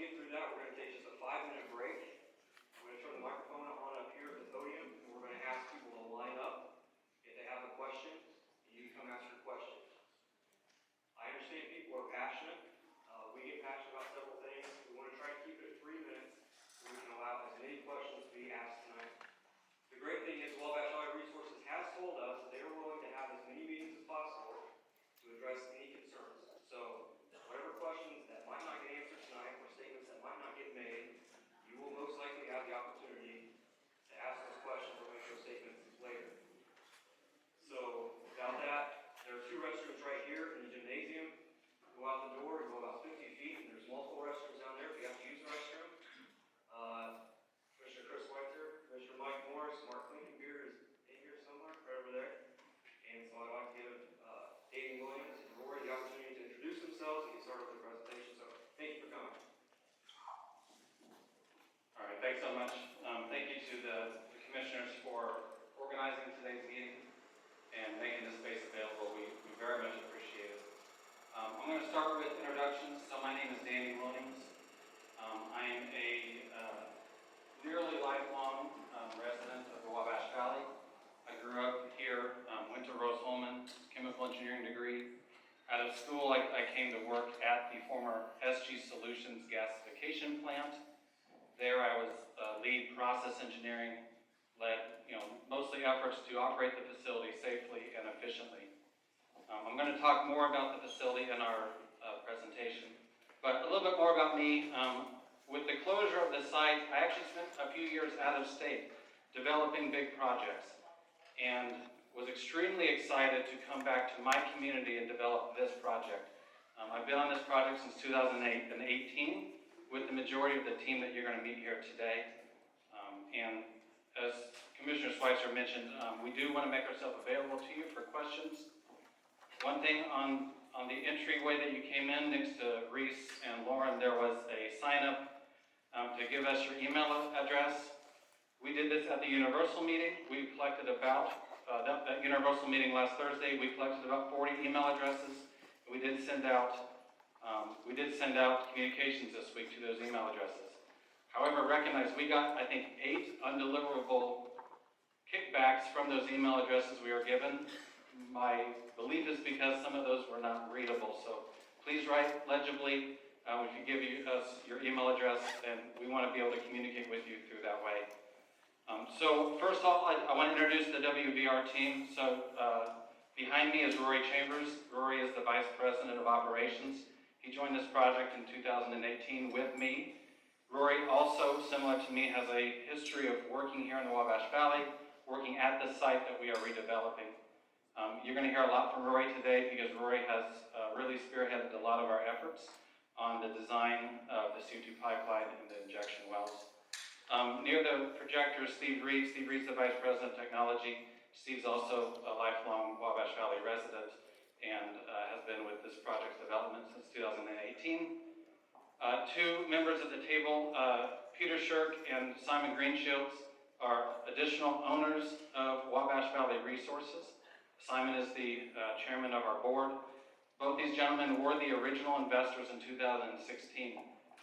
get through that, we're going to take just a 5-minute break. I'm going to turn the microphone on up here at the podium, and we're going to ask people to line up. If they have a question, you can come ask your question. I understand people are passionate. We get passionate about several things. We want to try to keep it at 3 minutes so we can allow as many questions to be asked tonight. The great thing is Wabash Valley Resources has told us that they are willing to have as many meetings as possible to address any concerns. So whatever questions that might not get answered tonight or statements that might not get made, you will most likely have the opportunity to ask those questions or make those statements later. So without that, there are 2 restrooms right here in the gymnasium. Go out the door, go about 50 feet, and there's multiple restrooms down there if you have to use the restroom. Commissioner Chris Weitzer, Commissioner Mike Morris, Mark Clinkenbeard is in here somewhere, right over there. And so I'd like to give Danny Williams and Rory the opportunity to introduce themselves and get started with the presentation. So thank you for coming. All right, thanks so much. Thank you to the commissioners for organizing today's meeting and making this space available. We very much appreciate it. I'm going to start with introductions. So my name is Danny Williams. I am a nearly lifelong resident of the Wabash Valley. I grew up here, went to Rose-Hulman, chemical engineering degree. Out of school, I came to work at the former SG Solutions gasification plant. There I was lead process engineering, led mostly efforts to operate the facility safely and efficiently. I'm going to talk more about the facility in our presentation, but a little bit more about me. With the closure of the site, I actually spent a few years out of state developing big projects and was extremely excited to come back to my community and develop this project. I've been on this project since 2008 and 18 with the majority of the team that you're going to meet here today. And as Commissioner Schweitzer mentioned, we do want to make ourselves available to you for questions. One thing on the entryway that you came in next to Reese and Lauren, there was a sign up to give us your email address. We did this at the Universal meeting. We collected about, that Universal meeting last Thursday, we collected about 40 email addresses. We did send out communications this week to those email addresses. However, recognize we got, I think, 8 undeliverable kickbacks from those email addresses we were given. My belief is because some of those were not readable. So please write legibly. If you give us your email address, then we want to be able to communicate with you through that way. So first of all, I want to introduce the WVR team. So behind me is Rory Chambers. Rory is the Vice President of Operations. He joined this project in 2018 with me. Rory also, similar to me, has a history of working here in the Wabash Valley, working at the site that we are redeveloping. You're going to hear a lot from Rory today because Rory has really spearheaded a lot of our efforts on the design of the CO2 pipeline and the injection wells. Near the projector is Steve Reed. Steve Reed's the Vice President of Technology. Steve's also a lifelong Wabash Valley resident and has been with this project's development since 2018. 2 members at the table, Peter Shirk and Simon Greenshields, are additional owners of Wabash Valley Resources. Simon is the chairman of our board. Both these gentlemen were the original investors in 2016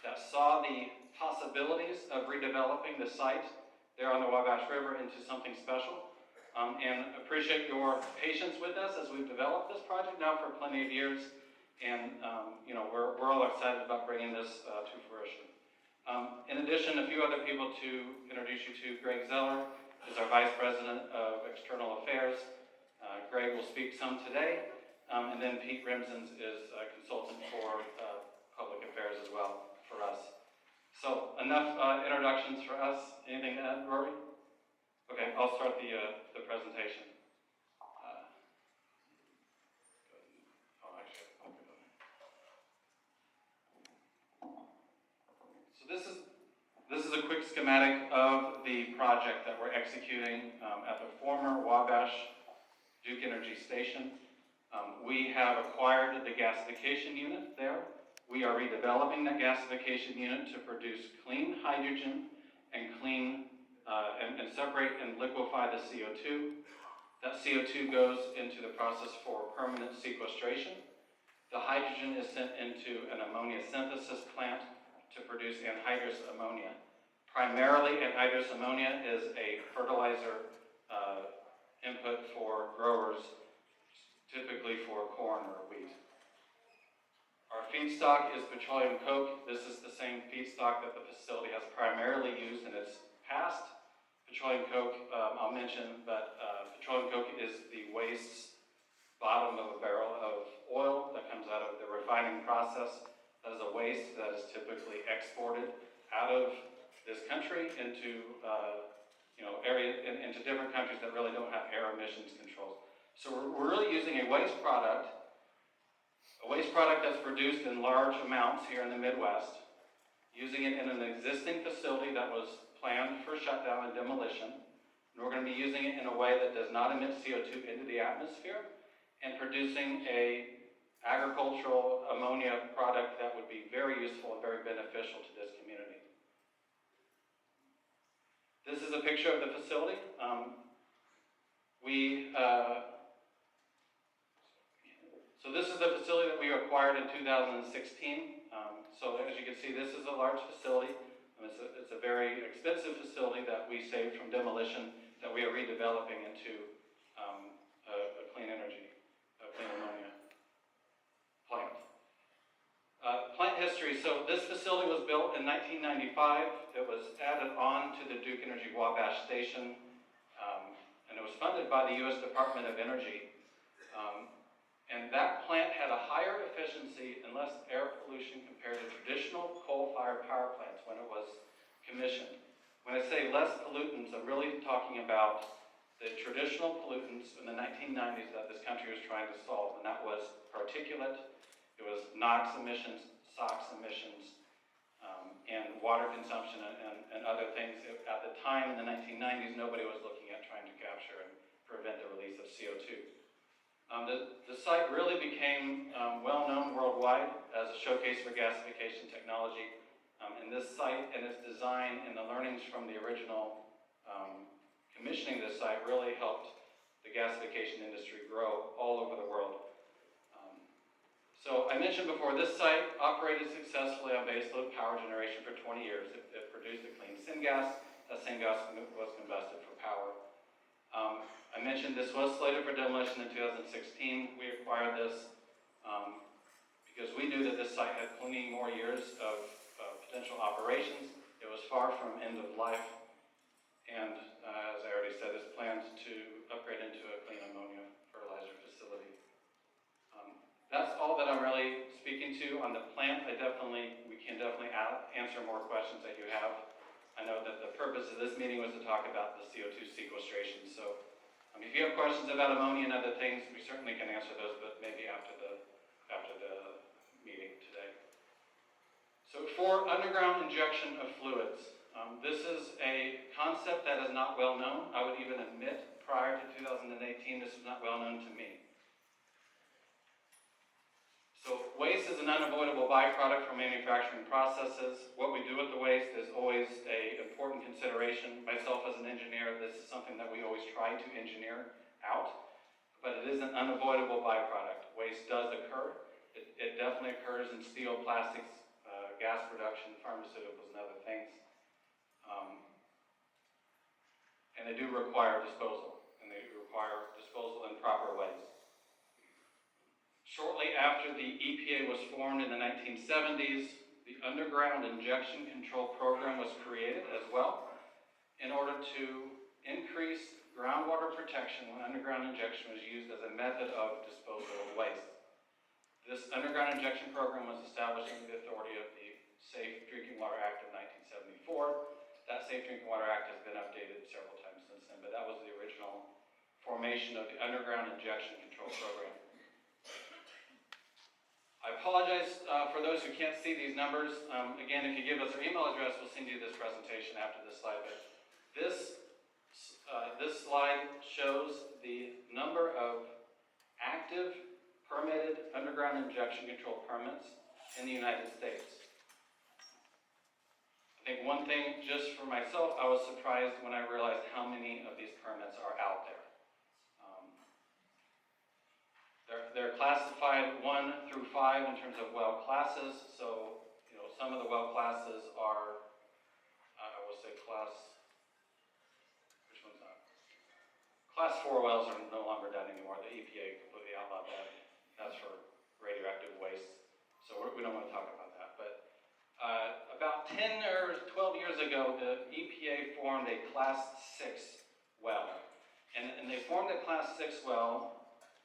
that saw the possibilities of redeveloping the site there on the Wabash River into something special. And appreciate your patience with us as we've developed this project now for plenty of years. And we're all excited about bringing this to fruition. In addition, a few other people to introduce you to. Greg Zeller is our Vice President of External Affairs. Greg will speak some today. And then Pete Remsens is a consultant for public affairs as well for us. So enough introductions for us. Anything to add, Rory? Okay, I'll start the presentation. So this is a quick schematic of the project that we're executing at the former Wabash Duke Energy Station. We have acquired the gasification unit there. We are redeveloping that gasification unit to produce clean hydrogen and and separate and liquefy the CO2. That CO2 goes into the process for permanent sequestration. The hydrogen is sent into an ammonia synthesis plant to produce anhydrous ammonia. Primarily, anhydrous ammonia is a fertilizer input for growers, typically for corn or wheat. Our feedstock is petroleum coke. This is the same feedstock that the facility has primarily used in its past. Petroleum coke, I'll mention, but petroleum coke is the waste bottom of a barrel of oil that comes out of the refining process. That is a waste that is typically exported out of this country into into different countries that really don't have air emissions controls. So we're really using a waste product that's produced in large amounts here in the Midwest, using it in an existing facility that was planned for shutdown and demolition, and we're going to be using it in a way that does not emit CO2 into the atmosphere, and producing a agricultural ammonia product that would be very useful and very beneficial to this community. This is a picture of the facility. So this is the facility that we acquired in 2016. So as you can see, this is a large facility. It's a very expensive facility that we saved from demolition that we are redeveloping into a clean energy, a clean ammonia plant. Plant history. So this facility was built in 1995. It was added on to the Duke Energy Wabash station, and it was funded by the U.S. Department of Energy. And that plant had a higher efficiency and less air pollution compared to traditional coal-fired power plants when it was commissioned. When I say less pollutants, I'm really talking about the traditional pollutants in the 1990s that this country was trying to solve, and that was particulate, it was NOx emissions, SOx emissions, and water consumption and other things. At the time in the 1990s, nobody was looking at trying to capture and prevent the release of CO2. The site really became well-known worldwide as a showcase for gasification technology. And this site and its design and the learnings from the original commissioning this site really helped the gasification industry grow all over the world. So I mentioned before, this site operated successfully on baseload power generation for 20 years. It produced a clean syngas. That syngas was combusted for power. I mentioned this was slated for demolition in 2016. We acquired this because we knew that this site had plenty more years of potential operations. It was far from end of life, and as I already said, it's planned to upgrade into a clean ammonia fertilizer facility. That's all that I'm really speaking to on the plant. We can definitely answer more questions that you have. I know that the purpose of this meeting was to talk about the CO2 sequestration. So if you have questions about ammonia and other things, we certainly can answer those, but maybe after the meeting today. So for underground injection of fluids, this is a concept that is not well known. I would even admit prior to 2018, this was not well known to me. So waste is an unavoidable byproduct from manufacturing processes. What we do with the waste is always an important consideration. Myself as an engineer, this is something that we always try to engineer out, but it is an unavoidable byproduct. Waste does occur. It definitely occurs in steel, plastics, gas production, pharmaceuticals, and other things. And they do require disposal, and they require disposal in proper ways. Shortly after the EPA was formed in the 1970s, the Underground Injection Control Program was created as well in order to increase groundwater protection when underground injection was used as a method of disposal of waste. This Underground Injection Program was established under the authority of the Safe Drinking Water Act of 1974. That Safe Drinking Water Act has been updated several times since then, but that was the original formation of the Underground Injection Control Program. I apologize for those who can't see these numbers. Again, if you give us your email address, we'll send you this presentation after this slide. But this slide shows the number of active, permitted underground injection control permits in the United States. I think one thing, just for myself, I was surprised when I realized how many of these permits are out there. They're classified 1 through 5 in terms of well classes. So, some of the well classes are, I will say which one's that? Class 4 wells are no longer done anymore. The EPA completely outlawed that. That's for radioactive waste. So we don't want to talk about that. But about 10 or 12 years ago, the EPA formed a Class 6 well. And they formed a Class 6 well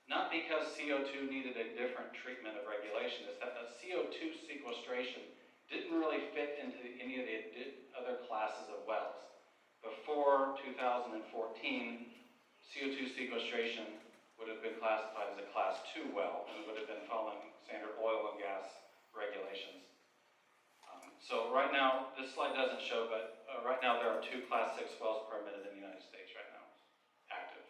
not because CO2 needed a different treatment of regulation. It's that CO2 sequestration didn't really fit into any of the other classes of wells. Before 2014, CO2 sequestration would have been classified as a Class 2 well and would have been following standard oil and gas regulations. So right now, this slide doesn't show, but right now there are 2 Class 6 wells permitted in the United States right now, active.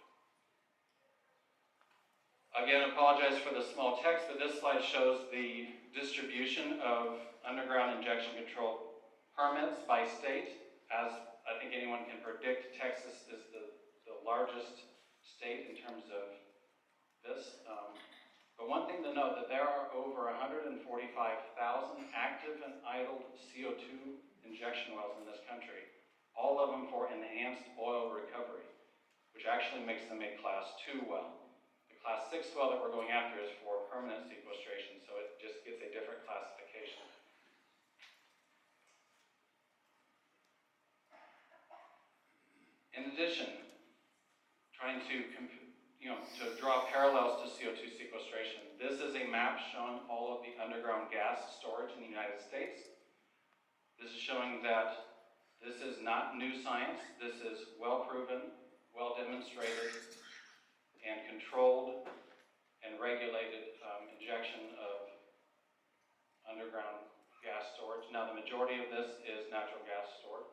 Again, apologize for the small text, but this slide shows the distribution of underground injection control permits by state. As I think anyone can predict, Texas is the largest state in terms of this. But one thing to note that there are over 145,000 active and idled CO2 injection wells in this country, all of them for enhanced oil recovery, which actually makes them a Class 2 well. The Class 6 well that we're going after is for permanent sequestration, so it just gets a different classification. In addition, trying to draw parallels to CO2 sequestration. This is a map showing all of the underground gas storage in the United States. This is showing that this is not new science. This is well-proven, well-demonstrated, and controlled and regulated injection of underground gas storage. Now, the majority of this is natural gas stored.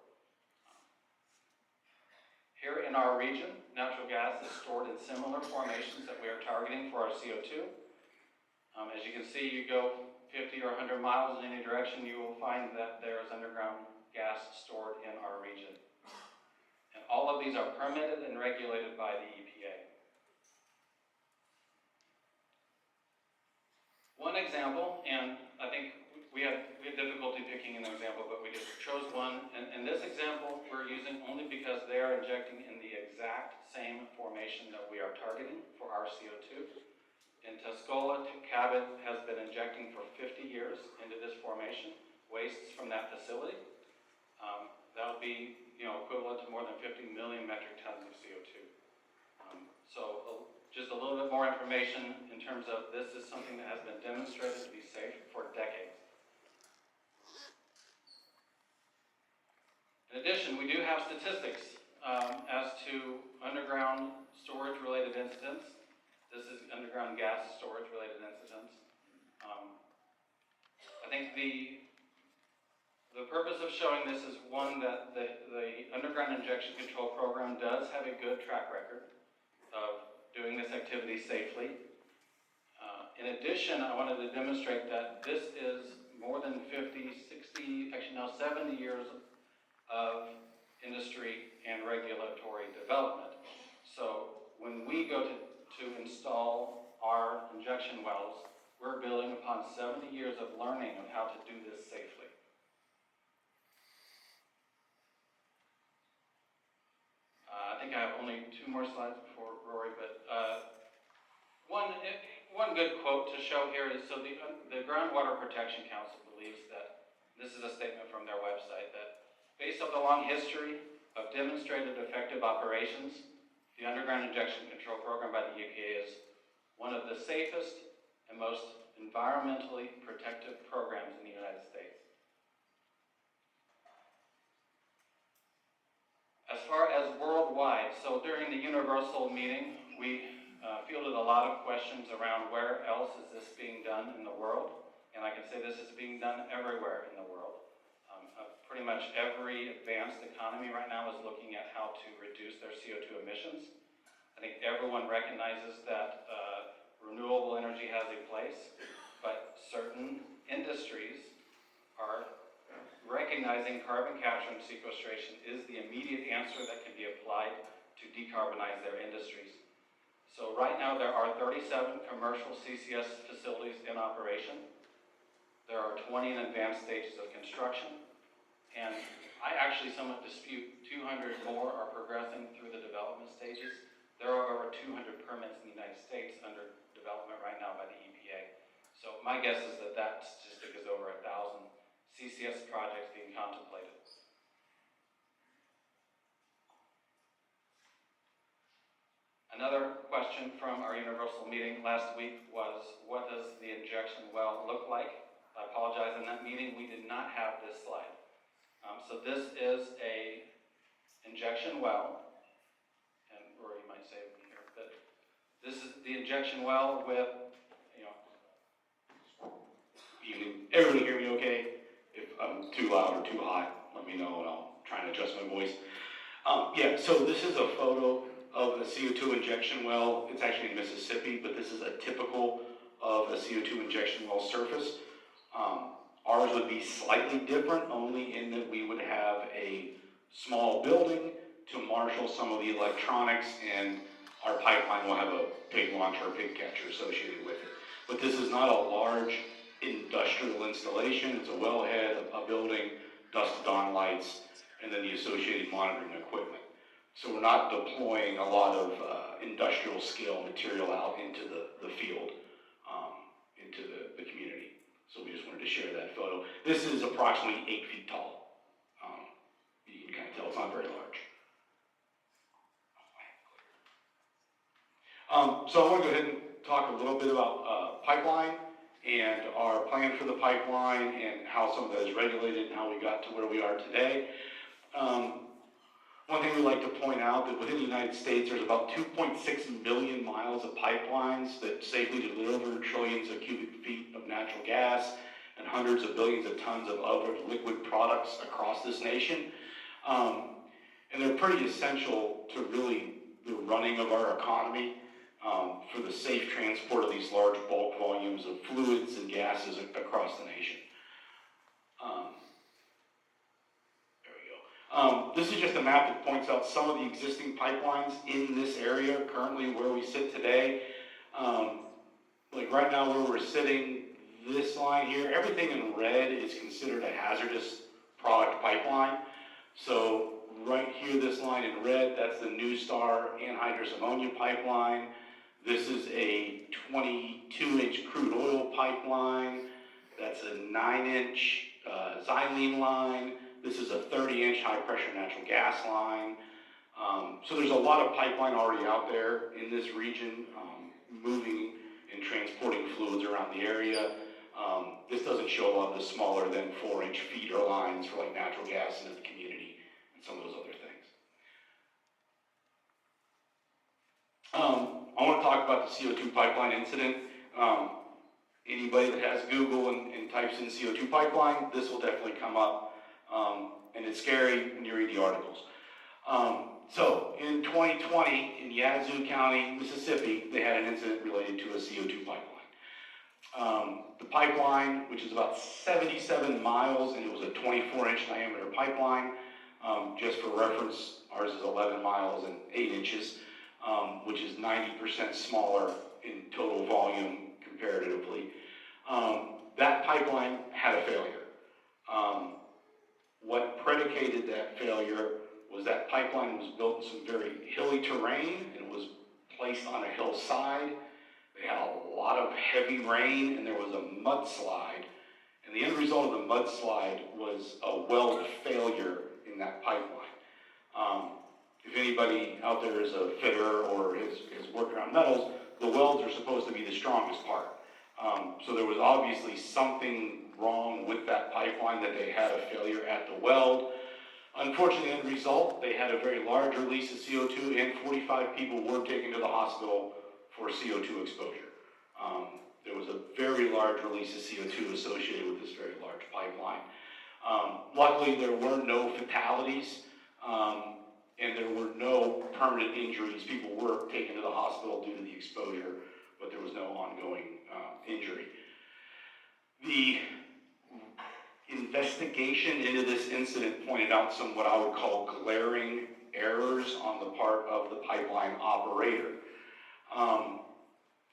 Here in our region, natural gas is stored in similar formations that we are targeting for our CO2. As you can see, you go 50 or 100 miles in any direction, you will find that there is underground gas stored in our region. And all of these are permitted and regulated by the EPA. One example, and I think we had difficulty picking an example, but we just chose one. And this example we're using only because they are injecting in the exact same formation that we are targeting for our CO2. In Tuscola, Cabot has been injecting for 50 years into this formation, wastes from that facility. That would be equivalent to more than 50 million metric tons of CO2. Just a little bit more information in terms of this is something that has been demonstrated to be safe for decades. In addition, we do have statistics as to underground storage-related incidents. This is underground gas storage-related incidents. I think the purpose of showing this is one that the underground injection control program does have a good track record of doing this activity safely. In addition, I wanted to demonstrate that this is more than 50, 60, actually now 70 years of industry and regulatory development. So when we go to install our injection wells, we're building upon 70 years of learning of how to do this safely. I think I have only 2 more slides before Rory, but one good quote to show here is, so the Groundwater Protection Council believes that, this is a statement from their website, that based on the long history of demonstrated effective operations, the underground injection control program by the EPA is one of the safest and most environmentally protective programs in the United States. As far as worldwide, so during the Universal meeting, we fielded a lot of questions around where else is this being done in the world, and I can say this is being done everywhere in the world. Pretty much every advanced economy right now is looking at how to reduce their CO2 emissions. I think everyone recognizes that renewable energy has a place, but certain industries are recognizing carbon capture and sequestration is the immediate answer that can be applied to decarbonize their industries. So right now there are 37 commercial CCS facilities in operation. There are 20 in advanced stages of construction. And I actually somewhat dispute 200 more are progressing through the development stages. There are over 200 permits in the United States under development right now by the EPA. So my guess is that that statistic is over 1,000 CCS projects being contemplated. Another question from our universal meeting last week was, what does the injection well look like? I apologize, in that meeting we did not have this slide. So this is a injection well, and Rory might say it here, but this is the injection well with, Everybody hear me okay? If I'm too loud or too high, let me know and I'll try and adjust my voice. Yeah, so this is a photo of a CO2 injection well. It's actually in Mississippi, but this is a typical of a CO2 injection well surface. Ours would be slightly different, only in that we would have a small building to marshal some of the electronics, and our pipeline will have a pig launcher or pig catcher associated with it. But this is not a large industrial installation. It's a wellhead, a building, dusk dawn lights, and then the associated monitoring equipment. So we're not deploying a lot of industrial scale material out into the field, into the community. So we just wanted to share that photo. This is approximately 8 feet tall. You can kind of tell it's not very large. So I want to go ahead and talk a little bit about pipeline and our plan for the pipeline and how some of that is regulated and how we got to where we are today. One thing we like to point out that within the United States, there's about 2.6 million miles of pipelines that safely deliver trillions of cubic feet of natural gas and hundreds of billions of tons of other liquid products across this nation. And they're pretty essential to really the running of our economy, for the safe transport of these large bulk volumes of fluids and gases across the nation. This is just a map that points out some of the existing pipelines in this area, currently where we sit today. Like right now where we're sitting, this line here, everything in red is considered a hazardous product pipeline. So right here, this line in red, that's the New Star anhydrous ammonia pipeline. This is a 22-inch crude oil pipeline. That's a 9-inch xylene line. This is a 30-inch high-pressure natural gas line. So there's a lot of pipeline already out there in this region, moving and transporting fluids around the area. This doesn't show a lot of the smaller than 4-inch feeder lines for like natural gas into the community and some of those other things. I want to talk about the CO2 pipeline incident. Anybody that has Google and types in CO2 pipeline, this will definitely come up. And it's scary when you read the articles. So in 2020, in Yazoo County, Mississippi, they had an incident related to a CO2 pipeline. The pipeline, which is about 77 miles, and it was a 24-inch diameter pipeline. Just for reference, ours is 11 miles and 8 inches, which is 90% smaller in total volume comparatively. That pipeline had a failure. What predicated that failure was that pipeline was built in some very hilly terrain, and it was placed on a hillside. They had a lot of heavy rain, and there was a mudslide. And the end result of the mudslide was a weld failure in that pipeline. If anybody out there is a fitter or has worked around metals, the welds are supposed to be the strongest part. So there was obviously something wrong with that pipeline, that they had a failure at the weld. Unfortunately, the end result, they had a very large release of CO2, and 45 people were taken to the hospital for CO2 exposure. There was a very large release of CO2 associated with this very large pipeline. Luckily, there were no fatalities, and there were no permanent injuries. People were taken to the hospital due to the exposure, but there was no ongoing injury. The investigation into this incident pointed out some what I would call glaring errors on the part of the pipeline operator.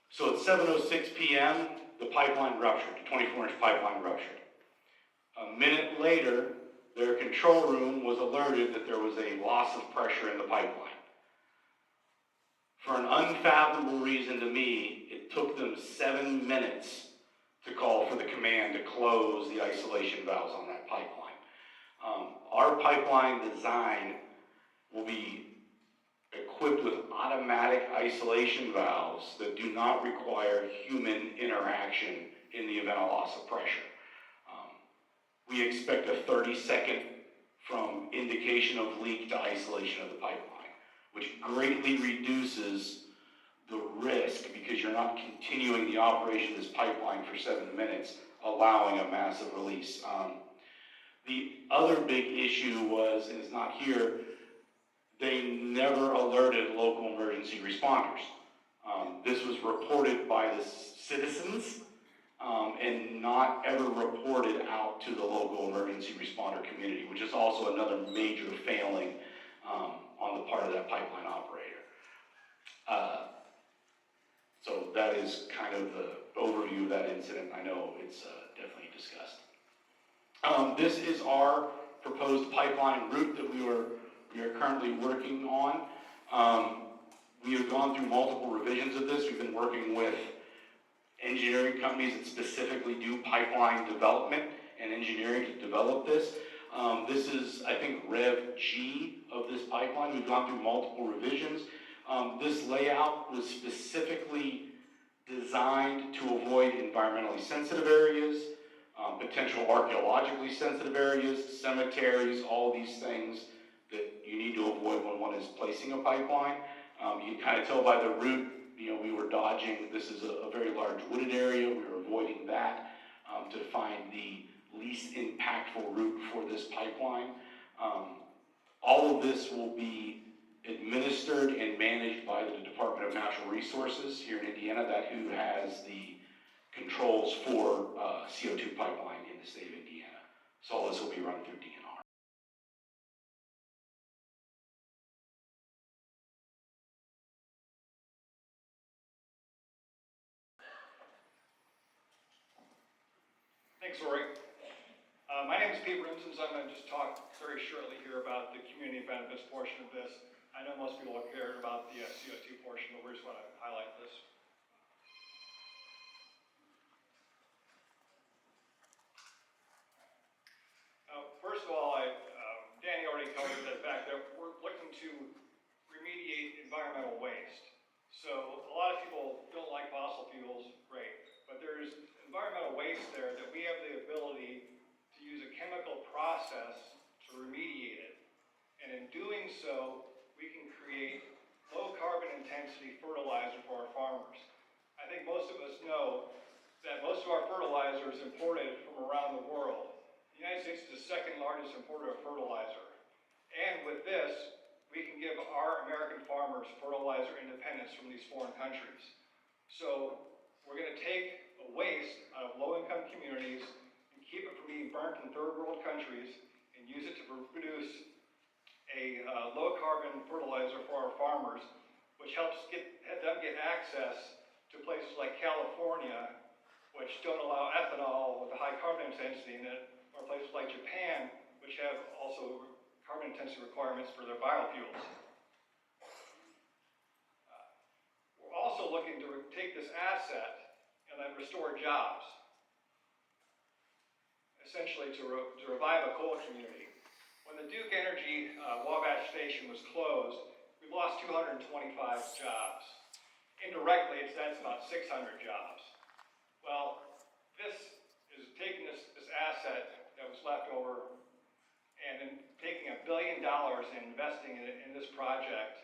So at 7:06 p.m., the pipeline ruptured, the 24-inch pipeline ruptured. A minute later, their control room was alerted that there was a loss of pressure in the pipeline. For an unfathomable reason to me, it took them 7 minutes to call for the command to close the isolation valves on that pipeline. Our pipeline design will be equipped with automatic isolation valves that do not require human interaction in the event of loss of pressure. We expect a 30-second from indication of leak to isolation of the pipeline, which greatly reduces the risk because you're not continuing the operation of this pipeline for 7 minutes, allowing a massive release. The other big issue was, and it's not here, they never alerted local emergency responders. This was reported by the citizens and not ever reported out to the local emergency responder community, which is also another major failing on the part of that pipeline operator. So that is kind of the overview of that incident. I know it's definitely discussed. This is our proposed pipeline route that we are currently working on. We have gone through multiple revisions of this. We've been working with engineering companies that specifically do pipeline development and engineering to develop this. This is, I think, Rev G of this pipeline. We've gone through multiple revisions. This layout was specifically designed to avoid environmentally sensitive areas, potential archaeologically sensitive areas, cemeteries, all these things that you need to avoid when one is placing a pipeline. You can kind of tell by the route, we were dodging. This is a very large wooded area. We were avoiding that to find the least impactful route for this pipeline. All of this will be administered and managed by the Department of Natural Resources here in Indiana, who has the controls for CO2 pipeline in the state of Indiana. So all this will be run through DNR. Thanks, Lori. My name is Pete Rimsons. I'm going to just talk very shortly here about the community benefits portion of this. I know most people are cared about the CO2 portion, but we just want to highlight this. First of all, Danny already covered the fact that we're looking to remediate environmental waste. So a lot of people don't like fossil fuels, great, but there's environmental waste there that we have the ability to use a chemical process to remediate it. And in doing so, we can create low carbon intensity fertilizer for our farmers. I think most of us know that most of our fertilizer is imported from around the world. The United States is the second largest importer of fertilizer. And with this, we can give our American farmers fertilizer independence from these foreign countries. So we're going to take the waste out of low-income communities and keep it from being burnt in third world countries and use it to produce a low-carbon fertilizer for our farmers, which helps them get access to places like California, which don't allow ethanol with a high carbon intensity in it, or places like Japan, which have also carbon intensity requirements for their biofuels. We're also looking to take this asset and then restore jobs, essentially to revive a coal community. When the Duke Energy Wabash station was closed, we lost 225 jobs. Indirectly, that's about 600 jobs. Well, this is taking this asset that was left over and then taking $1 billion and investing in this project,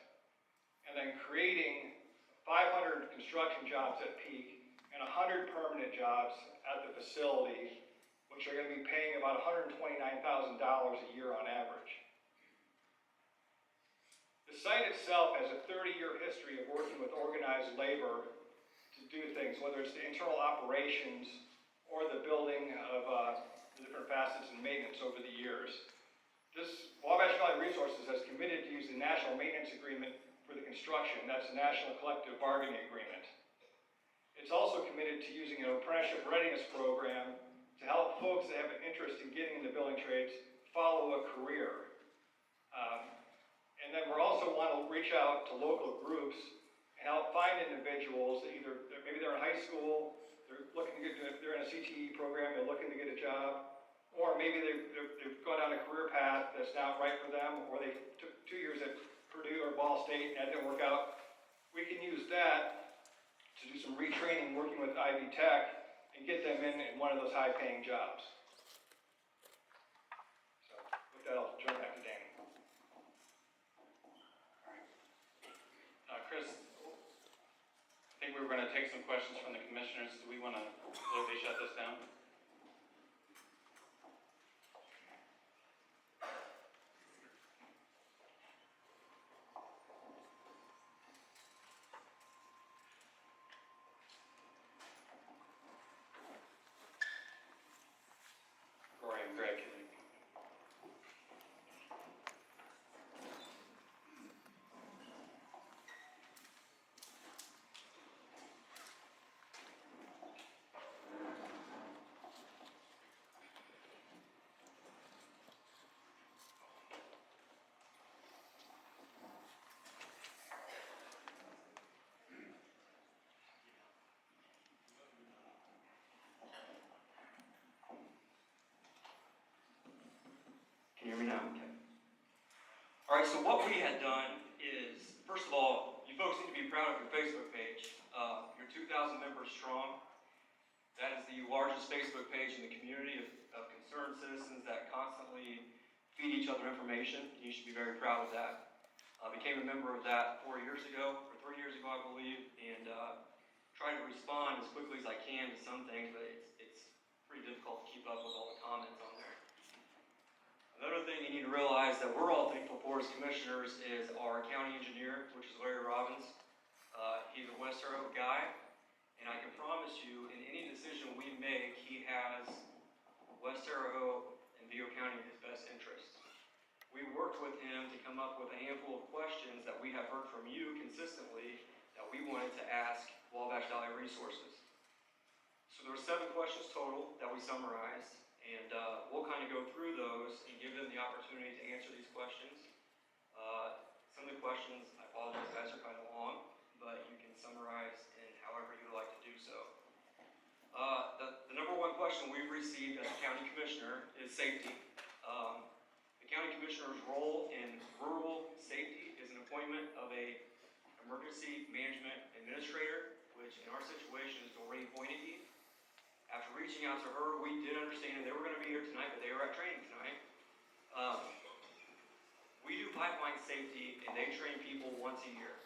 and then creating 500 construction jobs at peak and 100 permanent jobs at the facility, which are going to be paying about $129,000 a year on average. The site itself has a 30-year history of working with organized labor to do things, whether it's the internal operations or the building of the different facets and maintenance over the years. This Wabash Valley Resources has committed to use the National Maintenance Agreement for the construction. That's the National Collective Bargaining Agreement. It's also committed to using an apprenticeship readiness program to help folks that have an interest in getting follow a career. And then we're also want to reach out to local groups and help find individuals that either, maybe they're in high school, they're looking to they're in a CTE program, they're looking to get a job, or maybe they've gone down a career path that's not right for them, or they took 2 years at Purdue or Ball State and that didn't work out. We can use that to do some retraining, working with Ivy Tech, and get them in one of those high-paying jobs. So with that, I'll turn it back to Danny. Chris, I think we were going to take some questions from the commissioners. Do we want to completely shut this down? Roy and Greg, can you? Can you hear me now? Okay. All right, so what we had done is, first of all, you folks need to be proud of your Facebook page. You're 2,000 members strong. That is the largest Facebook page in the community of concerned citizens that constantly feed each other information. You should be very proud of that. I became a member of that 4 years ago, or 3 years ago, I believe, and try to respond as quickly as I can to some things, but it's pretty difficult to keep up with all the comments on there. Another thing you need to realize that we're all thankful for as commissioners is our county engineer, which is Larry Robbins. He's a West Terre Haute guy, and I can promise you, in any decision we make, he has West Terre Haute and Vigo County in his best interest. We worked with him to come up with a handful of questions that we have heard from you consistently that we wanted to ask Wabash Valley Resources. So there were 7 questions total that we summarized, and we'll kind of go through those and give them the opportunity to answer these questions. Some of the questions, I apologize guys, are kind of long, but you can summarize in however you would like to do so. The number 1 question we've received as a county commissioner is safety. The county commissioner's role in rural safety is an appointment of a emergency management administrator, which in our situation is Doreen Pointy. After reaching out to her, we did understand that they were going to be here tonight, but they were at training tonight. We do pipeline safety, and they train people once a year.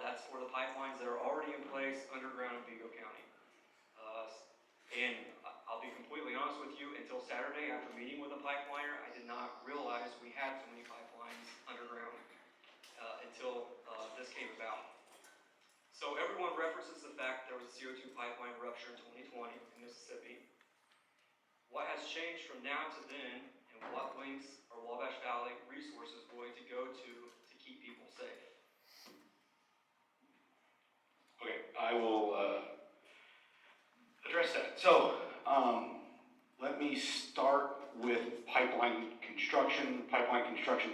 That's for the pipelines that are already in place underground in Vigo County. And I'll be completely honest with you, until Saturday, after meeting with a pipeliner, I did not realize we had so many pipelines underground until this came about. So everyone references the fact there was a CO2 pipeline rupture in 2020 in Mississippi. What has changed from now to then, and what links are Wabash Valley Resources going to go to keep people safe? Okay, I will address that. So, let me start with pipeline construction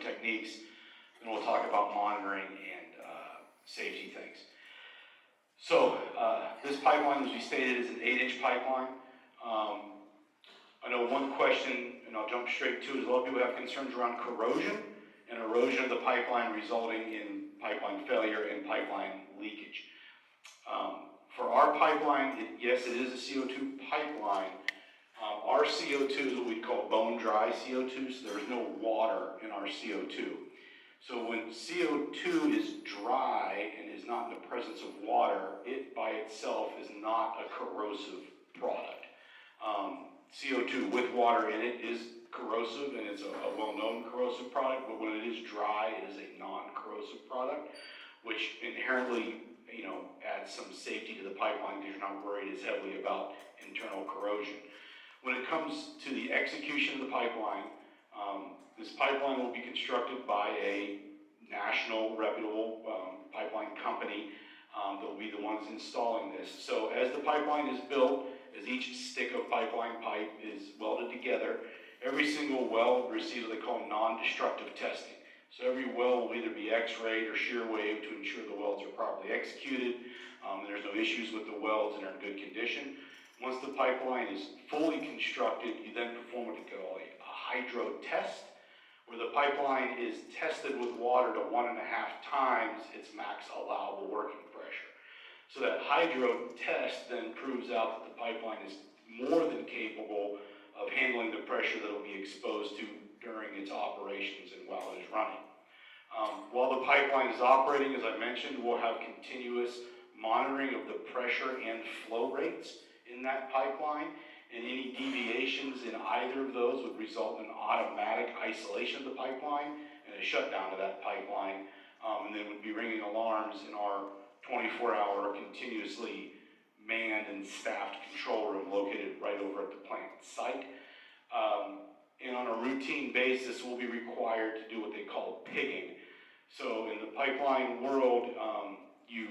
techniques, and we'll talk about monitoring and safety things. So, this pipeline, as we stated, is an 8-inch pipeline. I know one question, and I'll jump straight to it, is a lot of people have concerns around corrosion and erosion of the pipeline resulting in pipeline failure and pipeline leakage. For our pipeline, yes, it is a CO2 pipeline. Our CO2 is what we call bone dry CO2, so there's no water in our CO2. So when CO2 is dry and is not in the presence of water, it by itself is not a corrosive product. CO2 with water in it is corrosive, and it's a well-known corrosive product, but when it is dry, it is a non-corrosive product, which inherently, adds some safety to the pipeline because you're not worried as heavily about internal corrosion. When it comes to the execution of the pipeline, this pipeline will be constructed by a national reputable pipeline company that will be the ones installing this. So as the pipeline is built, as each stick of pipeline pipe is welded together, Every single well receives what they call non-destructive testing. So every well will either be x-rayed or shear waved to ensure the welds are properly executed, there's no issues with the welds and are in good condition. Once the pipeline is fully constructed, you then perform what they call a hydro test, where the pipeline is tested with water to 1.5 times its max allowable working pressure. So that hydro test then proves out that the pipeline is more than capable of handling the pressure that it will be exposed to during its operations and while it is running. While the pipeline is operating, as I mentioned, we'll have continuous monitoring of the pressure and flow rates in that pipeline, and any deviations in either of those would result in automatic isolation of the pipeline and a shutdown of that pipeline, and then would be ringing alarms in our 24-hour continuously manned and staffed control room located right over at the plant site. And on a routine basis, we'll be required to do what they call pigging. So in the pipeline world, you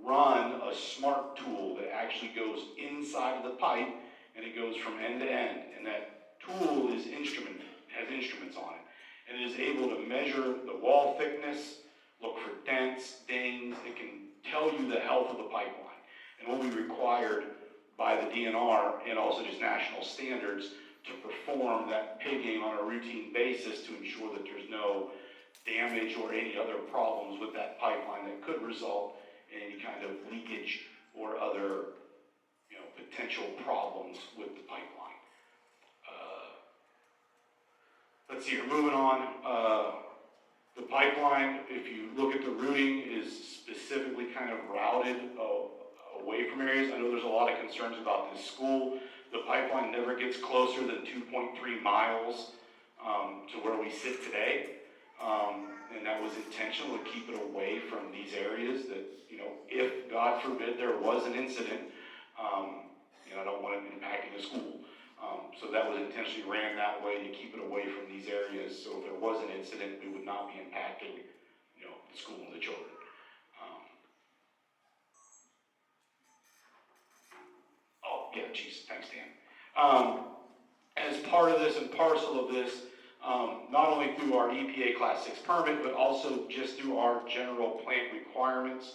run a smart tool that actually goes inside of the pipe, and it goes from end to end. And that tool is has instruments on it, and it is able to measure the wall thickness, look for dents, dings. It can tell you the health of the pipeline, and will be required by the DNR and also just national standards to perform that pigging on a routine basis to ensure that there's no damage or any other problems with that pipeline that could result in any kind of leakage or other, potential problems with the pipeline. Let's see here, moving on. The pipeline, if you look at the routing, is specifically kind of routed away from areas. I know there's a lot of concerns about this school. The pipeline never gets closer than 2.3 miles to where we sit today. And that was intentional to keep it away from these areas that, if, God forbid, there was an incident, I don't want it impacting the school. So that was intentionally ran that way to keep it away from these areas. So if there was an incident, we would not be impacting, the school and the children. Thanks, Dan. As part of this and parcel of this, not only through our EPA Class 6 permit, but also just through our general plant requirements,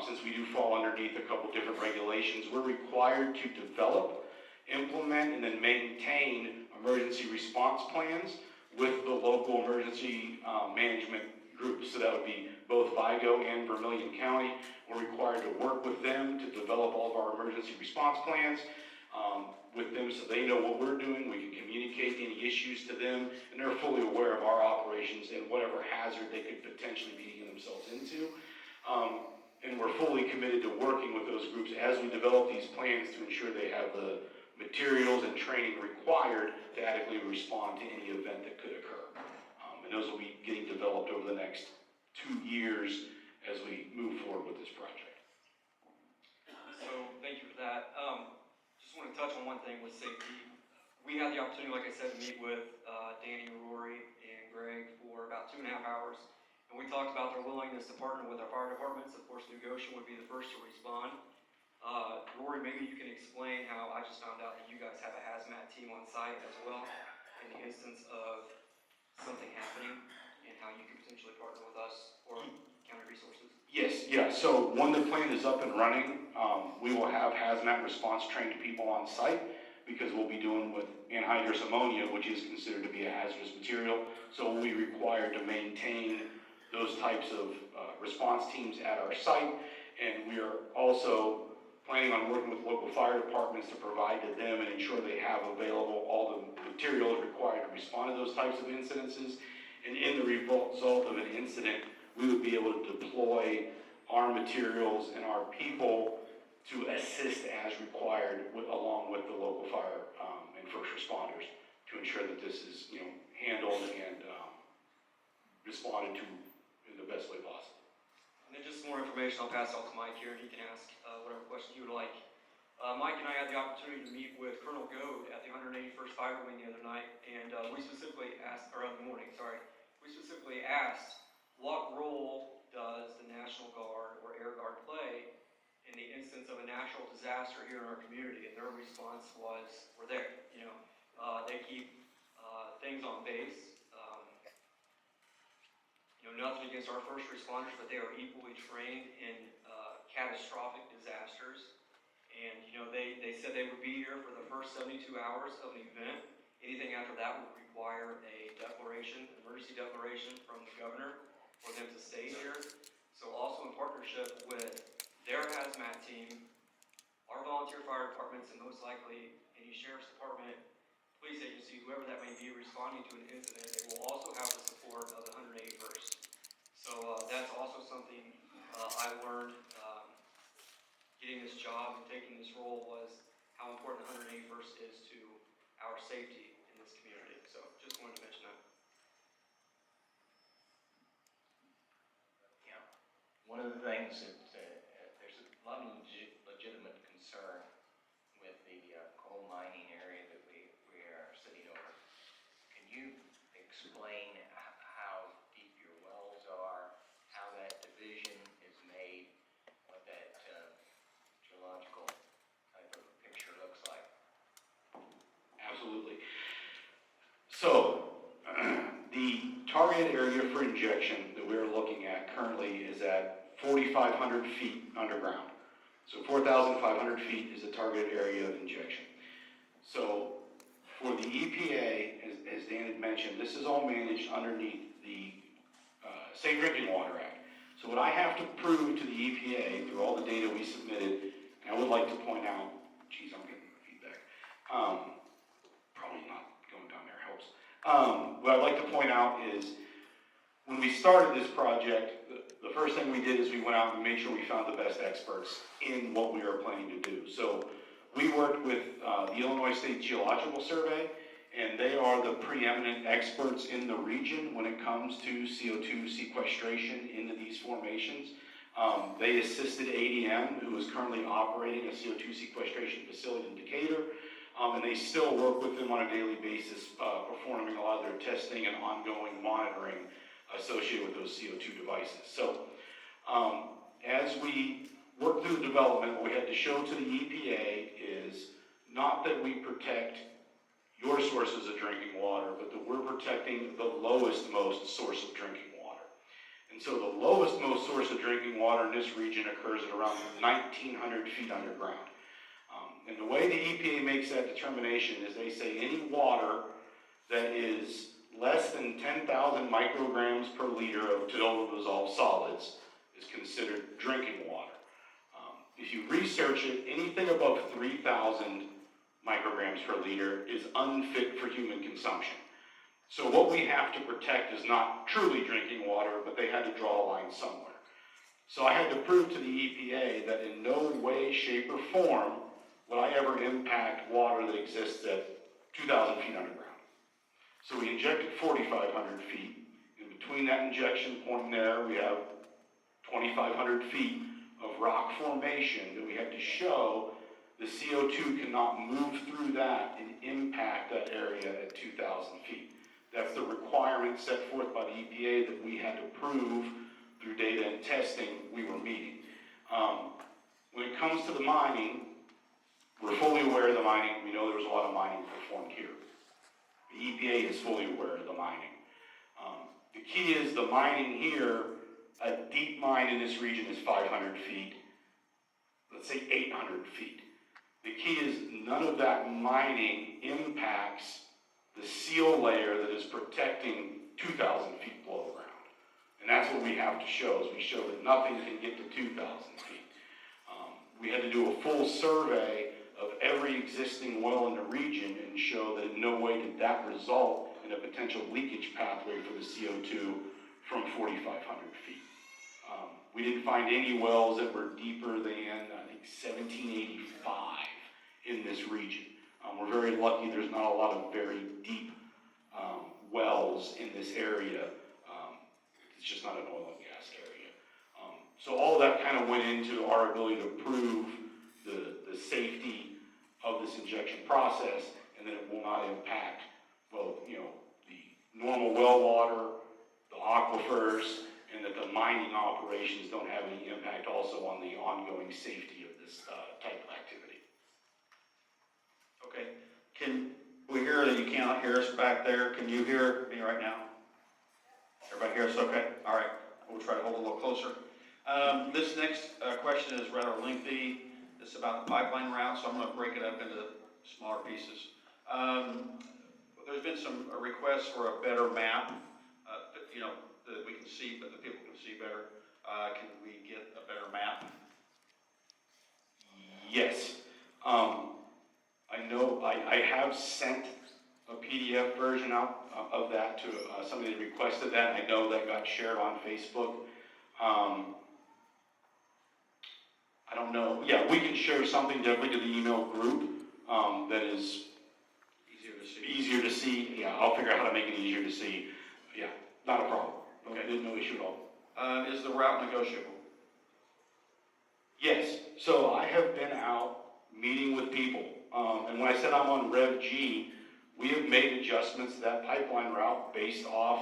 since we do fall underneath a couple different regulations, we're required to develop, implement, and then maintain emergency response plans with the local emergency management groups. So that would be both Vigo and Vermilion County. We're required to work with them to develop all of our emergency response plans with them so they know what we're doing. We can communicate any issues to them, and they're fully aware of our operations and whatever hazard they could potentially be getting themselves into. And we're fully committed to working with those groups as we develop these plans to ensure they have the materials and training required to adequately respond to any event that could occur. And those will be getting developed over the next 2 years as we move forward with this project. So, thank you for that. Just want to touch on one thing with safety. We had the opportunity, like I said, to meet with Danny, Rory, and Greg for about 2.5 hours. And we talked about their willingness to partner with our fire departments. Of course, New Goshen would be the first to respond. Rory, maybe you can explain how I just found out that you guys have a hazmat team on site as well in the instance of something happening, and how you could potentially partner with us or county resources. Yes, yeah. So when the plant is up and running, we will have hazmat response trained people on site because we'll be doing with anhydrous ammonia, which is considered to be a hazardous material. So we'll be required to maintain those types of response teams at our site, and we are also planning on working with local fire departments to provide to them and ensure they have available all the materials required to respond to those types of incidences. And in the result of an incident, we would be able to deploy our materials and our people to assist as required along with the local fire and first responders to ensure that this is, handled and responded to in the best way possible. And then just some more information, I'll pass it off to Mike here, and he can ask whatever question he would like. Mike and I had the opportunity to meet with Colonel Goad at the 181st Fighter Wing the other night, and we specifically asked, or in the morning, sorry, we specifically asked, what role does the National Guard or Air Guard play in the instance of a natural disaster here in our community? And their response was, we're there. They keep things on base. Nothing against our first responders, but they are equally trained in catastrophic disasters. And, they said they would be here for the first 72 hours of an event. Anything after that would require a declaration, emergency declaration from the governor for them to stay here. So also in partnership with their hazmat team, our volunteer fire departments, and most likely any sheriff's department, police agency, whoever that may be responding to an incident, they will also have the support of the 181st. So that's also something I learned getting this job and taking this role, was how important the 181st is to our safety in this community. So just wanted to mention that. Yeah. One of the things that there's a lot of legitimate concern with the coal mining area that we are sitting over. Can you explain how deep your wells are, how that division is made, what that geological type of picture looks like? Absolutely. So, the targeted area for injection that we're looking at currently is at 4,500 feet underground. So 4,500 feet is the targeted area of injection. So, for the EPA, as Dan had mentioned, this is all managed underneath the Safe Drinking Water Act. So what I have to prove to the EPA through all the data we submitted, and I would like to point out, geez, I'm getting feedback. Probably not going down there helps. What I'd like to point out is, when we started this project, the first thing we did is we went out and made sure we found the best experts in what we were planning to do. So we worked with the Illinois State Geological Survey, and they are the preeminent experts in the region when it comes to CO2 sequestration into these formations. They assisted ADM, who is currently operating a CO2 sequestration facility in Decatur, and they still work with them on a daily basis, performing a lot of their testing and ongoing monitoring associated with those CO2 devices. So, as we work through the development, what we had to show to the EPA is not that we protect your sources of drinking water, but that we're protecting the lowest most source of drinking water. And so the lowest most source of drinking water in this region occurs at around 1,900 feet underground. And the way the EPA makes that determination is they say any water that is less than 10,000 micrograms per liter of total dissolved solids is considered drinking water. If you research it, anything above 3,000 micrograms per liter is unfit for human consumption. So what we have to protect is not truly drinking water, but they had to draw a line somewhere. So I had to prove to the EPA that in no way, shape, or form would I ever impact water that exists at 2,000 feet underground. So we injected 4,500 feet. In between that injection point there, we have 2,500 feet of rock formation that we had to show the CO2 cannot move through that and impact that area at 2,000 feet. That's the requirement set forth by the EPA that we had to prove through data and testing we were meeting. When it comes to the mining, we're fully aware of the mining. We know there was a lot of mining performed here. The EPA is fully aware of the mining. The key is the mining here, a deep mine in this region is 500 feet, let's say 800 feet. The key is none of that mining impacts the seal layer that is protecting 2,000 feet below ground. And that's what we have to show, is we show that nothing can get to 2,000 feet. We had to do a full survey of every existing well in the region and show that in no way did that result in a potential leakage pathway for the CO2 from 4,500 feet. We didn't find any wells that were deeper than, I think, 1785 in this region. We're very lucky there's not a lot of very deep wells in this area. It's just not an oil and gas area. So all of that kind of went into our ability to prove the safety of this injection process, and that it will not impact, well, the normal well water, the aquifers, and that the mining operations don't have any impact also on the ongoing safety of this type of activity. Okay, can we hear sure that you cannot hear us back there. Can you hear me right now? Everybody hear us okay? All right, we'll try to hold a little closer. This next question is rather lengthy. It's about the pipeline route, so I'm going to break it up into smaller pieces. There's been some requests for a better map, that we can see, but the people can see better. Can we get a better map? Yes. I know I have sent a PDF version out of that to somebody that requested that. I know that got shared on Facebook. I don't know. Yeah, we can share something definitely to the email group that is easier to see. Yeah, I'll figure out how to make it easier to see. Yeah, not a problem. Okay. No issue at all. Is the route negotiable? Yes. So I have been out meeting with people. And when I said I'm on Rev G, we have made adjustments to that pipeline route based off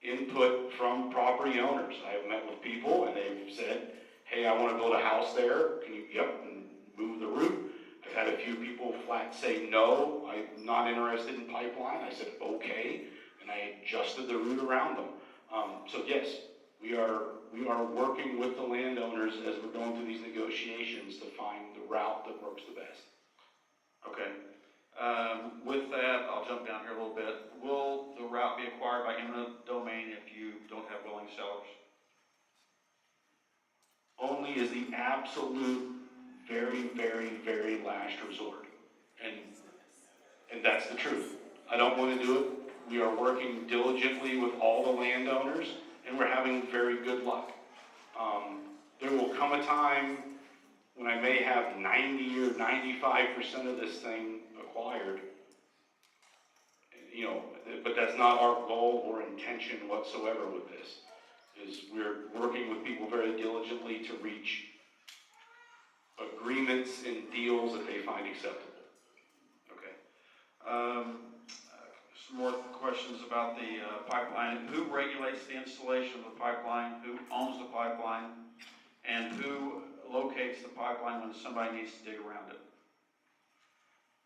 input from property owners. I have met with people and they've said, hey, I want to build a house there. Can you, and move the route. I've had a few people flat say, no, I'm not interested in pipeline. I said, okay. And I adjusted the route around them. So yes, we are working with the landowners as we're going through these negotiations to find the route that works the best. Okay. With that, I'll jump down here a little bit. Will the route be acquired by eminent domain if you don't have willing sellers? Only is the absolute very, very, very last resort. And that's the truth. I don't want to do it. We are working diligently with all the landowners, and we're having very good luck. There will come a time when I may have 90 or 95% of this thing acquired. But that's not our goal or intention whatsoever with this. Is we're working with people very diligently to reach agreements and deals that they find acceptable. Okay. Some more questions about the pipeline. Who regulates the installation of the pipeline? Who owns the pipeline? And who locates the pipeline when somebody needs to dig around it?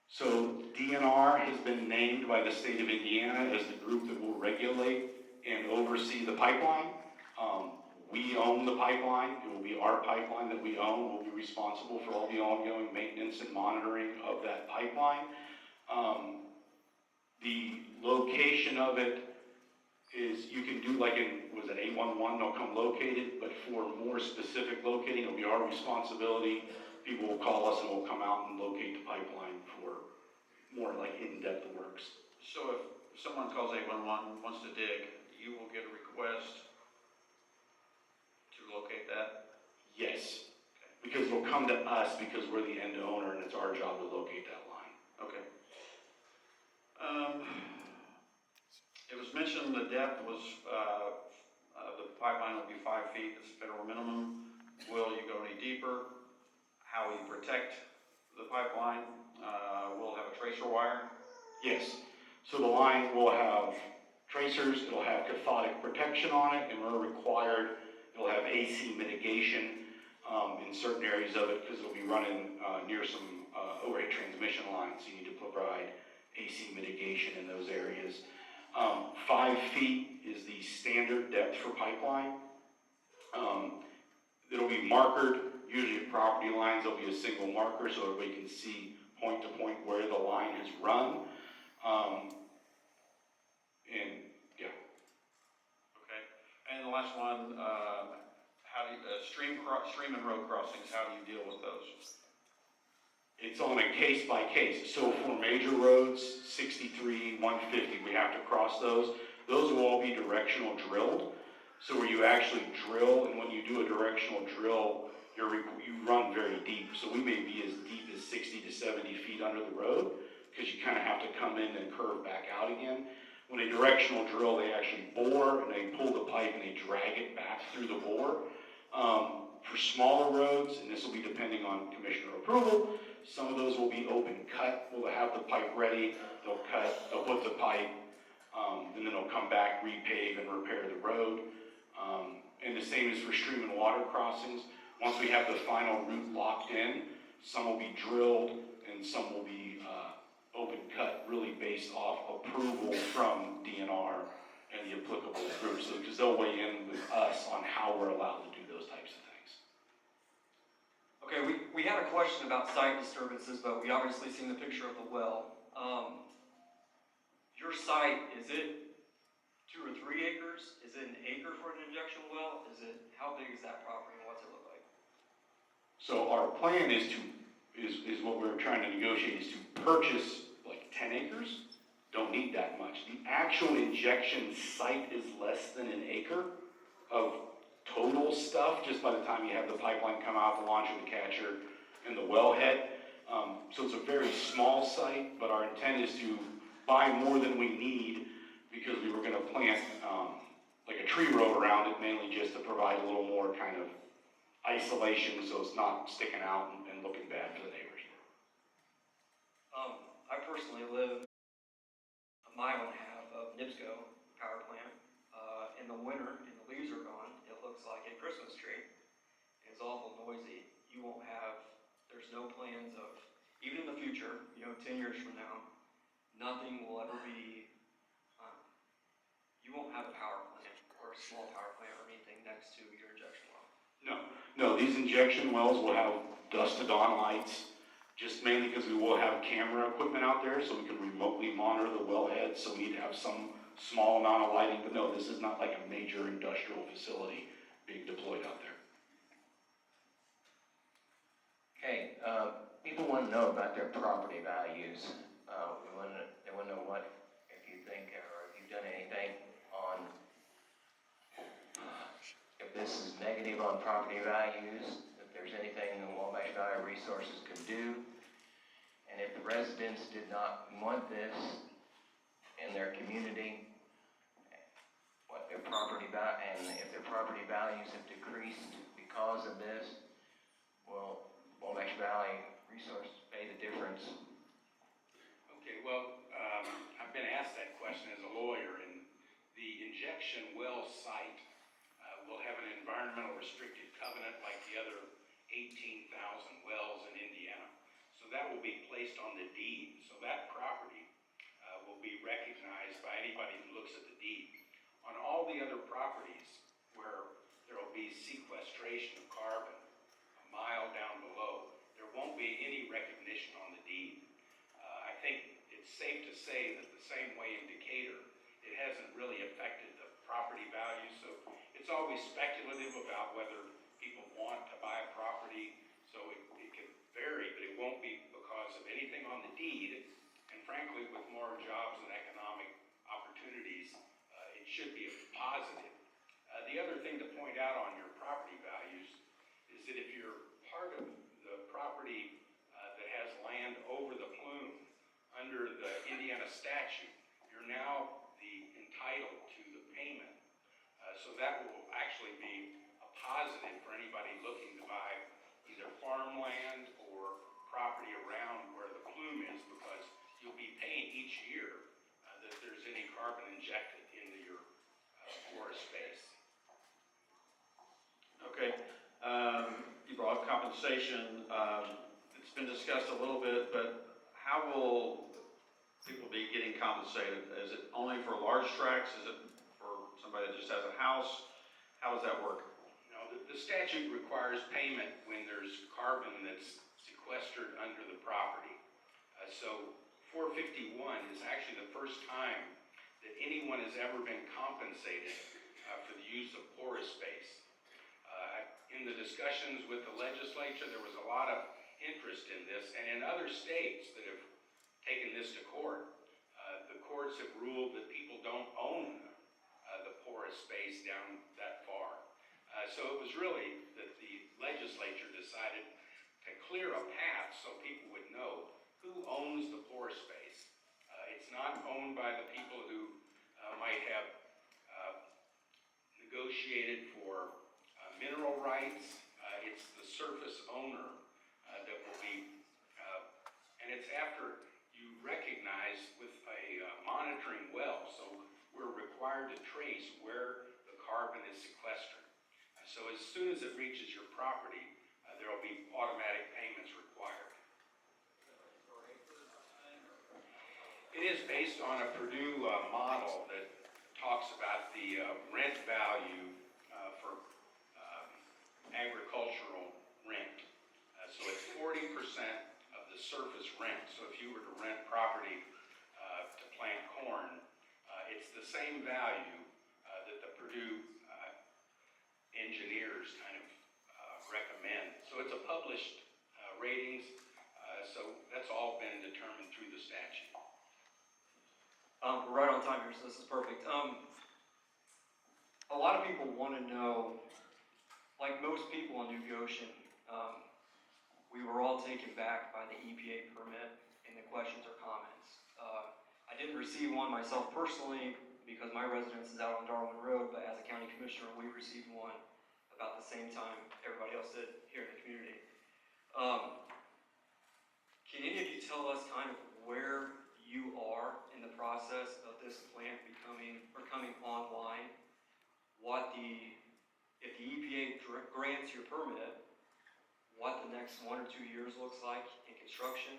So DNR has been named by the state of Indiana as the group that will regulate and oversee the pipeline. We own the pipeline. It will be our pipeline that we own. We'll be responsible for all the ongoing maintenance and monitoring of that pipeline. The location of it is, you can do like in, was it 811, they'll come locate it, but for more specific locating, it'll be our responsibility. People will call us and we'll come out and locate the pipeline for more like in-depth works. So if someone calls 811, wants to dig, you will get a request to locate that? Yes, because it'll come to us because we're the end owner and it's our job to locate that line. Okay. It was mentioned the depth was, the pipeline will be 5 feet, it's the federal minimum. Will you go any deeper? How will you protect the pipeline? Will it have a tracer wire? Yes, so the line will have tracers, it'll have cathodic protection on it, and we're required, it'll have AC mitigation in certain areas of it because it'll be running near some overhead transmission lines, so you need to provide AC mitigation in those areas. 5 feet is the standard depth for pipeline. It'll be markered, usually at property lines, there'll be a single marker so everybody can see point to point where the line has run. And yeah. Okay. And the last one, how do you, stream and road crossings, how do you deal with those? It's on a case by case. So for major roads, 63, 150, we have to cross those. Those will all be directional drilled. So where you actually drill, and when you do a directional drill, you run very deep. So we may be as deep as 60 to 70 feet under the road because you kind of have to come in and curve back out again. When a directional drill, they actually bore and they pull the pipe and they drag it back through the bore. For smaller roads, and this will be depending on commissioner approval, some of those will be open cut. We'll have the pipe ready, they'll cut, they'll put the pipe, and then they'll come back, repave, and repair the road. And the same is for stream and water crossings. Once we have the final route locked in, some will be drilled and some will be open cut, really based based off approval from DNR and the applicable groups, because they'll weigh in with us on how we're allowed to do those types of things. Okay, we had a question about site disturbances, but we obviously seen the picture of the well. Your site, is it 2 or 3 acres? Is it an acre for an injection well? How big is that property and what's it look like? So our plan is what we're trying to negotiate, is to purchase like 10 acres. Don't need that much. The actual injection site is less than an acre of total stuff, just by the time you have the pipeline come out, the launcher, the catcher, and the wellhead. So it's a very small site, but our intent is to buy more than we need, because we were gonna plant, like a tree row around it, mainly just to provide a little more kind of isolation, so it's not sticking out and looking bad for the neighbors. I personally live a mile and a half of NIPSCO power plant. In the winter, and the leaves are gone, it looks like a Christmas tree. It's awful noisy. There's no plans of, even in the future, 10 years from now, nothing will ever be, you won't have a power plant or a small power plant or anything next to your injection well. No, these injection wells will have dusk to dawn lights, just mainly because we will have camera equipment out there, so we can remotely monitor the wellhead, so we need to have some small amount of lighting, but no, this is not like a major industrial facility being deployed out there. Okay, people want to know about their property values. They want to know what, if you think, or if you've done anything on, if this is negative on property values, if there's anything the Wabash Valley Resources can do, and if the residents did not want this in their community, what their property and if their property values have decreased because of this, will Wabash Valley Resources pay the difference? Okay, well, I've been asked that question as a lawyer, and the injection well site will have an environmental restricted covenant like the other 18,000 wells in Indiana. So that will be placed on the deed. So that property will be recognized by anybody who looks at the deed. On all the other properties where there will be sequestration of carbon a mile down below, there won't be any recognition on the deed. I think it's safe to say that the same way in Decatur, it hasn't really affected the property value. So it's always speculative about whether people want to buy a property. So it can vary, but it won't be because of anything on the deed. And frankly, with more jobs and economic opportunities, it should be a positive. The other thing to point out on your property values is that if you're part of the property that has land over the plume under the Indiana statute, you're now entitled to the payment. So that will actually be a positive for anybody looking to buy either farmland or property around where the plume is, because you'll be paying each year that there's any carbon injected into your forest space. Okay, you brought up compensation. It's been discussed a little bit, but how will people be getting compensated? Is it only for large tracts? Is it for somebody that just has a house? How does that work? No, the statute requires payment when there's carbon that's sequestered under the property. So 451 is actually the first time that anyone has ever been compensated for the use of porous space. In the discussions with the legislature, there was a lot of interest in this, and in other states that have taken this to court, the courts have ruled that people don't own the porous space down that far. So it was really that the legislature decided to clear a path so people would know who owns the porous space. It's not owned by the people who might have negotiated for mineral rights. It's the surface owner that will be, and it's after you recognize with a monitoring well, so we're required to trace where the carbon is sequestered. So as soon as it reaches your property, there will be automatic payments required. It is based on a Purdue model that talks about the rent value for agricultural rent. So it's 40% of the surface rent. So if you were to rent property to plant corn, it's the same value that the Purdue engineers kind of recommend. So it's a published ratings, so that's all been determined through the statute. We're right on time here, so this is perfect. A lot of people want to know, like most people in New Goshen, we were all taken back by the EPA permit and the questions or comments. I didn't receive one myself personally because my residence is out on Darwin Road, but as a county commissioner, we received one about the same time everybody else did here in the community. Can any of you tell us kind of where you are in the process of this plant coming online? If the EPA grants your permit, what the next 1 or 2 years looks like in construction?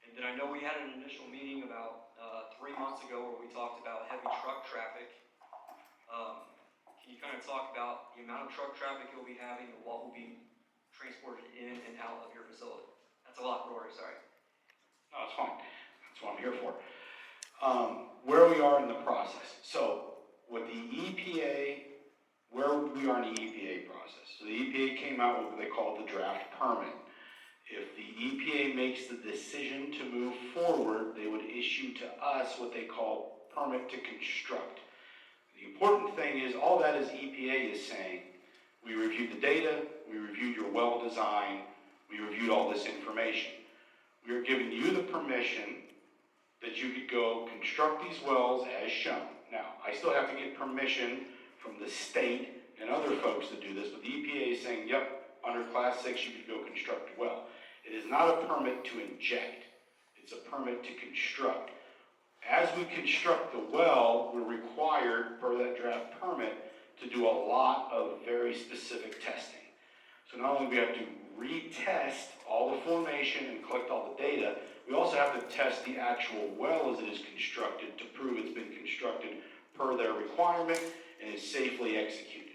And then I know we had an initial meeting about 3 months ago where we talked about heavy truck traffic. Can you kind of talk about the amount of truck traffic you'll be having and what will be transported in and out of your facility? That's a lot, Rory, sorry. No, it's fine. That's what I'm here for. Where we are in the process. So, with the EPA, where we are in the EPA process. So the EPA came out with what they call the draft permit. If the EPA makes the decision to move forward, they would issue to us what they call permit to construct. The important thing is, all that is EPA is saying, we reviewed the data, we reviewed your well design, we reviewed all this information. We are giving you the permission that you could go construct these wells as shown. Now, I still have to get permission from the state and other folks to do this, but the EPA is saying, yep, under Class 6 you could go construct a well. It is not a permit to inject, it's a permit to construct. As we construct the well, we're required, per that draft permit, to do a lot of very specific testing. So not only do we have to retest all the formation and collect all the data, we also have to test the actual well as it is constructed to prove it's been constructed per their requirement and is safely executed.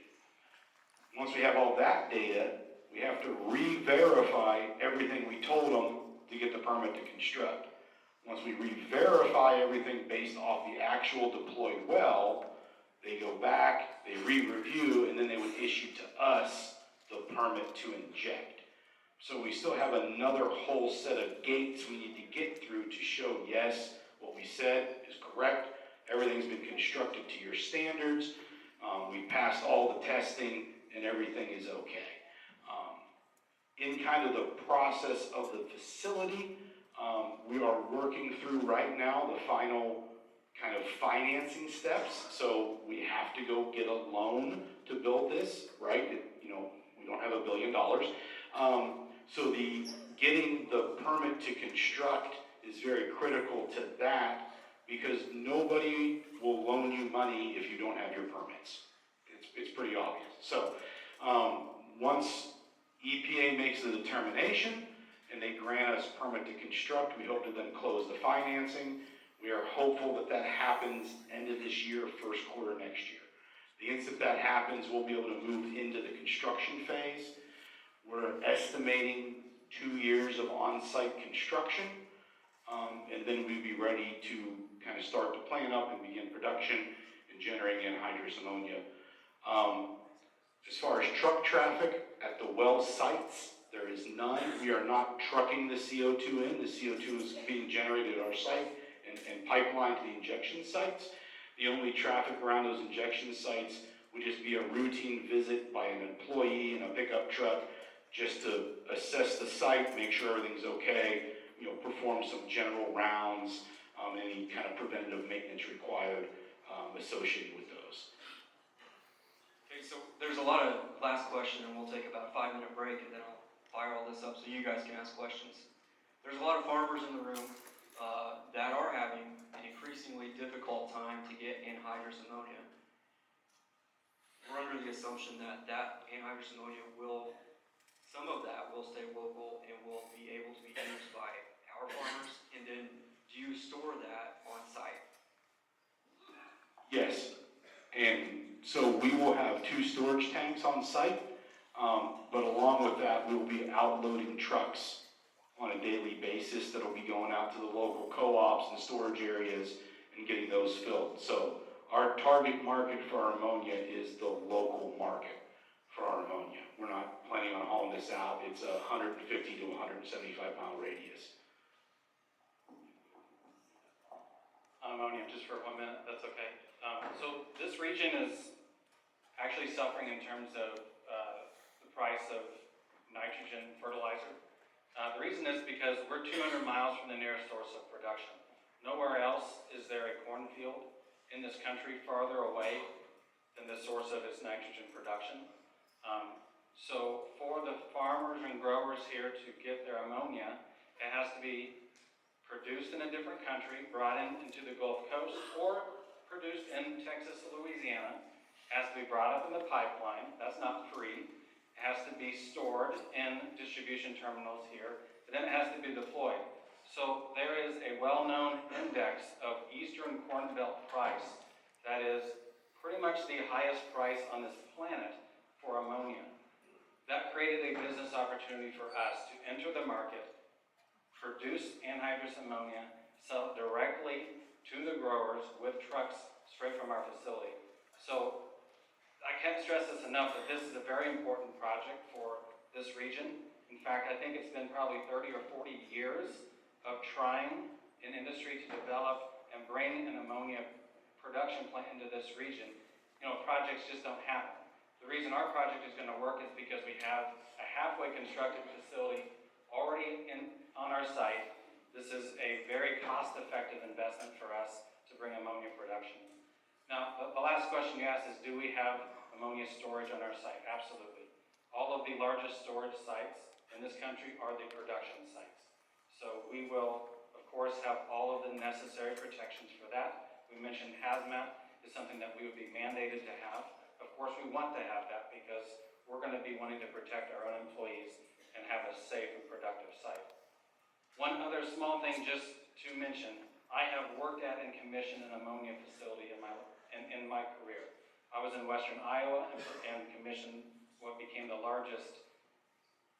Once we have all that data, we have to re-verify everything we told them to get the permit to construct. Once we re-verify everything based off the actual deployed well, they go back, they re-review, and then they would issue to us the permit to inject. So we still have another whole set of gates we need to get through to show, yes, what we said is correct, everything's been constructed to your standards, we passed all the testing, and everything is okay. In kind of the process of the facility, we are working through right now the final kind of financing steps. So we have to go get a loan to build this, right? We don't have $1 billion. So getting the permit to construct is very critical to that, because nobody will loan you money if you don't have your permits. It's pretty obvious. So once EPA makes the determination and they grant us permit to construct, we hope to then close the financing. We are hopeful that that happens end of this year, first quarter next year. The instant that happens, we'll be able to move into the construction phase. We're estimating 2 years of on-site construction, and then we'd be ready to kind of start the plant up and begin production and generating anhydrous ammonia. As far as truck traffic at the well sites, there is none. We are not trucking the CO2 in. The CO2 is being generated at our site and pipelined to the injection sites. The only traffic around those injection sites would just be a routine visit by an employee in a pickup truck just to assess the site, make sure everything's okay, perform some general rounds, any kind of preventative maintenance required associated with those. Okay, so there's a lot of last question, and we'll take about a 5-minute break, and then I'll fire all this up so you guys can ask questions. There's a lot of farmers in the room that are having an increasingly difficult time to get anhydrous ammonia. We're under the assumption that anhydrous ammonia some of that will stay local and will be able to be used by our our farmers? And then do you store that on site? Yes, and so we will have 2 storage tanks on site, but along with that, we will be outloading trucks on a daily basis that'll be going out to the local co-ops and storage areas and getting those filled. So our target market for our ammonia is the local market for our ammonia. We're not planning on hauling this out. It's a 150 to 175 mile radius. On ammonia, just for 1 minute, that's okay. So this region is actually suffering in terms of the price of nitrogen fertilizer. The reason is because we're 200 miles from the nearest source of production. Nowhere else is there a cornfield in this country farther away than the source of its nitrogen production. So for the farmers and growers here to get their ammonia, it has to be produced in a different country, brought into the Gulf Coast, or produced in Texas or Louisiana. It has to be brought up in the pipeline. That's not free. It has to be stored in distribution terminals here, and then it has to be deployed. So there is a well-known index of Eastern Corn Belt price that is pretty much the highest price on this planet for ammonia. That created a business opportunity for us to enter the market, produce anhydrous ammonia, sell it directly to the growers with trucks straight from our facility. So I can't stress this enough that this is a very important project for this region. In fact, I think it's been probably 30 or 40 years of trying in industry to develop and bring an ammonia production plant into this region. You know, projects just don't happen. The reason our project is going to work is because we have a halfway constructed facility already on our site. This is a very cost-effective investment for us to bring ammonia production. Now, the last question you asked is, do we have ammonia storage on our site? Absolutely. All of the largest storage sites in this country are the production sites. So we will, of course, have all of the necessary protections for that. We mentioned hazmat is something that we would be mandated to have. Of course, we want to have that because we're going to be wanting to protect our own employees and have a safe and productive site. One other small thing just to mention, I have worked at and commissioned an ammonia facility in my career. I was in western Iowa and commissioned what became the largest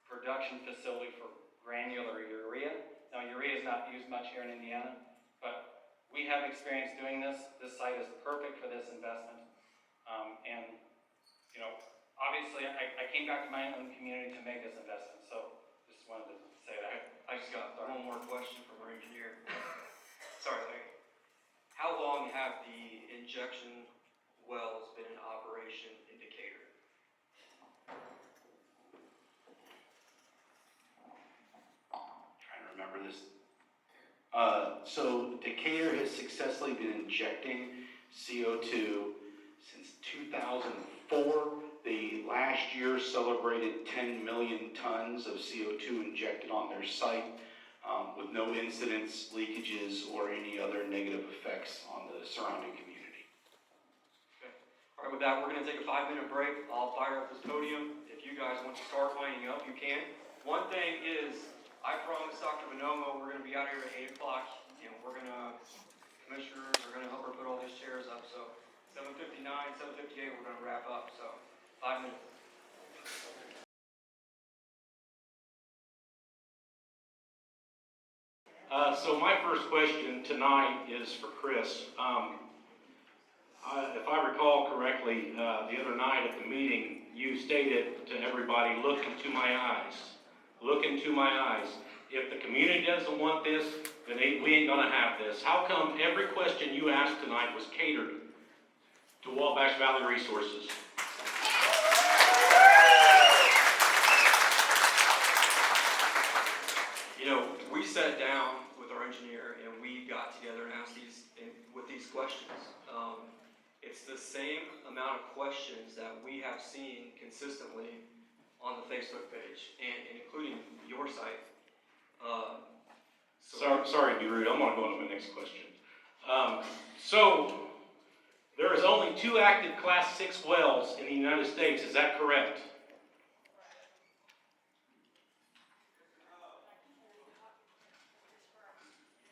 production facility for granular urea. Now, urea is not used much here in Indiana, but we have experience doing this. This site is perfect for this investment. And, you know, obviously I came back to my own community to make this investment, so just wanted to say that. I just got one more question from our engineer. Sorry, Larry. How long have the injection wells been in operation in Decatur? Trying to remember this. So Decatur has successfully been injecting CO2 since 2004. They last year celebrated 10 million tons of CO2 injected on their site with no incidents, leakages, or any other negative effects on the surrounding community. Okay. All right, with that, we're going to take a 5-minute break. I'll fire up this podium. If you guys want to start lining up, you can. One thing is, I promised Dr. Bonomo we're going to be out here at 8 o'clock, and we're going to, commissioners are going to help her put all these chairs up. So 7:59, 7:58, we're going to wrap up. So 5 minutes. So my first question tonight is for Chris. If I recall correctly, the other night at the meeting, you stated to everybody, look into my eyes. Look into my eyes. If the community doesn't want this, then we ain't gonna have this. How come every question you asked tonight was catered to Wabash Valley Resources? You know, we sat down with our engineer and we got together and asked these questions. It's the same amount of questions that we have seen consistently on the Facebook page and including your site. Sorry to be rude, I'm gonna go on to my next question. So, there is only 2 active Class 6 wells in the United States, is that correct?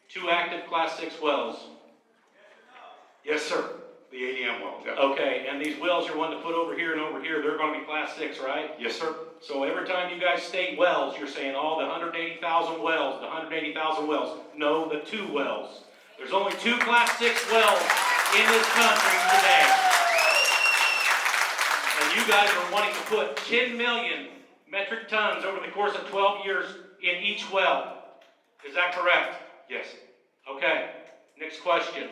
2 active Class 6 wells. Yes, sir. The ADM well, yeah. Okay, and these wells you're wanting to put over here and over here, they're gonna be Class 6, right? Yes, sir. So every time you guys state wells, you're saying, oh, the 180,000 wells, the 180,000 wells. No, the 2 wells. There's only 2 Class 6 wells in this country today. And you guys are wanting to put 10 million metric tons over the course of 12 years in each well. Is that correct? Yes. Okay, next question.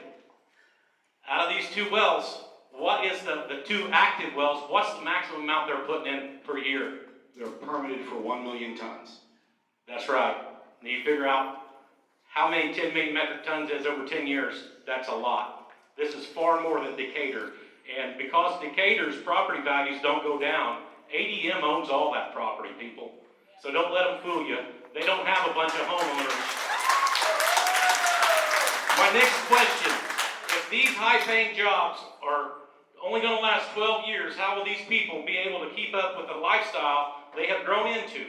Out of these 2 wells, what is the 2 active wells, what's the maximum amount they're putting in per year? They're permitted for 1 million tons. That's right. And you figure out how many 10 million metric tons is over 10 years. That's a lot. This is far more than Decatur. And because Decatur's property values don't go down, ADM owns all that property, people. So don't let them fool you. They don't have a bunch of homeowners. My next question, if these high-paying jobs are only going to last 12 years, how will these people be able to keep up with the lifestyle they have grown into?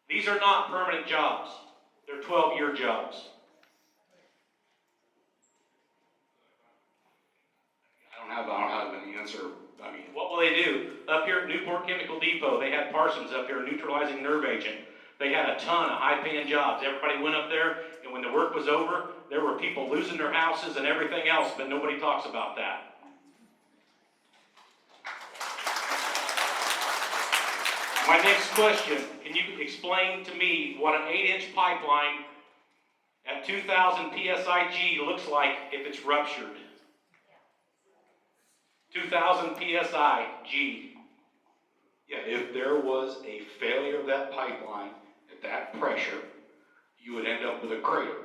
These are not permanent jobs. They're 12-year jobs. I don't have an answer. I mean, What will they do? Up here at Newport Chemical Depot, they had Parsons up here, neutralizing nerve agent. They had a ton of high-paying jobs. Everybody went up there, and when the work was over, there were people losing their houses and everything else, but nobody talks about that. My next question, can you explain to me what an 8-inch pipeline at 2,000 PSIG looks like if it's ruptured? 2,000 PSIG. yeah, if there was a failure of that pipeline at that pressure, you would end up with a crater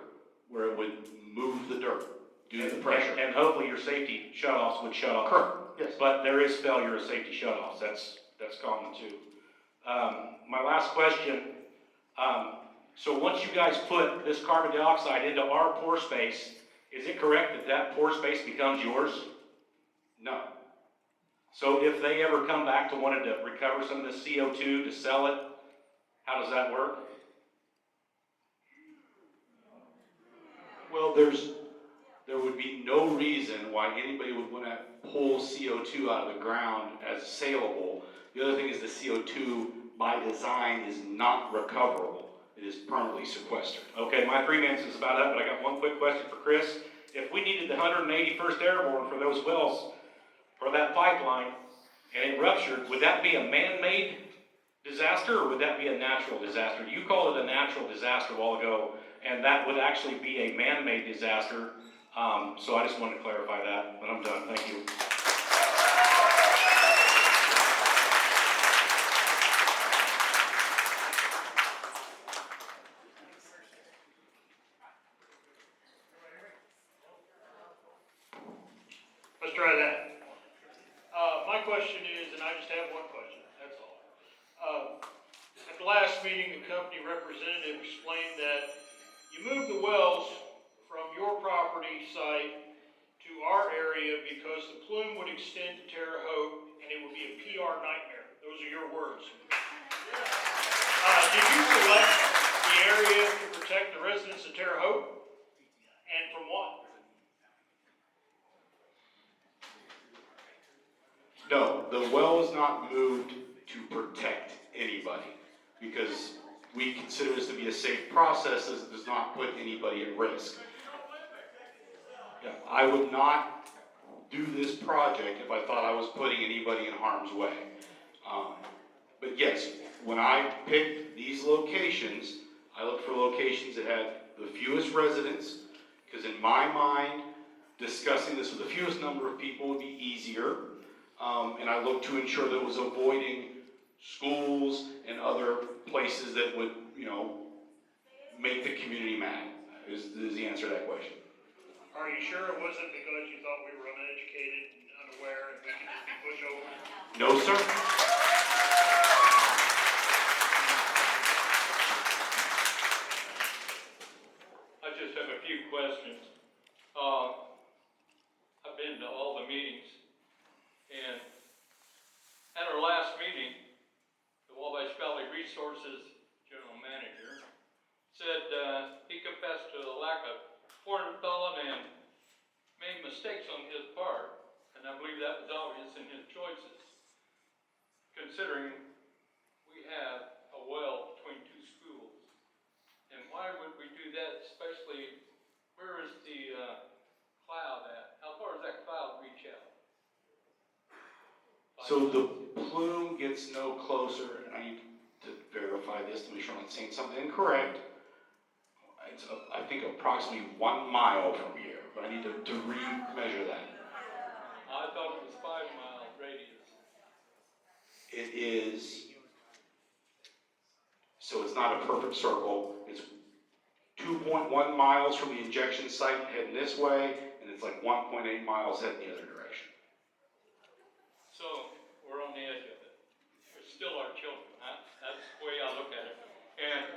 where it would move the dirt due to the pressure. And hopefully your safety shutoffs would shut off. Correct. Yes. But there is failure of safety shutoffs. That's common too. My last question. So once you guys put this carbon dioxide into our pore space, is it correct that that pore space becomes yours? No. So if they ever come back to wanting to recover some of the CO2 to sell it, how does that work? Well, there would be no reason why anybody would want to pull CO2 out of the ground as saleable. The other thing is the CO2 by design is not recoverable. It is permanently sequestered. Okay, my 3 minutes is about up, but I got one quick question for Chris. If we needed the 181st Airborne for those wells, for that pipeline, and it ruptured, would that be a man-made disaster, or would that be a natural disaster? You called it a natural disaster a while ago, and that would actually be a man-made disaster. So I just wanted to clarify that, but I'm done. Thank you. Let's try that. My question is, and I just have one question, that's all. At the last meeting, the company representative explained that you moved the wells from your property site to our area because the plume would extend to Terre Haute and it would be a PR nightmare. Those are your words. Did you select the area to protect the residents of Terre Haute? And from what? No, the well is not moved to protect anybody because we consider this to be a safe process that does not put anybody at risk. Yeah, I would not do this project if I thought I was putting anybody in harm's way. But yes, when I picked these locations, I looked for locations that had the fewest residents, because in my mind, discussing this with the fewest number of people would be easier. And I looked to ensure that it was avoiding schools and other places that would, make the community mad, is the answer to that question. Are you sure it wasn't because you thought we were uneducated and unaware and we could just be pushed over? No, sir. I just have a few questions. I've been to all the meetings, and at our last meeting, the Wabash Valley Resources General Manager said he confessed to the lack of Hornthal and made mistakes on his part, and I believe that was obvious in his choices, considering we have a well between two schools. And why would we do that, especially, where is the cloud at? How far does that cloud reach out? So the plume gets no closer, and I need to verify this to make sure I'm not saying something incorrect. It's, I think, approximately 1 mile from here, but I need to re-measure that. I thought it was 5-mile radius. It is, so it's not a perfect circle. It's 2.1 miles from the injection site heading this way, and it's like 1.8 miles heading the other direction. So, we're on the edge of it. We're still our children, huh? That's the way I look at it. And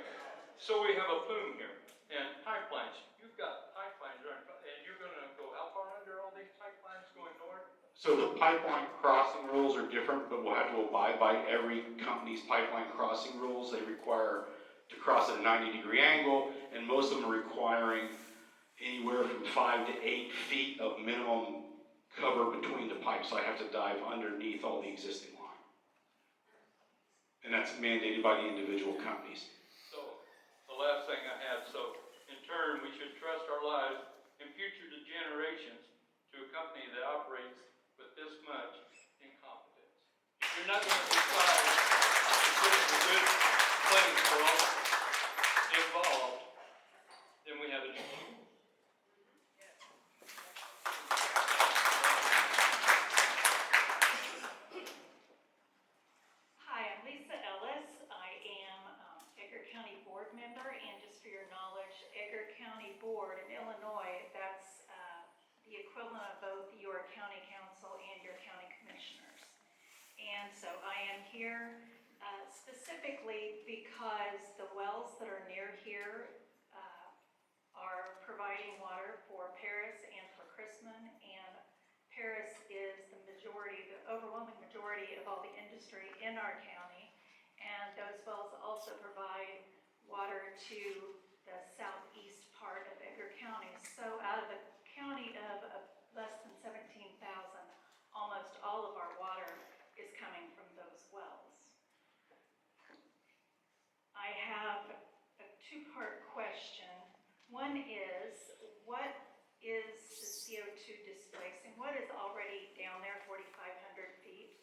so we have a plume here, and pipelines. You've got pipelines running, and you're gonna go how far under all these pipelines going north? So the pipeline crossing rules are different, but we'll have to abide by every company's pipeline crossing rules. They require to cross at a 90-degree angle, and most of them are requiring anywhere from 5 to 8 feet of minimum cover between the pipes. So I have to dive underneath all the existing line. And that's mandated by the individual companies. So, the last thing I have, so in turn, we should trust our lives in future generations to a company that operates with this much incompetence. If you're not gonna decide to put it in a good place for all involved, then we have an issue. Hi, I'm Lisa Ellis. I am Edgar County Board member, and just for your knowledge, Edgar County Board in Illinois, that's the equivalent of both your county council and your county commissioners. And so I am here specifically because the wells that are near here are providing water for Paris and for Chrisman, and Paris is the overwhelming majority of all the industry in our county, and those wells also provide water to the southeast part of Edgar County. So out of a county of less than 17,000, almost all of our water is coming from those wells. I have a two-part question. One is, what is the CO2 displacing? What is already down there, 4,500 feet?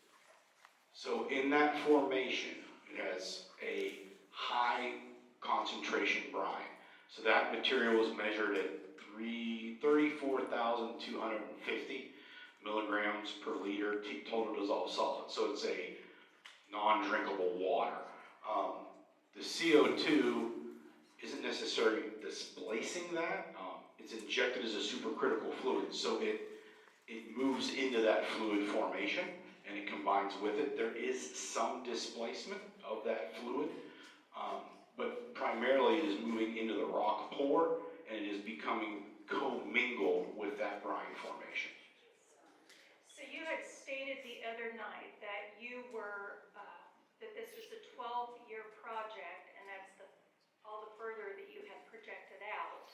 So in that formation, it has a high concentration brine. So that material was measured at 34,250 milligrams per liter total dissolved solid. So it's a non-drinkable water. The CO2 isn't necessarily displacing that. It's injected as a supercritical fluid, so it moves into that fluid formation and it combines with it. There is some displacement of that fluid, but primarily it is moving into the rock pore and it is becoming commingled with that brine formation. So you had stated the other night that you were, that this was a 12-year project, and that's all the further that you had projected out,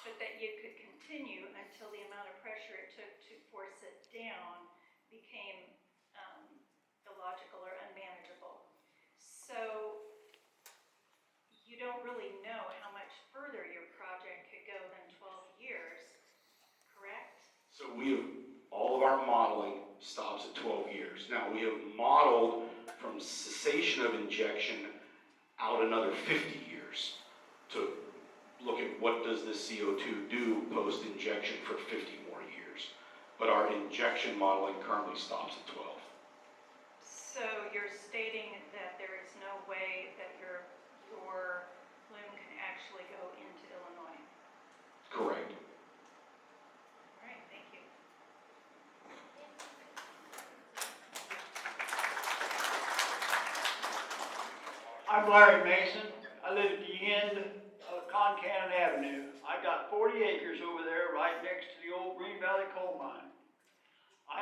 but that you could continue until the amount of pressure it took to force it down became illogical or unmanageable. So you don't really know how much further your project could go than 12 years, correct? So all of our modeling stops at 12 years. Now we have modeled from cessation of injection out another 50 years to look at what does this CO2 do post-injection for 50 more years. But our injection modeling currently stops at 12. So you're stating that there is no way that your plume can actually go into Illinois? Correct. All right, thank you. I'm Larry Mason. I live at the end of Concannon Avenue. I got 40 acres over there right next to the old Green Valley coal mine.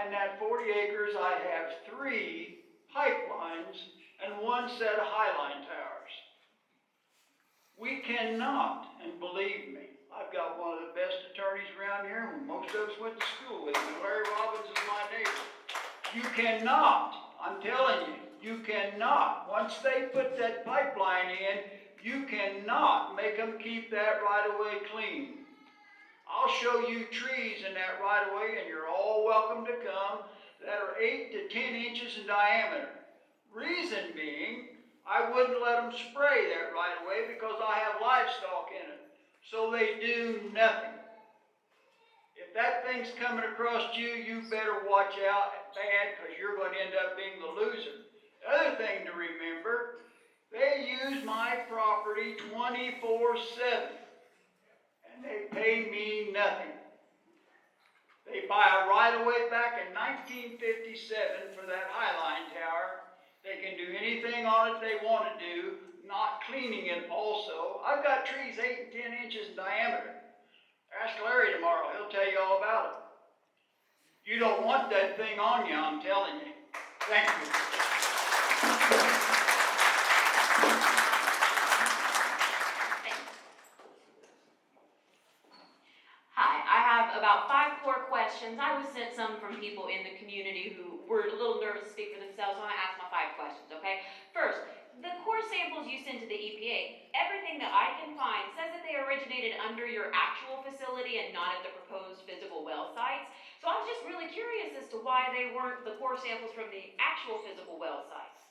In that 40 acres, I have 3 pipelines and 1 set of highline towers. We cannot, and believe me, I've got one of the best attorneys around here, and most of us went to school with him, and Larry Robbins is my neighbor. You cannot, I'm telling you, you cannot, once they put that pipeline in, you cannot make them keep that right-of-way clean. I'll show you trees in that right-of-way, and you're all welcome to come, that are 8 to 10 inches in diameter. Reason being, I wouldn't let them spray that right-of-way because I have livestock in it. So they do nothing. If that thing's coming across you, you better watch out bad because you're going to end up being the loser. The other thing to remember, they use my property 24/7 and they pay me nothing. They buy a right-of-way back in 1957 for that Highline Tower. They can do anything on it they want to do, not cleaning it also. I've got trees 8 and 10 inches in diameter. Ask Larry tomorrow, he'll tell you all about it. You don't want that thing on you, I'm telling you. Thank you. Hi, I have about 5 core questions. I was sent some from people in the community who were a little nervous to speak for themselves, so I'm gonna ask my 5 questions, okay? First, the core samples you sent to the EPA, everything that I can find says that they originated under your actual facility and not at the proposed physical well sites. So I was just really curious as to why they weren't the core samples from the actual physical well sites.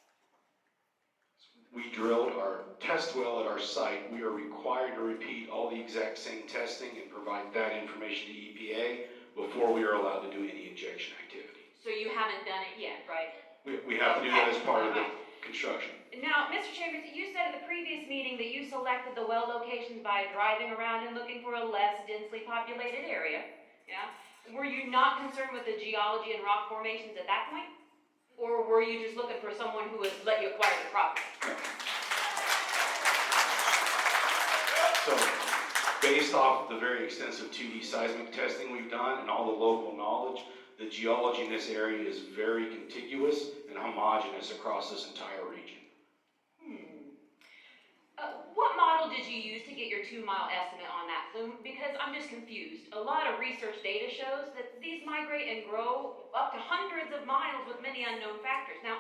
We drilled our test well at our site. We are required to repeat all the exact same testing and provide that information to EPA before we are allowed to do any injection activity. So you haven't done it yet, right? We have to do that as part of the construction. Now, Mr. Chambers, you said at the previous meeting that you selected the well locations by driving around and looking for a less densely populated area, yeah? Were you not concerned with the geology and rock formations at that point? Or were you just looking for someone who would let you acquire the property? So, based off the very extensive 2D seismic testing we've done and all the local knowledge, the geology in this area is very contiguous and homogeneous across this entire region. What model did you use to get your 2-mile estimate on that plume? Because I'm just confused. A lot of research data shows that these migrate and grow up to hundreds of miles with many unknown factors. Now,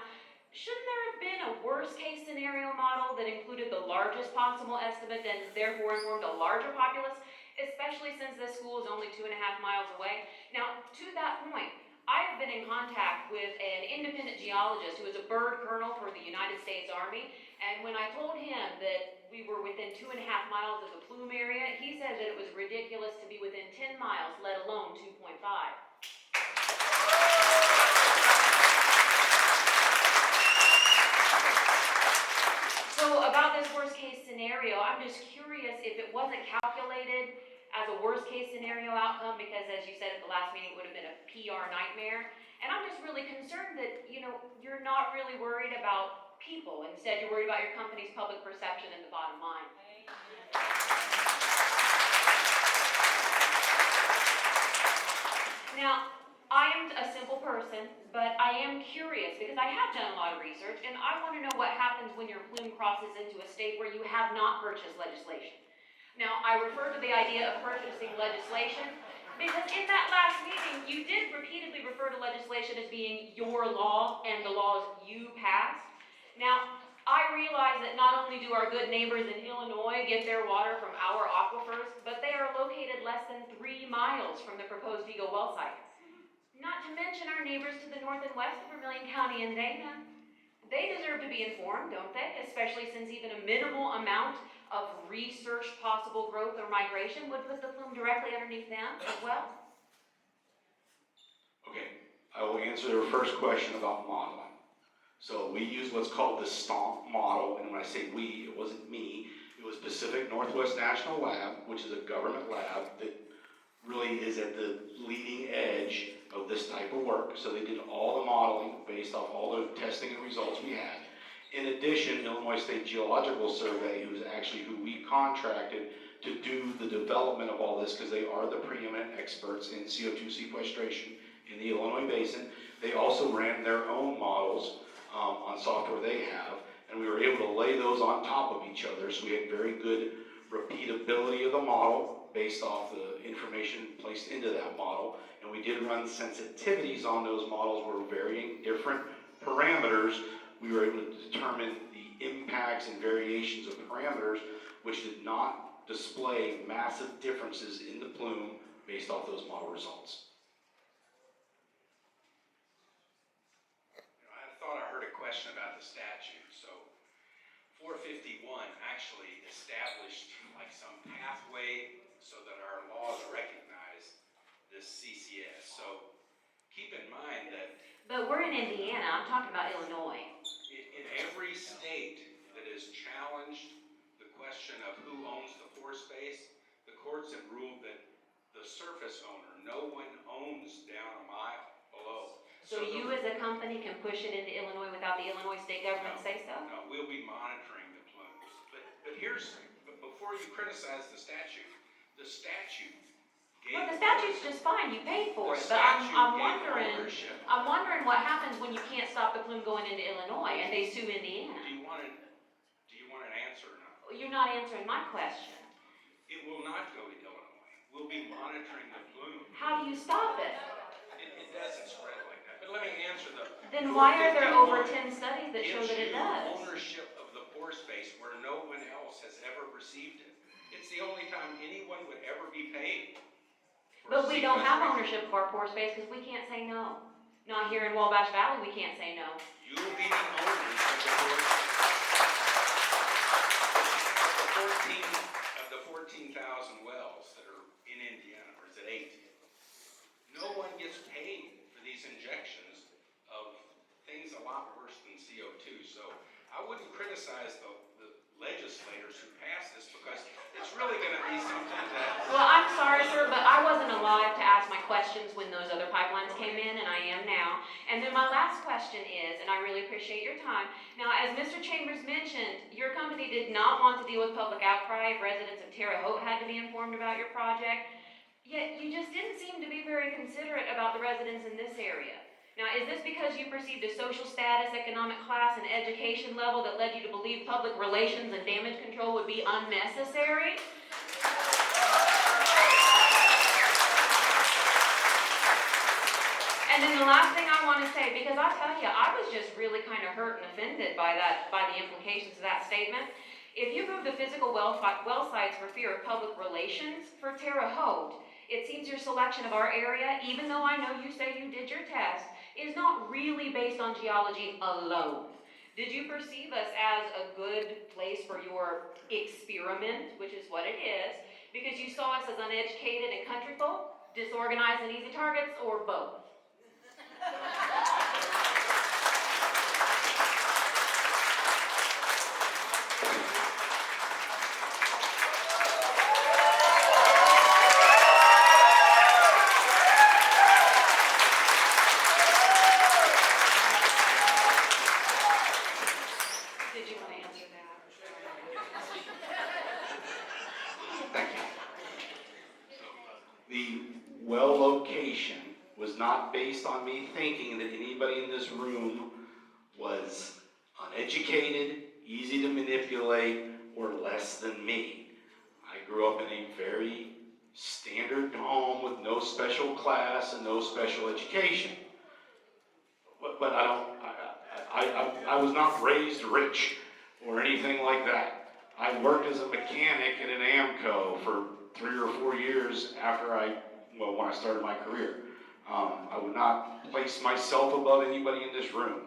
shouldn't there have been a worst-case scenario model that included the largest possible estimate and therefore informed a larger populace, especially since this school is only 2.5 miles away? Now, to that point, I have been in contact with an independent geologist who is a bird colonel for the United States Army, and when I told him that we were within 2.5 miles of the plume area, he said that it was ridiculous to be within 10 miles, let alone 2.5. So about this worst case scenario, I'm just curious if it wasn't calculated as a worst case scenario outcome, because as you said at the last meeting, it would have been a PR nightmare. And I'm just really concerned that, you're not really worried about people. Instead, you're worried about your company's public perception and the bottom line. Now, I am a simple person, but I am curious because I have done a lot of research and I want to know what happens when your plume crosses into a state where you have not purchased legislation. Now, I refer to the idea of purchasing legislation because in that last meeting, you did repeatedly refer to legislation as being your law and the laws you passed. Now, I realize that not only do our good neighbors in Illinois get their water from our aquifers, but they are located less than 3 miles from the proposed Eagle well site. Not to mention our neighbors to the north and west of Vermilion County and Dana. They deserve to be informed, don't they? Especially since even a minimal amount of researched possible growth or migration would put the plume directly underneath them as well. Okay, I will answer your first question about modeling. So we use what's called the STOMP model, and when I say we, it wasn't me. It was Pacific Northwest National Lab, which is a government lab that really is at the leading edge of this type of work. So they did all the modeling based off all the testing and results we had. In addition, Illinois State Geological Survey, who is actually who we contracted to do the development of all this, because they are the preeminent experts in CO2 sequestration in the Illinois Basin. They also ran their own models on software they have, and we were able to lay those on top of each other, so we had very good repeatability of the model based off the information placed into that model. And we did run sensitivities on those models where varying different parameters, we were able to determine the impacts and variations of parameters, which did not display massive differences in the plume based off those model results. I thought I heard a question about the statute. So 451 actually established like some pathway so that our laws recognize this CCS. So keep in mind that But we're in Indiana, I'm talking about Illinois. in every state that has challenged the question of who owns the pore space, the courts have ruled that the surface owner, no one owns down a mile below. So you as a company can push it into Illinois without the Illinois state government say so? No, we'll be monitoring the plumes. But before you criticize the statute gave. Well, the statute's just fine, you paid for The it, but statute I'm gave wondering, ownership. I'm wondering what happens when you can't stop the plume going into Illinois and they sue Indiana? Do you want an answer or not? You're not answering my question. It will not go to Illinois. We'll be monitoring the plume. How do you stop it? It doesn't spread like that. But let me answer Then why are there over 451 10 studies that show gives that it you does? ownership of the pore space where no one else has ever received it. It's the only time anyone would ever be paid. But we don't have ownership of our pore space because we can't say no. Not here in Wabash Valley, we can't say no. You will be the owners of the pore space. Of the 14,000 wells that are in Indiana, or is it 8? No one gets paid for these injections of things a lot worse than CO2. So I wouldn't criticize the legislators who passed this because it's really going to be something that. Well, I'm sorry, sir, but I wasn't alive to ask my questions when those other pipelines came in, and I am now. And then my last question is, and I really appreciate your time. Now, as Mr. Chambers mentioned, your company did not want to deal with public outcry if residents of Terre Haute had to be informed about your project. Yet you just didn't seem to be very considerate about the residents in this area. Now, is this because you perceived a social status, economic class, and education level that led you to believe public relations and damage control would be unnecessary? And then the last thing I want to say, because I tell you, I was just really kind of hurt and offended by the implications of that statement. If you move the physical well sites for fear of public relations for Terre Haute, it seems your selection of our area, even though I know you say you did your test, is not really based on geology alone. Did you perceive us as a good place for your experiment, which is what it is, because you saw us as uneducated and country folk, disorganized and easy targets, or both? Did you want to answer that? Thank you. The well location was not based on me thinking that anybody in this room was uneducated, easy to manipulate, or less than me. I grew up in a very standard home with no special class and no special education. But I was not raised rich or anything like that. I worked as a mechanic in an AMCO for 3 or 4 years when I started my career. I would not place myself above anybody in this room.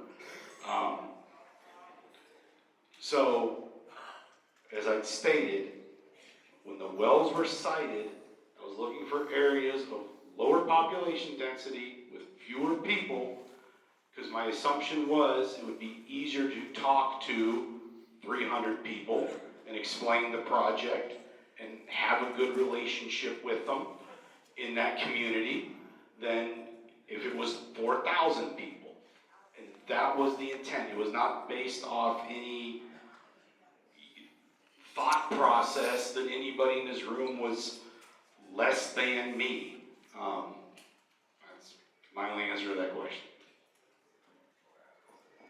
So, as I stated, when the wells were sited, I was looking for areas of lower population density with fewer people, because my assumption was it would be easier to talk to 300 people and explain the project and have a good relationship with them in that community than if it was 4,000 people. And that was the intent. It was not based off any thought process that anybody in this room was less than me. That's my only answer to that question.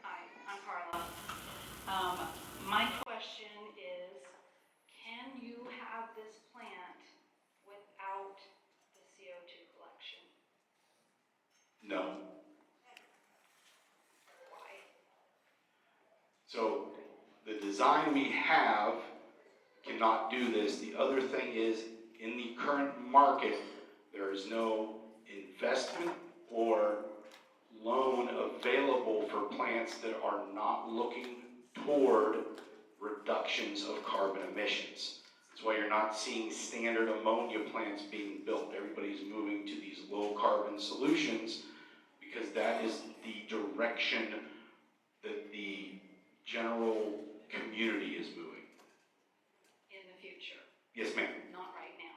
Hi, I'm Carla. My question is, can you have this plant with No. Why? So the design we have cannot do this. The other thing is, in the current market, there is no investment or loan available for plants that are not looking toward reductions of carbon emissions. That's why you're not seeing standard ammonia plants being built. Everybody's moving to these low carbon solutions because that is the direction that the general community is moving. In the future, Yes, ma'am. not right now.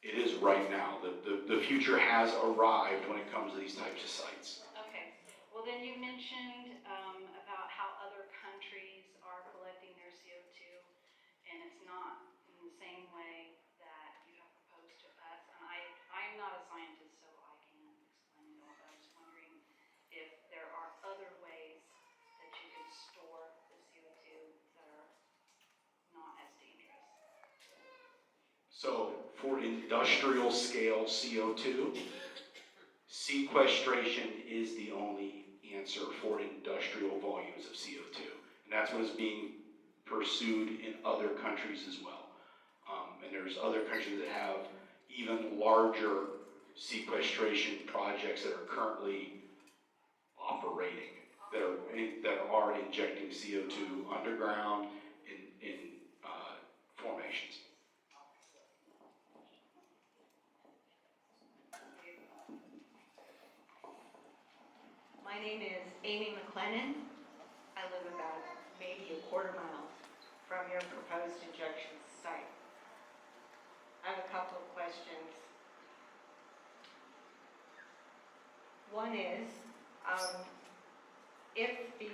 It is right now. The future has arrived when it comes to these types of sites. Okay, well then you mentioned, about how other countries are collecting their CO2, and it's not in the same way that you have proposed to us. And I'm not a scientist, so I can't explain it all, but I was wondering if there are other ways that you can store the CO2 that are not as dangerous. So for industrial scale CO2, sequestration is the only answer for industrial volumes of CO2. And that's what is being pursued in other countries as well. And there's other countries that have even larger sequestration projects that are currently operating, that are injecting CO2 underground in formations. My name is Amy McLennan. I live about maybe a quarter mile from your proposed injection site. I have a couple of questions. One is, if the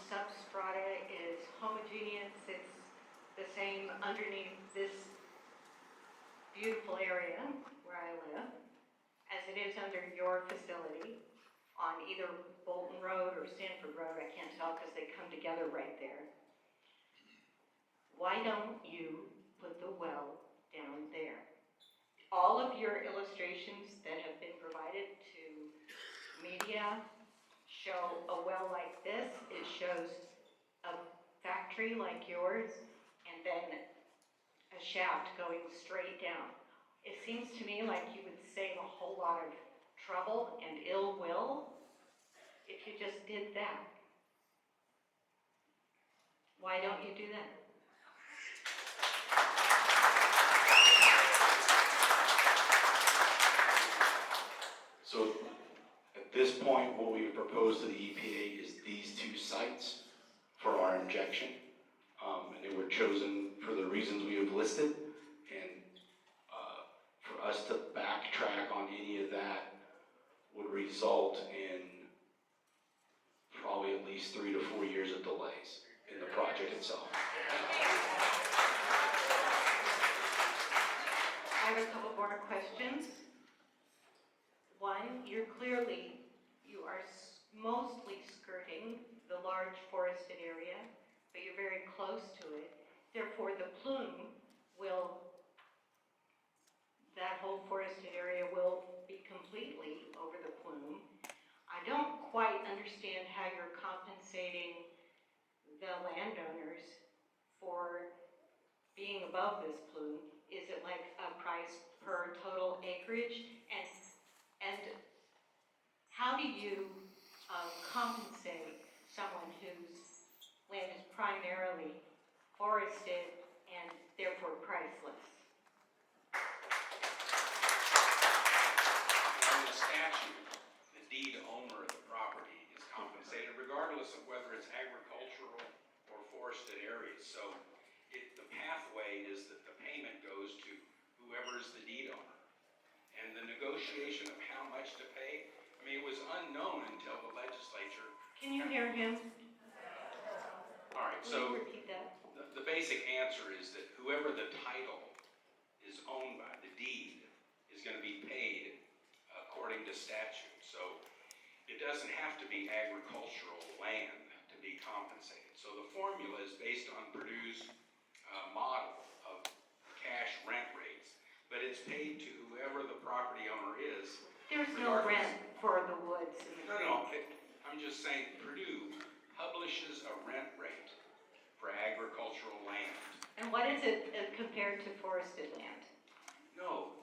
substrata is homogeneous, it's the same underneath this beautiful area where I live, as it is under your facility on either Bolton Road or Sanford Road, I can't tell because they come together right there. Why don't you put the well down there? All of your illustrations that have been provided to media show a well like this. It shows a factory like yours and then a shaft going straight down. It seems to me like you would save a whole lot of trouble and ill will if you just did that. Why don't you do that? So at this point, what we have proposed to the EPA is these two sites for our injection. And they were chosen for the reasons we have listed. And for us to backtrack on any of that would result in probably at least 3 to 4 years of delays in the project itself. I have a couple more questions. One, you are mostly skirting the large forested area, but you're very close to it. Therefore, the plume that whole forested area will be completely over the plume. I don't quite understand how you're compensating the landowners for being above this plume. Is it like a price per total acreage? And how do you compensate someone whose land is primarily forested and therefore priceless? In the statute, the deed owner of the property is compensated regardless of whether it's agricultural or forested areas. So the pathway is that the payment goes to whoever is the deed owner. And the negotiation of how much to pay, I mean, it was unknown until the legislature. Can you hear him? All right, Will so you repeat that? the basic answer is that whoever the title is owned by, the deed, is going to be paid according to statute. So it doesn't have to be agricultural land to be compensated. So the formula is based on Purdue's model of cash rent rates. but it's paid to whoever the property owner is. There's no rent for the woods. No, I'm just saying Purdue publishes a rent rate for agricultural land. And what is it compared to forested land? No,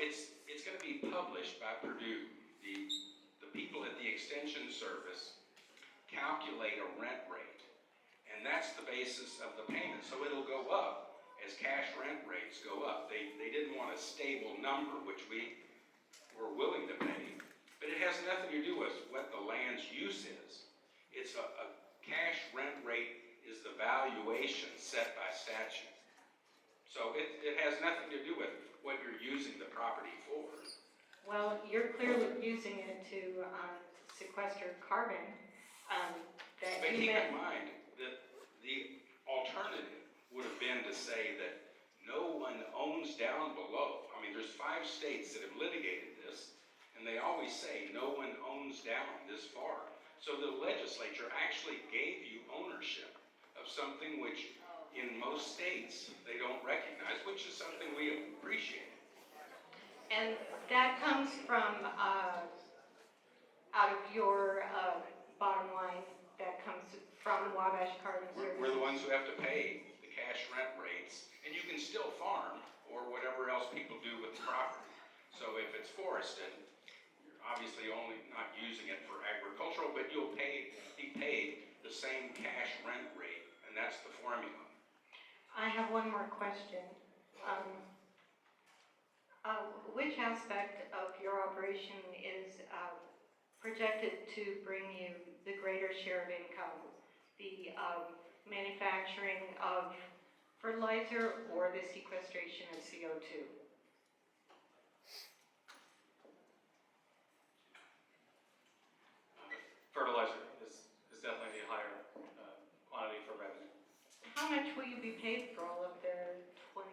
it's gonna be published by Purdue. The people at the Extension Service calculate a rent rate, and that's the basis of the payment, so it'll go up as cash rent rates go up. They didn't want a stable number, which we were willing to pay, but it has nothing to do with what the land's use is. It's a cash rent rate is the valuation set by statute. So it has nothing to do with what you're using the property for. Well, you're clearly using it to sequester carbon. But keep in mind that the alternative would have been to say that no one owns down below. I mean, there's 5 states that have litigated this, and they always say no one owns down this far. So the legislature actually gave you ownership of something which in most states they don't recognize, which is something we appreciate. And that comes from out of your bottom line, that comes from Wabash Carbon Services. We're the ones who have to pay the cash rent rates, and you can still farm or whatever else people do with the property. So if it's forested, you're obviously only not using it for agricultural, but you'll be paid the same cash rent rate, and that's the formula. I have one more question. Which aspect of your operation is projected to bring you the greater share of income? The manufacturing of fertilizer or the sequestration of CO2? Fertilizer is definitely the higher quantity for revenue. How much will you be paid for all of the 20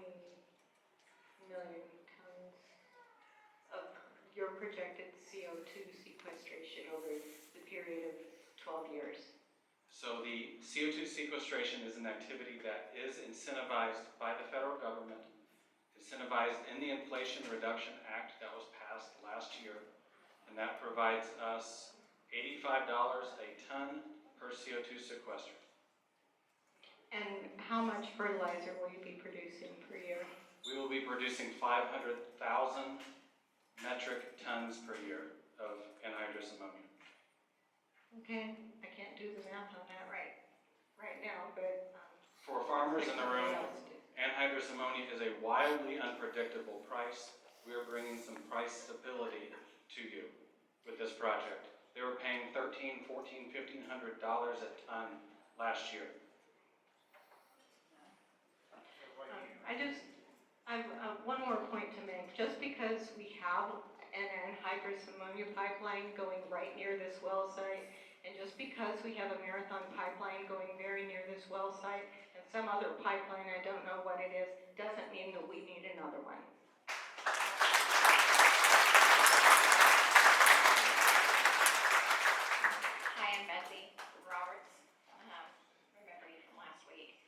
million tons of your projected CO2 sequestration over the period of 12 years? So the CO2 sequestration is an activity that is incentivized by the federal government, incentivized in the Inflation Reduction Act that was passed last year, and that provides us $85 a ton per CO2 sequestered. And how much fertilizer will you be producing per year? We will be producing 500,000 metric tons per year of anhydrous ammonia. Okay, I can't do the math on that right now, but. For farmers in the room, anhydrous ammonia is a wildly unpredictable price. We are bringing some price stability to you with this project. They were paying $1,300, $1,400, $1,500 a ton last year. I have one more point to make. Just because we have an anhydrous ammonia pipeline going right near this well site, and just because we have a marathon pipeline going very near this well site, and some other pipeline, I don't know what it is, doesn't mean that we need another one. Hi, I'm Betsy Roberts. Remember you from last week.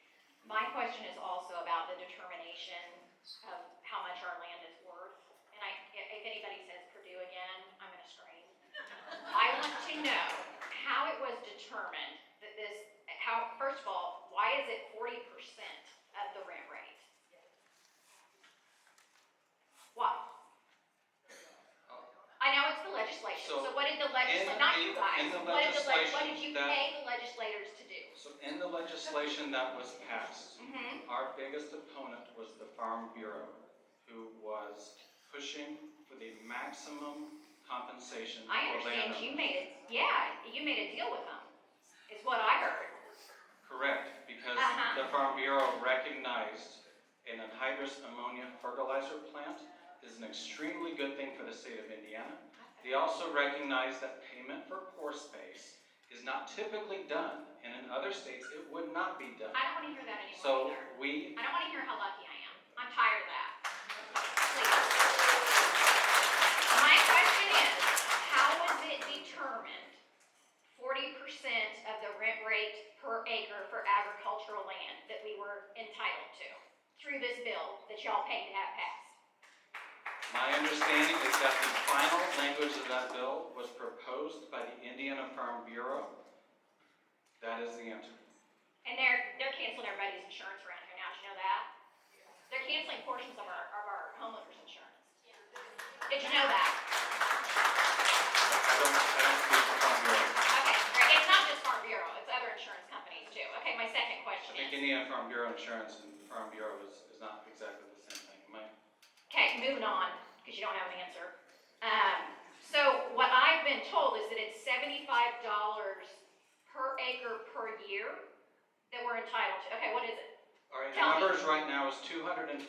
My question is also about the determination of how much our land is worth. And if anybody says Purdue again, I'm going to scream. I want to know how it was determined that first of all, why is it 40% of the rent rate? Why? I know it's the legislation, so what did the legislature, not you guys, what did you pay the legislators to do? So in the legislation that was passed, Mm-hmm. our biggest opponent was the Farm Bureau, who was pushing for the maximum compensation for I understand landowners. you made a deal with them, is what I heard. Correct, because Uh-huh. the Farm Bureau recognized an anhydrous ammonia fertilizer plant is an extremely good thing for the state of Indiana. They also recognize that payment for pore space is not typically done, and in other states it would not be done. I don't want to hear that anymore So either. we, I don't want to hear how lucky I am. I'm tired of that. Please. My question is, how was it determined 40% of the rent rate per acre for agricultural land that we were entitled to through this bill that y'all paid to have passed? My understanding is that the final language of that bill was proposed by the Indiana Farm Bureau. That is the answer. And they're canceling everybody's insurance around here now, did you know that? They're canceling portions of our homeowners insurance. Did you know that? I don't speak for Farm Bureau. Okay, great. It's not just Farm Bureau, it's other insurance companies too. Okay, my second I question think is. Indiana Farm Bureau Insurance and Farm Bureau is not exactly the same thing. Okay, moving on, because you don't have an answer. So what I've been told is that it's $75 per acre per year that we're entitled to. Okay, what is it? All right, the Tell me. numbers right now is $252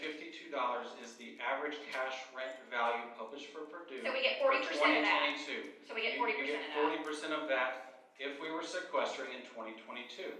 is the average cash rent value published for Purdue. So we get for 40% of that. 2022. So we get 40% You get of that. 40% of that if we were sequestering in 2022.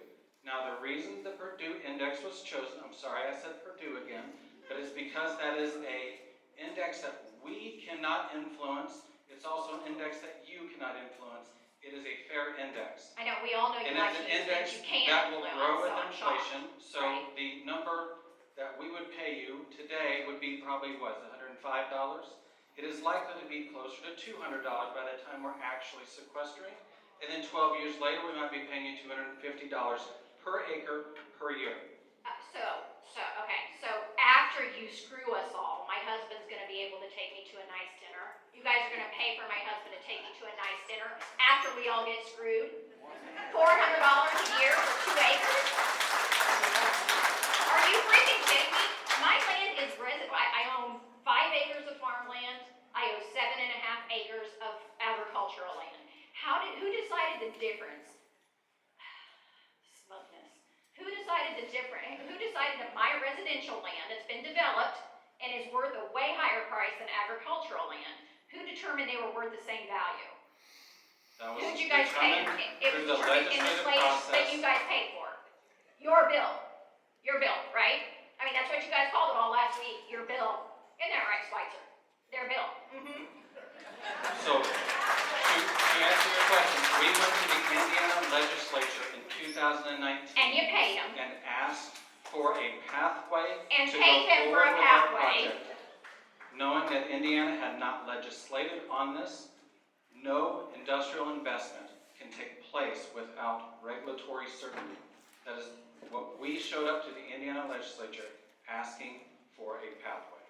Now, the reason the Purdue index was chosen, I'm sorry I said Purdue again, but it's because that is a index that we cannot influence. It's also an index that you cannot influence. It is a fair index. I know, we all know you And like it's to an use index things you can't that will influence, grow so with I'm shocked. inflation. So Right. the number that we would pay you today would be probably, what, $105? It is likely to be closer to $200 by the time we're actually sequestering. And then 12 years later, we might be paying you $250 per acre per year. So after you screw us all, my husband's gonna be able to take me to a nice dinner. You guys are gonna pay for my husband to take me to a nice dinner after we all get screwed? $400 a year for 2 acres? Are you freaking kidding me? My land is I own 5 acres of farmland. I own 7.5 acres of agricultural land. Who decided the difference? Smugness. Who decided that my residential land that's been developed and is worth a way higher price than agricultural land, who determined they were worth the same value? That Who was did you guys pay? determined It through was the determined in the legislative slate that process. you guys paid for. Your bill, right? I mean, that's what you guys called it all last week, your bill. Isn't that right, Schweitzer? Their bill. Mm-hmm. So, to answer your question, we went to the Indiana legislature in 2019 And you paid them. and asked for a pathway And to paid go them for forward a with our pathway. project. Knowing that Indiana had not legislated on this, no industrial investment can take place without regulatory certainty. That is what we showed up to the Indiana legislature asking for a pathway.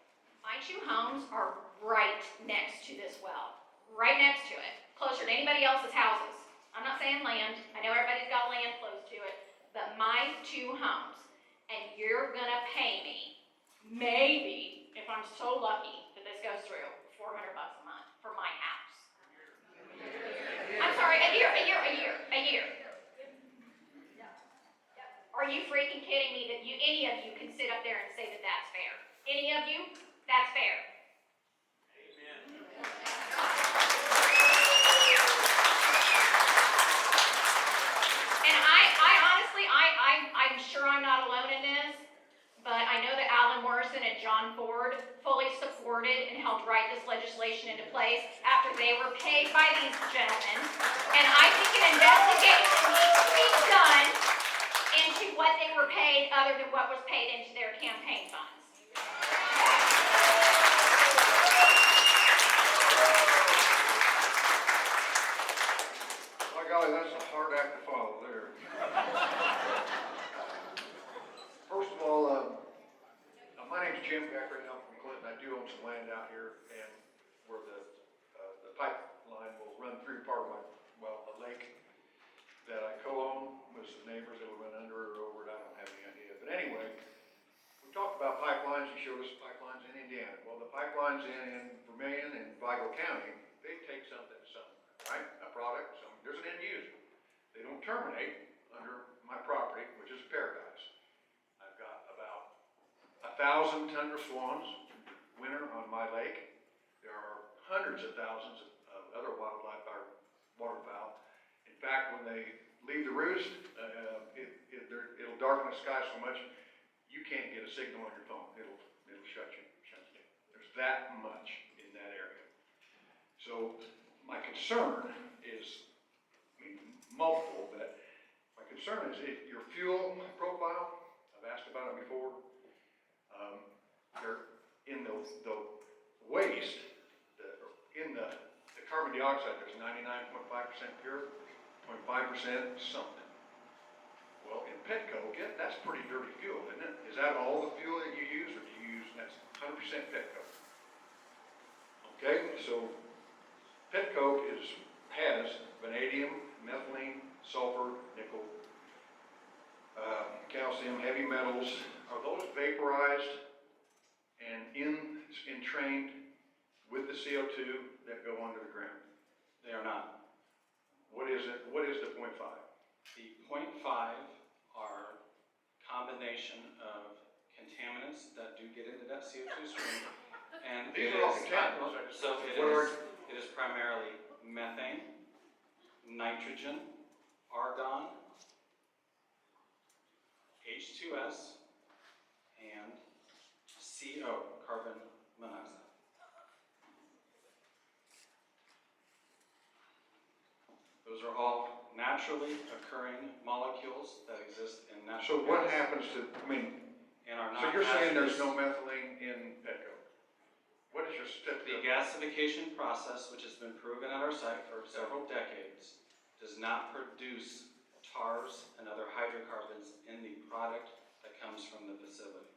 My 2 homes are right next to this well. Right next to it. Closer to anybody else's houses. I'm not saying land. I know everybody's got land close to it. But my 2 homes. And you're gonna pay me, maybe, if I'm so lucky that this goes through, $400 a month for my house. I'm sorry, a year. Are you freaking kidding me that any of you can sit up there and say that that's fair? Any of you? That's fair. And I honestly, I'm sure I'm not alone in this, but I know that Alan Morrison and John Ford fully supported and helped write this legislation into place after they were paid by these gentlemen. And I think an investigation needs to be done into what they were paid other than what was paid into their campaign funds. My golly, that's a hard act to follow there. First of all, my name's Jim Becker, and I'm from Clinton. I do own some land out here, and where the pipeline will run through part of a lake that I co-own with some neighbors that will run under or over it. I don't have any idea. But anyway, we talked about pipelines. You showed us pipelines in Indiana. Well, the pipelines in Vermilion and Vigo County, they take something somewhere, right? A product, there's an end user. They don't terminate under my property, which is paradise. I've got about 1,000 tundra swans winter on my lake. There are hundreds of thousands of other wildlife or waterfowl. In fact, when they leave the roost, it'll darken the sky so much you can't get a signal on your phone. It'll shut you down. There's that much in that area. So my concern is, multiple, but my concern is if your fuel profile, I've asked about it before, they're in the waste, in the carbon dioxide, there's 99.5% pure, 0.5% something. Well, in petcoke, that's pretty dirty fuel, isn't it? Is that all the fuel that you use, or do you use, that's 100% petcoke? Okay, so petcoke has vanadium, methylene, sulfur, nickel, calcium, heavy metals. Are those vaporized and entrained with the CO2 that go under the ground? They are not. What is it? What is the 0.5? The 0.5 are combination of contaminants that do get into that CO2 stream. And These it are all is, contaminants. so it is primarily methane, nitrogen, argon, H2S, and CO, carbon monoxide. Those are all naturally occurring molecules that exist in natural So what gas happens to, and are so not you're saying there's hazardous. no methylene in petcoke? What is your step? The gasification process, which has been proven at our site for several decades, does not produce tars and other hydrocarbons in the product that comes from the facility.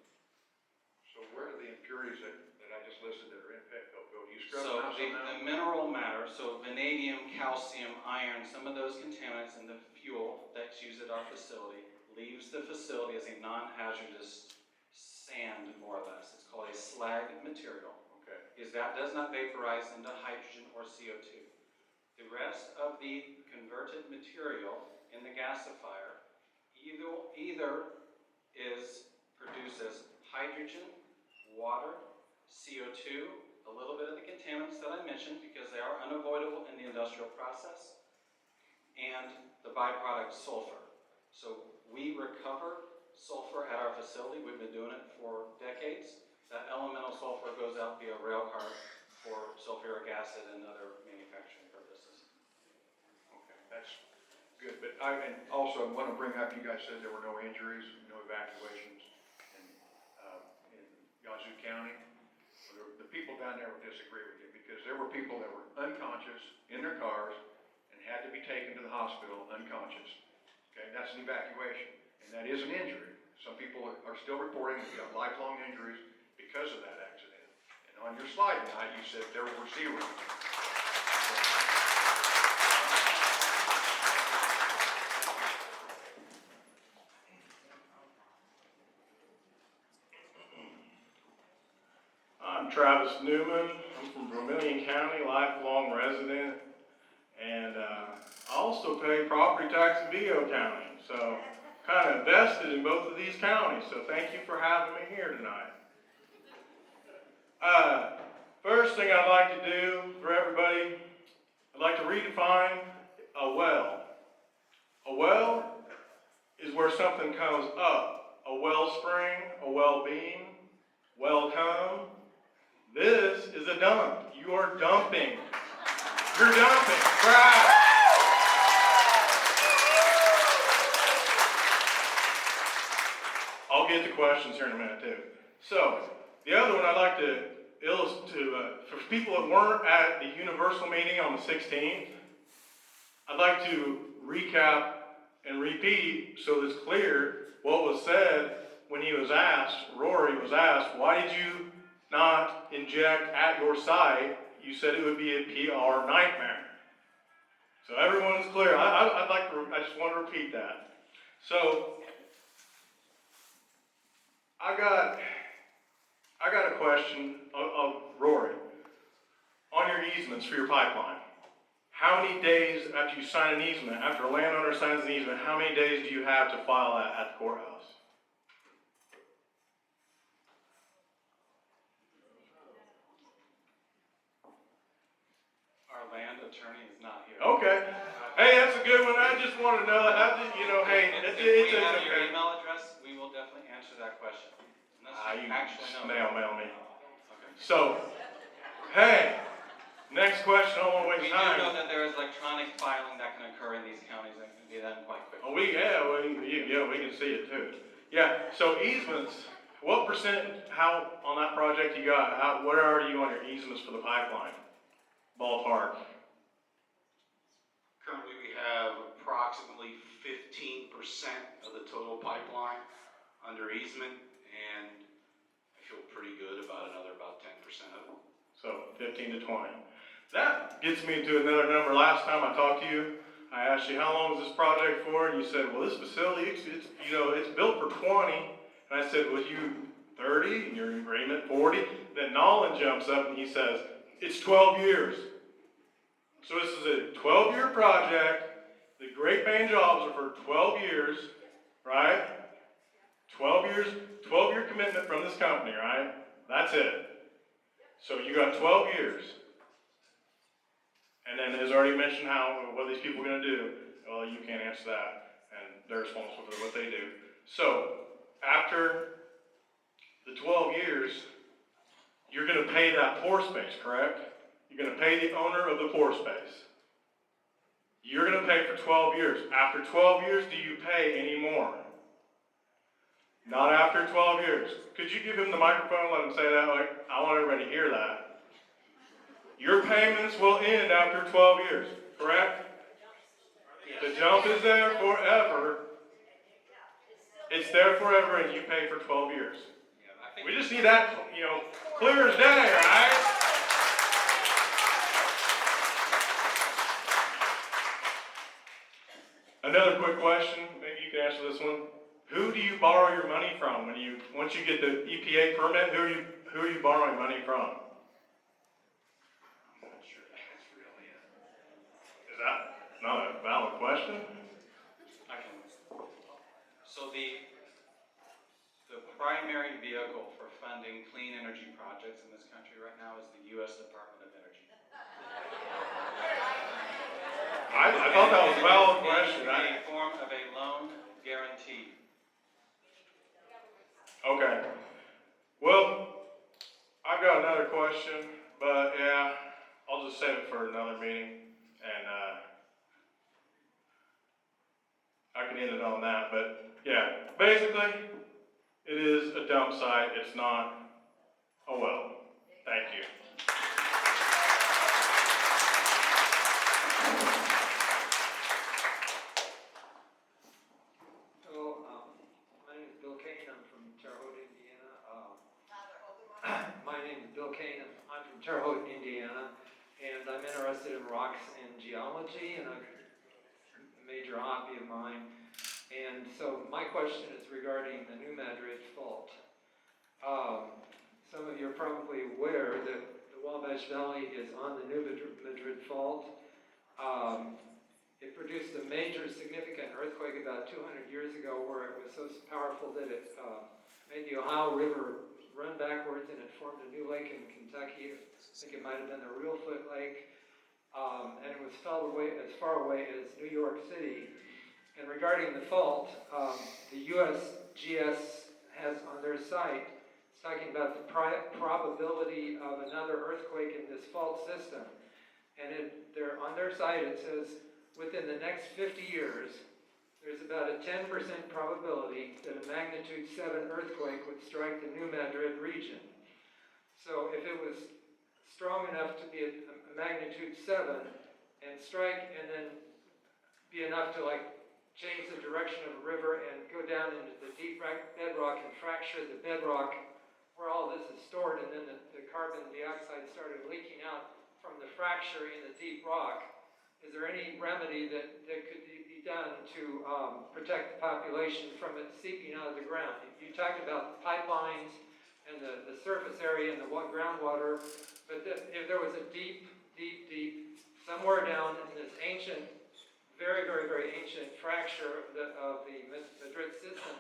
So where do the impurities that I just listed that are in petcoke go? Do you scrub So them out somehow? the mineral matter, so vanadium, calcium, iron, some of those contaminants in the fuel that's used at our facility leaves the facility as a non-hazardous sand, more or less. It's called a slag material. Okay. That does not vaporize into hydrogen or CO2. The rest of the converted material in the gasifier either produces hydrogen, water, CO2, a little bit of the contaminants that I mentioned because they are unavoidable in the industrial process, and the byproduct sulfur. So we recover sulfur at our facility. We've been doing it for decades. That elemental sulfur goes out via rail car for sulfuric acid and other manufacturing purposes. Okay, that's good. But and also I want to bring up, you guys said there were no injuries, no evacuations in Yazoo County. The people down there would disagree with you because there were people that were unconscious in their cars and had to be taken to the hospital unconscious. Okay, that's an evacuation, and that is an injury. Some people are still reporting that they have lifelong injuries because of that accident. And on your slide tonight, you said there were 0. I'm Travis Newman. I'm from Vermilion County, lifelong resident, and I also pay property tax in Vigo County. So kind of invested in both of these counties. So thank you for having me here tonight. First thing I'd like to do for everybody, I'd like to redefine a well. A well is where something comes up. A wellspring, a well-being, welcome. This is a dump. You are dumping. You're dumping trash. I'll get to questions here in a minute too. So, the other one I'd like to illustrate, for people that weren't at the Universal meeting on the 16th, I'd like to recap and repeat so it's clear what was said when he was asked, Rory was asked, why did you not inject at your site? You said it would be a PR nightmare. So everyone's clear. I just want to repeat that. So, I got a question of Rory. On your easements for your pipeline, how many days after you sign an easement, after a landowner signs an easement, how many days do you have to file that at the courthouse? Our land attorney is not here. Okay. Hey, that's a good one. I just want to know that. Hey, If it's we have your okay. email address, we will definitely answer that question. Unless You actually know. mail me. Okay. So, hey, next question. I don't want to We waste do time. know that there is electronic filing that can occur in these counties and can be done quite quickly. Oh, we can see it too. Yeah, so easements, what percent, how, on that project you got, where are you on your easements for the pipeline? Ballpark. Currently, we have approximately 15% of the total pipeline under easement, and I feel pretty good about about 10% of it. So 15 to 20. That gets me to another number. Last time I talked to you, I asked you, how long is this project for? And you said, well, this facility, it's built for 20. And I said, well, you 30, and your agreement 40. Then Nolan jumps up and he says, it's 12 years. So this is a 12-year project. The Great Band jobs are for 12 years, right? 12 years, 12-year commitment from this company, right? That's it. So you got 12 years. And then it's already mentioned what these people are going to do. Well, you can't answer that, and they're responsible for what they do. So after the 12 years, you're going to pay that pore space, correct? You're going to pay the owner of the pore space. You're going to pay for 12 years. After 12 years, do you pay any more? Not after 12 years. Could you give him the microphone, let him say that? Like, I want everybody to hear that. Your payments will end after 12 years, correct? The jump is there forever. It's there forever, and you pay for 12 years. We just need that, clear as day, right? Another quick question, maybe you can answer this one. Who do you borrow your money from once you get the EPA permit? Who are you borrowing money from? I'm not sure that's really it. Is that not a valid question? So the primary vehicle for funding clean energy projects in this country right now is the U.S. Department of Energy. I thought that was a valid question. In the form of a loan guarantee. Okay. Well, I've got another question, but yeah, I'll just save it for another meeting, and I can end it on that. But yeah, basically, it is a dump site. It's not a well. Thank you. Hello, my name is Bill Kane. I'm from Terre Haute, Indiana. My name is Bill Kane. I'm from Terre Haute, Indiana, and I'm interested in rocks and geology, and a major hobby of mine. And so my question is regarding the New Madrid Fault. Some of you are probably aware that the Wabash Valley is on the New Madrid Fault. It produced a major significant earthquake about 200 years ago where it was so powerful that it made the Ohio River run backwards and it formed a new lake in Kentucky. I think it might have been the Reelfoot Lake. And it was far away as New York City. And regarding the fault, the USGS has on their site, it's talking about the probability of another earthquake in this fault system. And on their site it says, within the next 50 years, there's about a 10% probability that a magnitude 7 earthquake would strike the New Madrid region. So if it was strong enough to be a magnitude 7 and strike and then be enough to change the direction of a river and go down into the deep bedrock and fracture the bedrock where all this is stored, and then the carbon dioxide started leaking out from the fracture in the deep rock. Is there any remedy that could be done to protect the population from it seeping out of the ground? You talked about the pipelines and the surface area and the groundwater, but if there was a deep, somewhere down in this ancient, very, very, very ancient fracture of the Madrid system,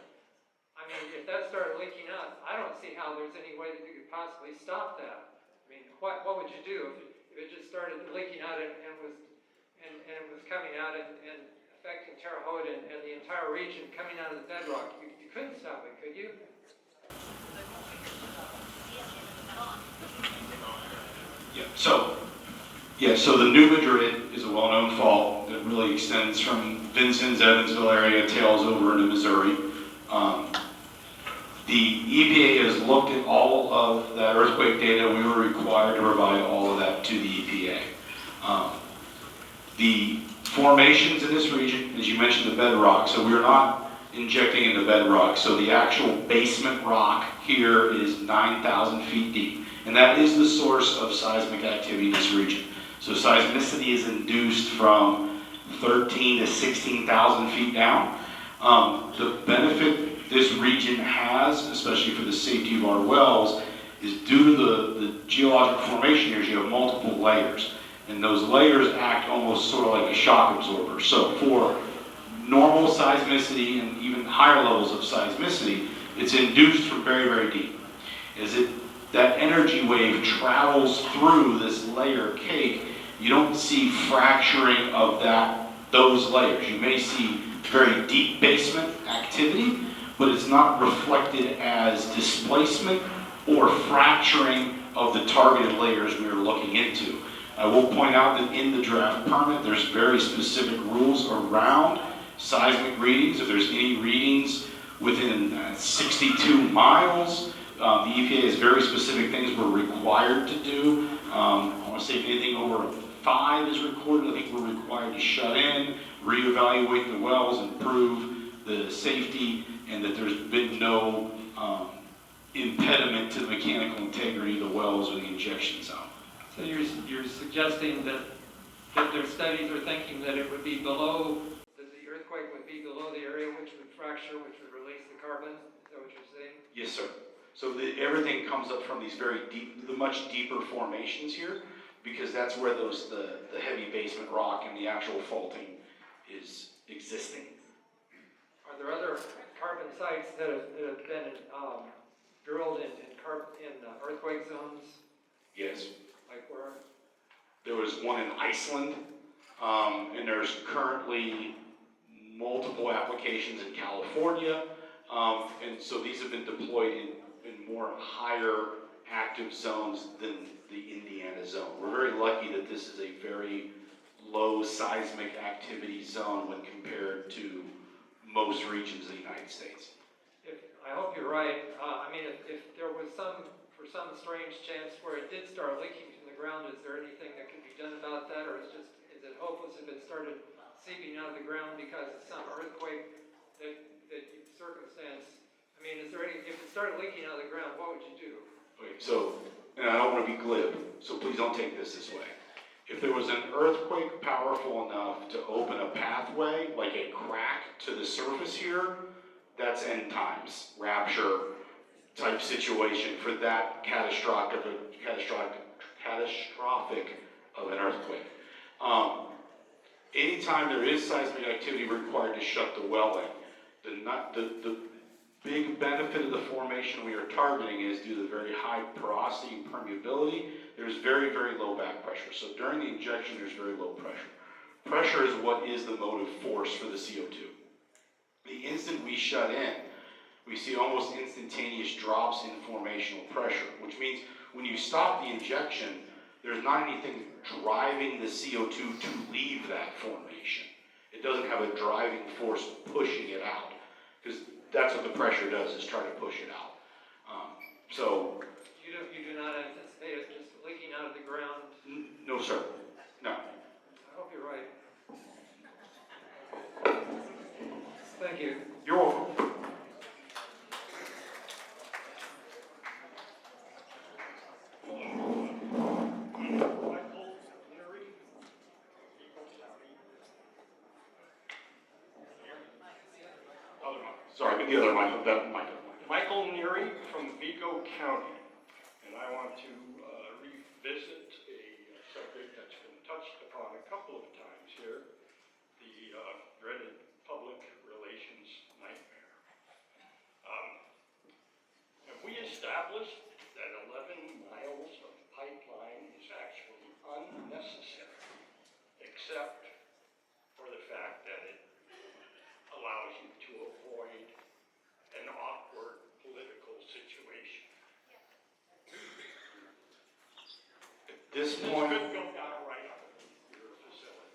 I mean, if that started leaking out, I don't see how there's any way that you could possibly stop that. I mean, what would you do if it just started leaking out and it was coming out and affecting Terre Haute and the entire region coming out of the bedrock? You couldn't stop it, could you? So the New Madrid is a well-known fault that really extends from Vincennes, Evansville area, tails over into Missouri. The EPA has looked at all of that earthquake data. We were required to provide all of that to the EPA. The formations in this region, as you mentioned, the bedrock, so we're not injecting into bedrock. So the actual basement rock here is 9,000 feet deep. And that is the source of seismic activity in this region. So seismicity is induced from 13 to 16,000 feet down. The benefit this region has, especially for the safety of our wells, is due to the geologic formation here, you have multiple layers. And those layers act almost sort of like a shock absorber. So for normal seismicity and even higher levels of seismicity, it's induced from very, very deep. That energy wave travels through this layer cake, you don't see fracturing of those layers. You may see very deep basement activity, but it's not reflected as displacement or fracturing of the targeted layers we are looking into. I will point out that in the draft permit, there's very specific rules around seismic readings. If there's any readings within 62 miles, the EPA has very specific things we're required to do. I want to say if anything over 5 is recorded, I think we're required to shut in, reevaluate the wells, and prove the safety, and that there's been no impediment to the mechanical integrity of the wells or the injection zone. So you're suggesting that their studies are thinking that it would be below, that the earthquake would be below the area which would fracture, which would release the carbon? Is that what you're saying? Yes, sir. So everything comes up from these very deep, the much deeper formations here, because that's where the heavy basement rock and the actual faulting is existing. Are there other carbon sites that have been drilled in earthquake zones? Yes. Like where? There was one in Iceland, and there's currently multiple applications in California, and so these have been deployed in more higher active zones than the Indiana zone. We're very lucky that this is a very low seismic activity zone when compared to most regions of the United States. I hope you're right. If there was for some strange chance where it did start leaking from the ground, is there anything that can be done about that, or is it hopeless if it started seeping out of the ground because of some earthquake circumstance? If it started leaking out of the ground, what would you do? Okay, so, and I don't want to be glib, so please don't take this way. If there was an earthquake powerful enough to open a pathway, like a crack to the surface here, that's end times, rapture type situation for that catastrophic of an earthquake. Anytime there is seismic activity, we're required to shut the well in. The big benefit of the formation we are targeting is due to the very high porosity and permeability, there's very, very low back pressure. So during the injection, there's very low pressure. Pressure is what is the motive force for the CO2. The instant we shut in, we see almost instantaneous drops in formational pressure, which means when you stop the injection, there's not anything driving the CO2 to leave that formation. It doesn't have a driving force pushing it out, because that's what the pressure does, is try to push it out. You do not anticipate it just leaking out of the ground? No, sir. No. I hope you're right. Thank you. You're welcome. Sorry, but the other mic, that mic. Michael Neary from Vigo County, and I want to revisit a subject that's been touched upon a couple of times here, the dreaded public relations nightmare. Have we established that 11 miles of pipeline is actually unnecessary, except for the fact that it allows you to avoid an awkward political situation? This This point, could go down right up your facility.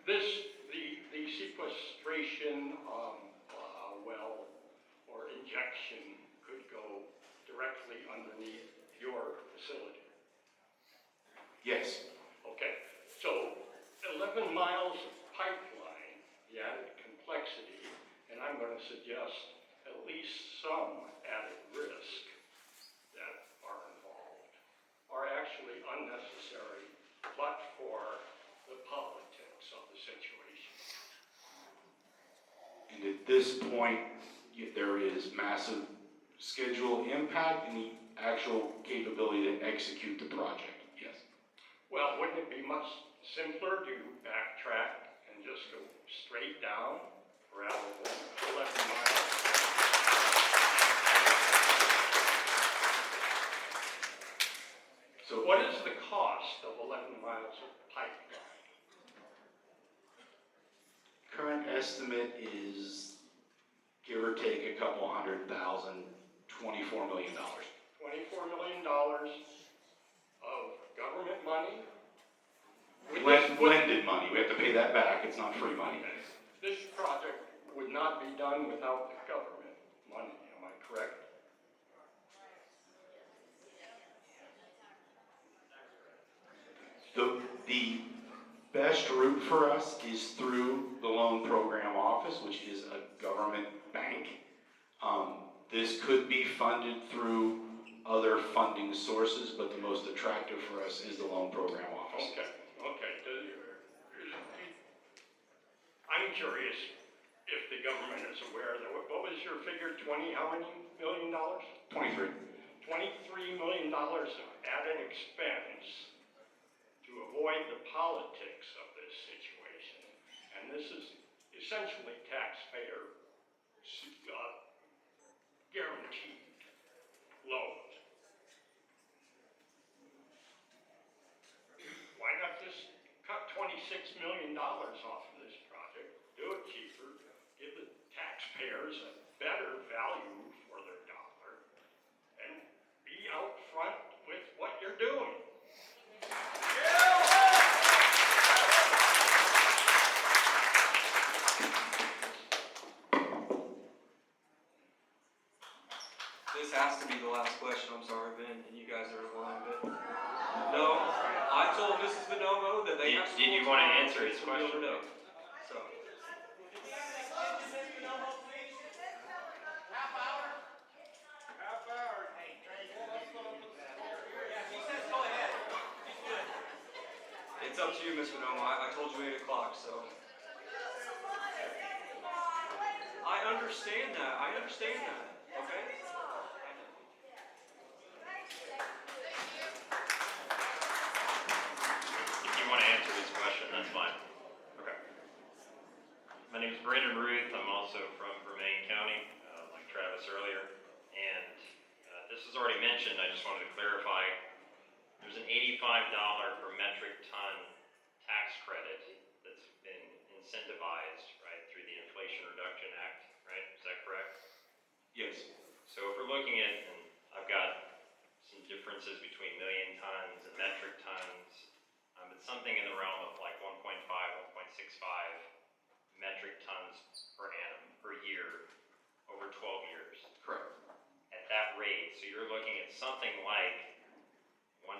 The sequestration well or Yes. Okay, so 11 miles of pipeline, the added complexity, and I'm going to suggest at least some added risk that are involved, are actually unnecessary, but for the politics of the situation. And at this point, there is massive schedule impact and the actual capability to execute the project, yes. Well, wouldn't it be much simpler to backtrack and just go straight down rather than 11 miles? So What is the cost of 11 miles of pipeline? current estimate is, give or take a couple $100,000, $24 million. $24 million of government money? Blended money, we have to pay that back, it's not free money. This project would not be done without the government money, am I correct? The best route for us is through the loan program office, which is a government bank. This could be funded through other funding sources, but the most attractive for us is the loan program office. Okay. I'm curious if the government is aware that, what was your figure, how many million dollars? 23. $23 million of added expense to avoid the politics of this situation. And this is essentially taxpayer guaranteed loans. Why not just cut $26 million off of this project, do it cheaper, give the taxpayers a better value for their dollar, and be out front with what you're doing? This has to be the last question, I'm sorry, Ben, and you guys are in line, but no, I told Mrs. Bonomo that they have. Did you want to answer his question? No. So. It's up to you, Ms. Bonomo. I told you 8 o'clock, so. I understand that, okay? If you want to answer his question, that's fine. Okay. My name is Brandon Ruth. I'm also from Vermillion County, like Travis earlier. And this was already mentioned. I just wanted to clarify. There's an $85 per metric ton tax credit that's been incentivized, right, through the Inflation Reduction Act, right? Is that correct? Yes. So if we're looking at, and I've got some differences between million tons and metric tons, but something in the realm of like 1.5, 1.65 metric tons per annum, per year, over 12 years. Correct. At that rate, so you're looking at something like $1.5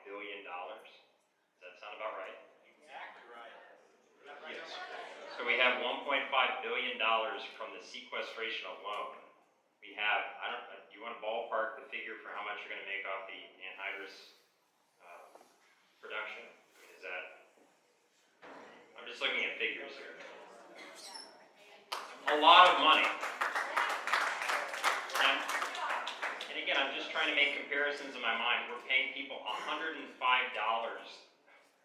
billion. Does that sound about right? Exactly right. Yes. So we have $1.5 billion from the sequestration alone. We have, do you want to ballpark the figure for how much you're going to make off the anhydrous production? I mean, is that, I'm just looking at figures here. A lot of money. And again, I'm just trying to make comparisons in my mind. We're paying people $105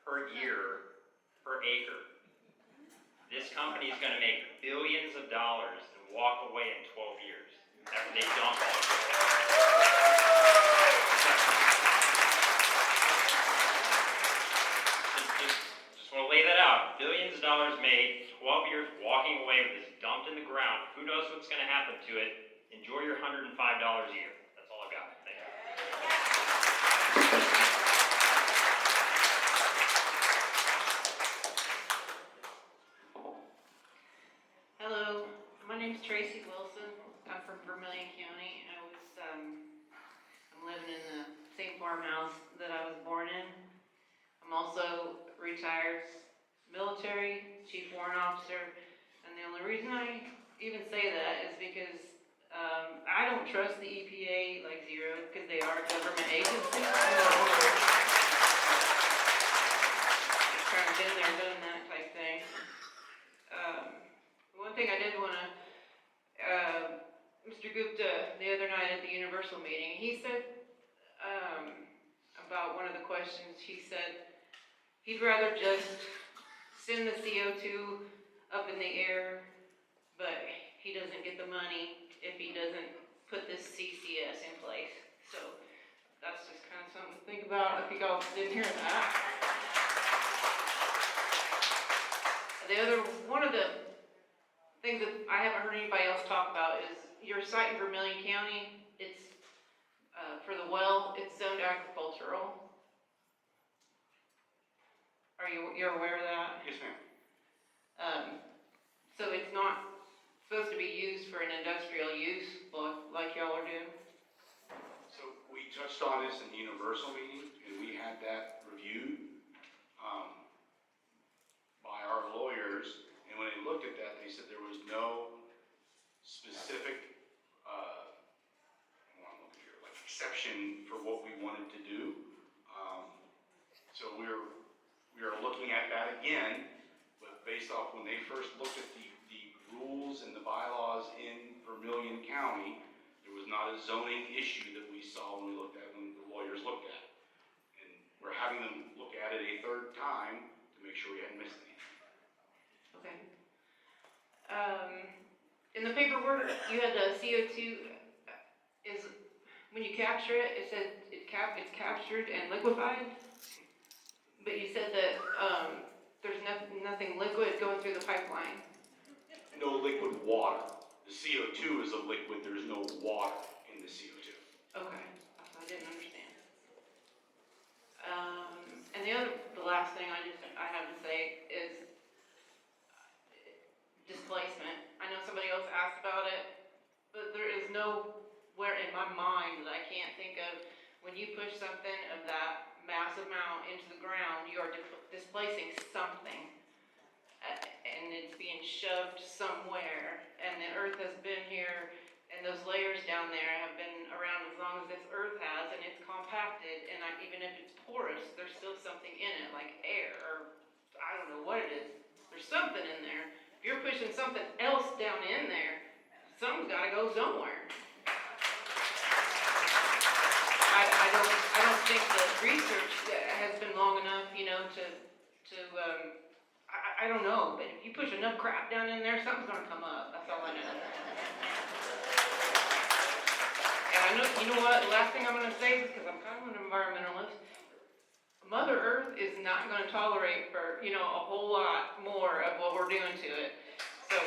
per year per acre. This company is going to make billions of dollars and walk away in 12 years after they dump all of it. Just want to lay that out. Billions of dollars made, 12 years walking away with this dumped in the ground. Who knows what's going to happen to it? Enjoy your $105 a year. That's all I've got. Thank you. Hello, my name's Tracy Wilson. I'm from Vermillion County. I'm living in the same farmhouse that I was born in. retired military, chief warrant officer, and the only reason I even say that is because, I don't trust the EPA like zero, because they are a government agency. Just kind of been there, done that type thing. One thing I did wanna, Mr. Gupta, the other night at the Universal meeting, he said, about one of the questions, he said he'd rather just send the CO2 up in the air, but he doesn't get the money if he doesn't put this CCS in place. So that's just kind of something to think about if you all didn't hear that. One of the things that I haven't heard anybody else talk about is your site in Vermilion County. It's for the well, it's zoned agricultural. You're aware of that? Yes, ma'am. So it's not supposed to be used for an industrial use like y'all are doing? So we touched on this in the Universal meeting, and we had that reviewed by our lawyers, and when they looked at that, they said there was no specific exception for what we wanted to do. So we are looking at that again, but based off when they first looked at the rules and the bylaws in Vermilion County, there was not a zoning issue that we saw when the lawyers looked at it. And we're having them look at it a third time to make sure we hadn't missed anything. Okay. In the paperwork, you had the CO2, when you capture it, it said it's captured and liquefied, but you said that there's nothing liquid going through the pipeline. No liquid water. The CO2 is a liquid, there's no water in the CO2. Okay, I didn't understand. And the last thing I have to say is displacement. I know somebody else asked about it, but there is nowhere in my mind that I can't think of when you push something of that mass amount into the ground, you are displacing something. And it's being shoved somewhere, and the earth has been here, and those layers down there have been around as long as this earth has, and it's compacted, and even if it's porous, there's still something in it, like air, or I don't know what it is. There's something in there. If you're pushing something else down in there, something's gotta go somewhere. I don't think the research has been long enough, I don't know, but if you push enough crap down in there, something's gonna come up. That's all I know. And I know, you know what, the last thing I'm gonna say, because I'm kind of an environmentalist, Mother Earth is not gonna tolerate for, a whole lot more of what we're doing to it. So.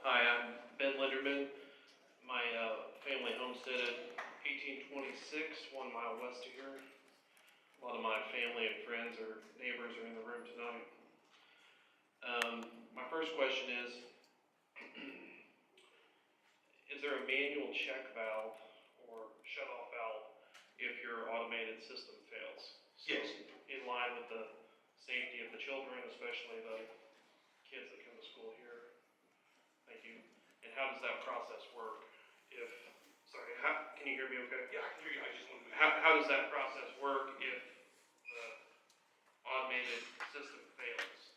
Hi, I'm Ben Linderman. My family homesteaded 1826, 1 mile west of here. A lot of my family and friends or neighbors are in the room tonight. My first question is there a manual check valve or shut-off valve if your automated system fails? Yes. In line with the safety of the children, especially the kids that come to school here. Thank you. And how does that process work? Can you hear me okay? Yeah, I can hear you. I just want to. How does that process work if the automated system fails?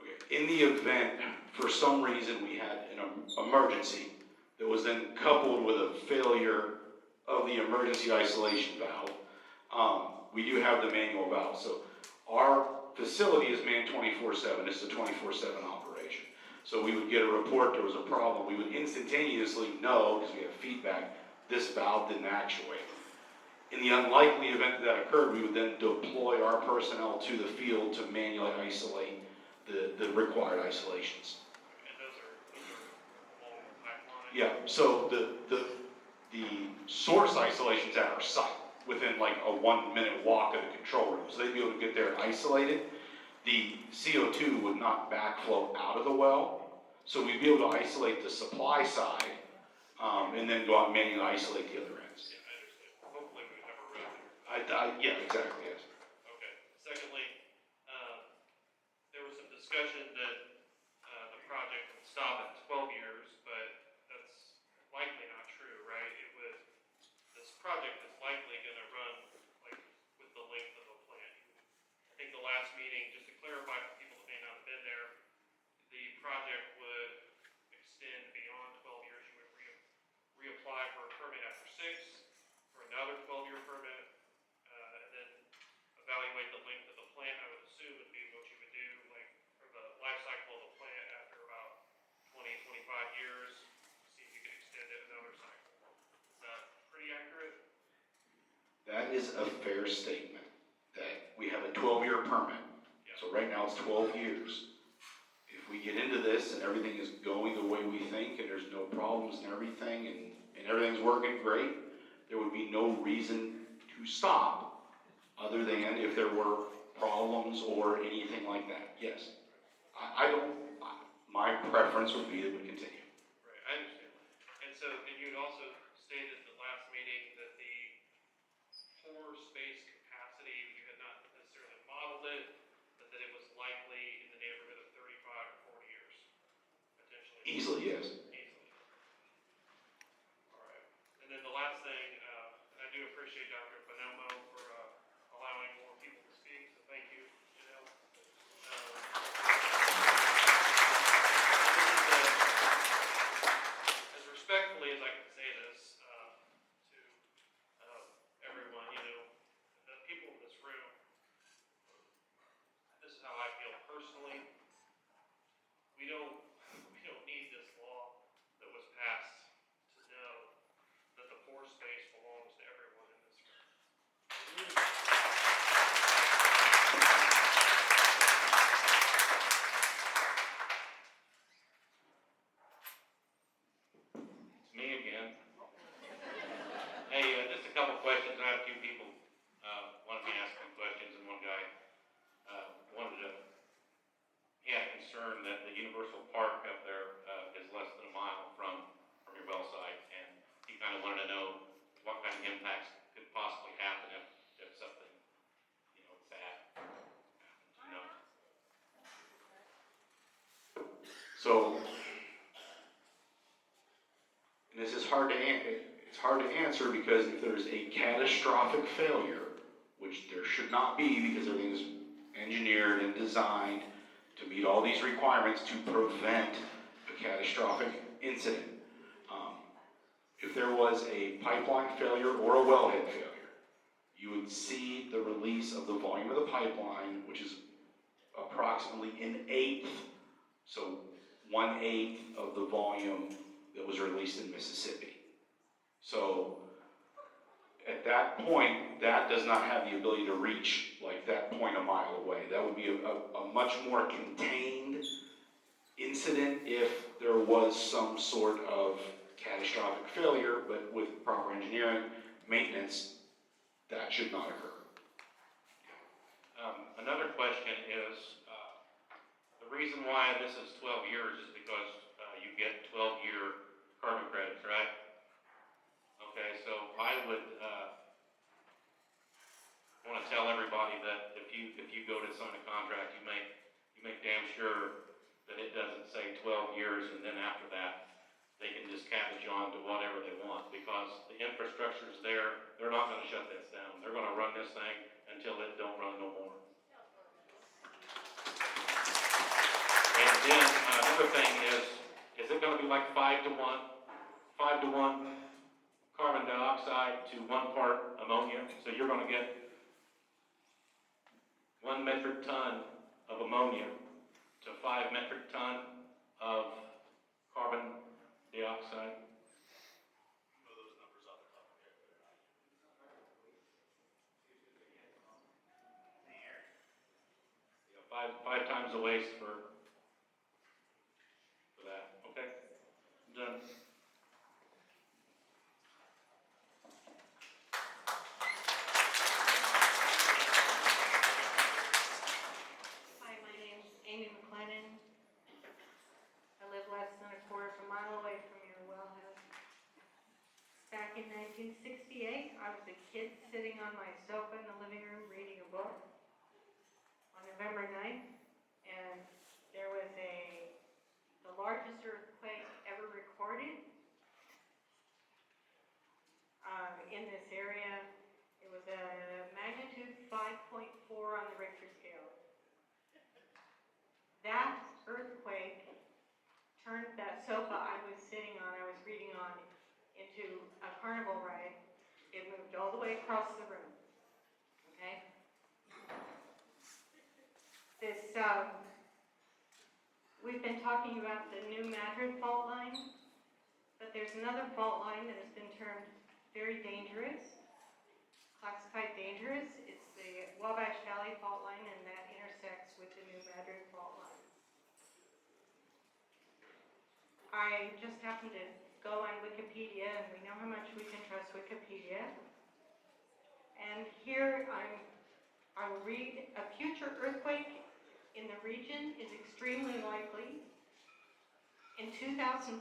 Okay. In the event, for some reason, we had an emergency that was then coupled with a failure of the emergency isolation valve, we do have the manual valve. So our facility is manned 24/7. It's a 24/7 operation. So we would get a report, there was a problem. We would instantaneously know, because we have feedback, this valve didn't actuate. In the unlikely event that occurred, we would then deploy our personnel to the field to manually isolate the required isolations. And those are along the pipeline? Yeah, so the source isolation's at our site, within like a 1-minute walk of the control room. So they'd be able to get there and isolate it. The CO2 would not backflow out of the well. So we'd be able to isolate the supply side, and then go out and manually isolate the other ends. Yeah, I understand. Hopefully we would have a road there. Yeah, exactly, yes. Okay. Secondly, there was some discussion that, the project would stop at 12 years, but that's likely not true, right? This project is likely gonna run, like, with the length of a plant. I think the last meeting, just to clarify for people that may not have been there, the project would extend beyond 12 years. You would reapply for a permit after 6, for another 12-year permit, and then evaluate the length of the plant. I would assume would be what you would do, like, for the life cycle of the plant after about 20, 25 years, see if you could extend it another cycle. Is that pretty accurate? That is a fair statement, that we have a 12-year permit. So right now it's 12 years. If we get into this and everything is going the way we think, and there's no problems and everything, and everything's working great, there would be no reason to stop, other than if there were problems or anything like that. Yes. My preference would be that we continue. Right, I understand. And you had also stated at the last meeting that the pore space capacity, you had not necessarily modeled it, but that it was likely in the neighborhood of 35 or 40 years, potentially. Easily, yes. Easily. All right. And then the last thing, and I do appreciate Dr. Bonomo for allowing more people to speak, so thank you, Janelle. As respectfully as I can say this to everyone, the people in this room, this is how I feel personally. We don't need this law that was passed to know that the pore space belongs to everyone in this room. It's me again. Hey, just a couple questions. I have two people wanted me to ask some questions, and one guy he had concern that the Universal Park up there is less than a mile from your well site, and he kind of wanted to know what kind of impacts could possibly happen if something, bad happens, So, and this is hard to answer because if there's a catastrophic failure, which there should not be because everything is engineered and designed to meet all these requirements to prevent a catastrophic incident. If there was a pipeline failure or a wellhead failure, you would see the release of the volume of the pipeline, which is approximately an eighth, so 1/8 of the volume that was released in Mississippi. So at that point, that does not have the ability to reach like that point a mile away. That would be a much more contained incident if there was some sort of catastrophic failure, but with proper engineering, maintenance, that should not occur. Another question is, the reason why this is 12 years is because you get 12-year carbon credits, right? Okay, so I would want to tell everybody that if you go to sign a contract, you make damn sure that it doesn't say 12 years and then after that they can just cabbage on to whatever they want, because the infrastructure's there. They're not going to shut this down. They're going to run this thing until it don't run no more. And then another thing is it going to be like 5 to 1 carbon dioxide to 1 part ammonia? So you're going to get 1 metric ton of ammonia to 5 metric ton of carbon dioxide. Five times the waste for that. Okay, done. Hi, my name's Amy McLennan. I live 1968. I was a kid sitting on my sofa in the living room reading a book on November 9th, and there was the largest earthquake ever recorded in this area. It was a magnitude 5.4 on the Richter scale. That earthquake turned that sofa I was sitting on, I was reading on, into a carnival ride. It moved all the way across the room. Okay? We've been talking about the New Madrid fault line, but there's another fault line that has been termed very dangerous, classified dangerous. It's the Wabash Valley fault line, and that intersects with the New Madrid fault line. I just happened to go on Wikipedia, and we know how much we can trust Wikipedia. And here I will read, a future earthquake in the region is extremely likely. In 2005,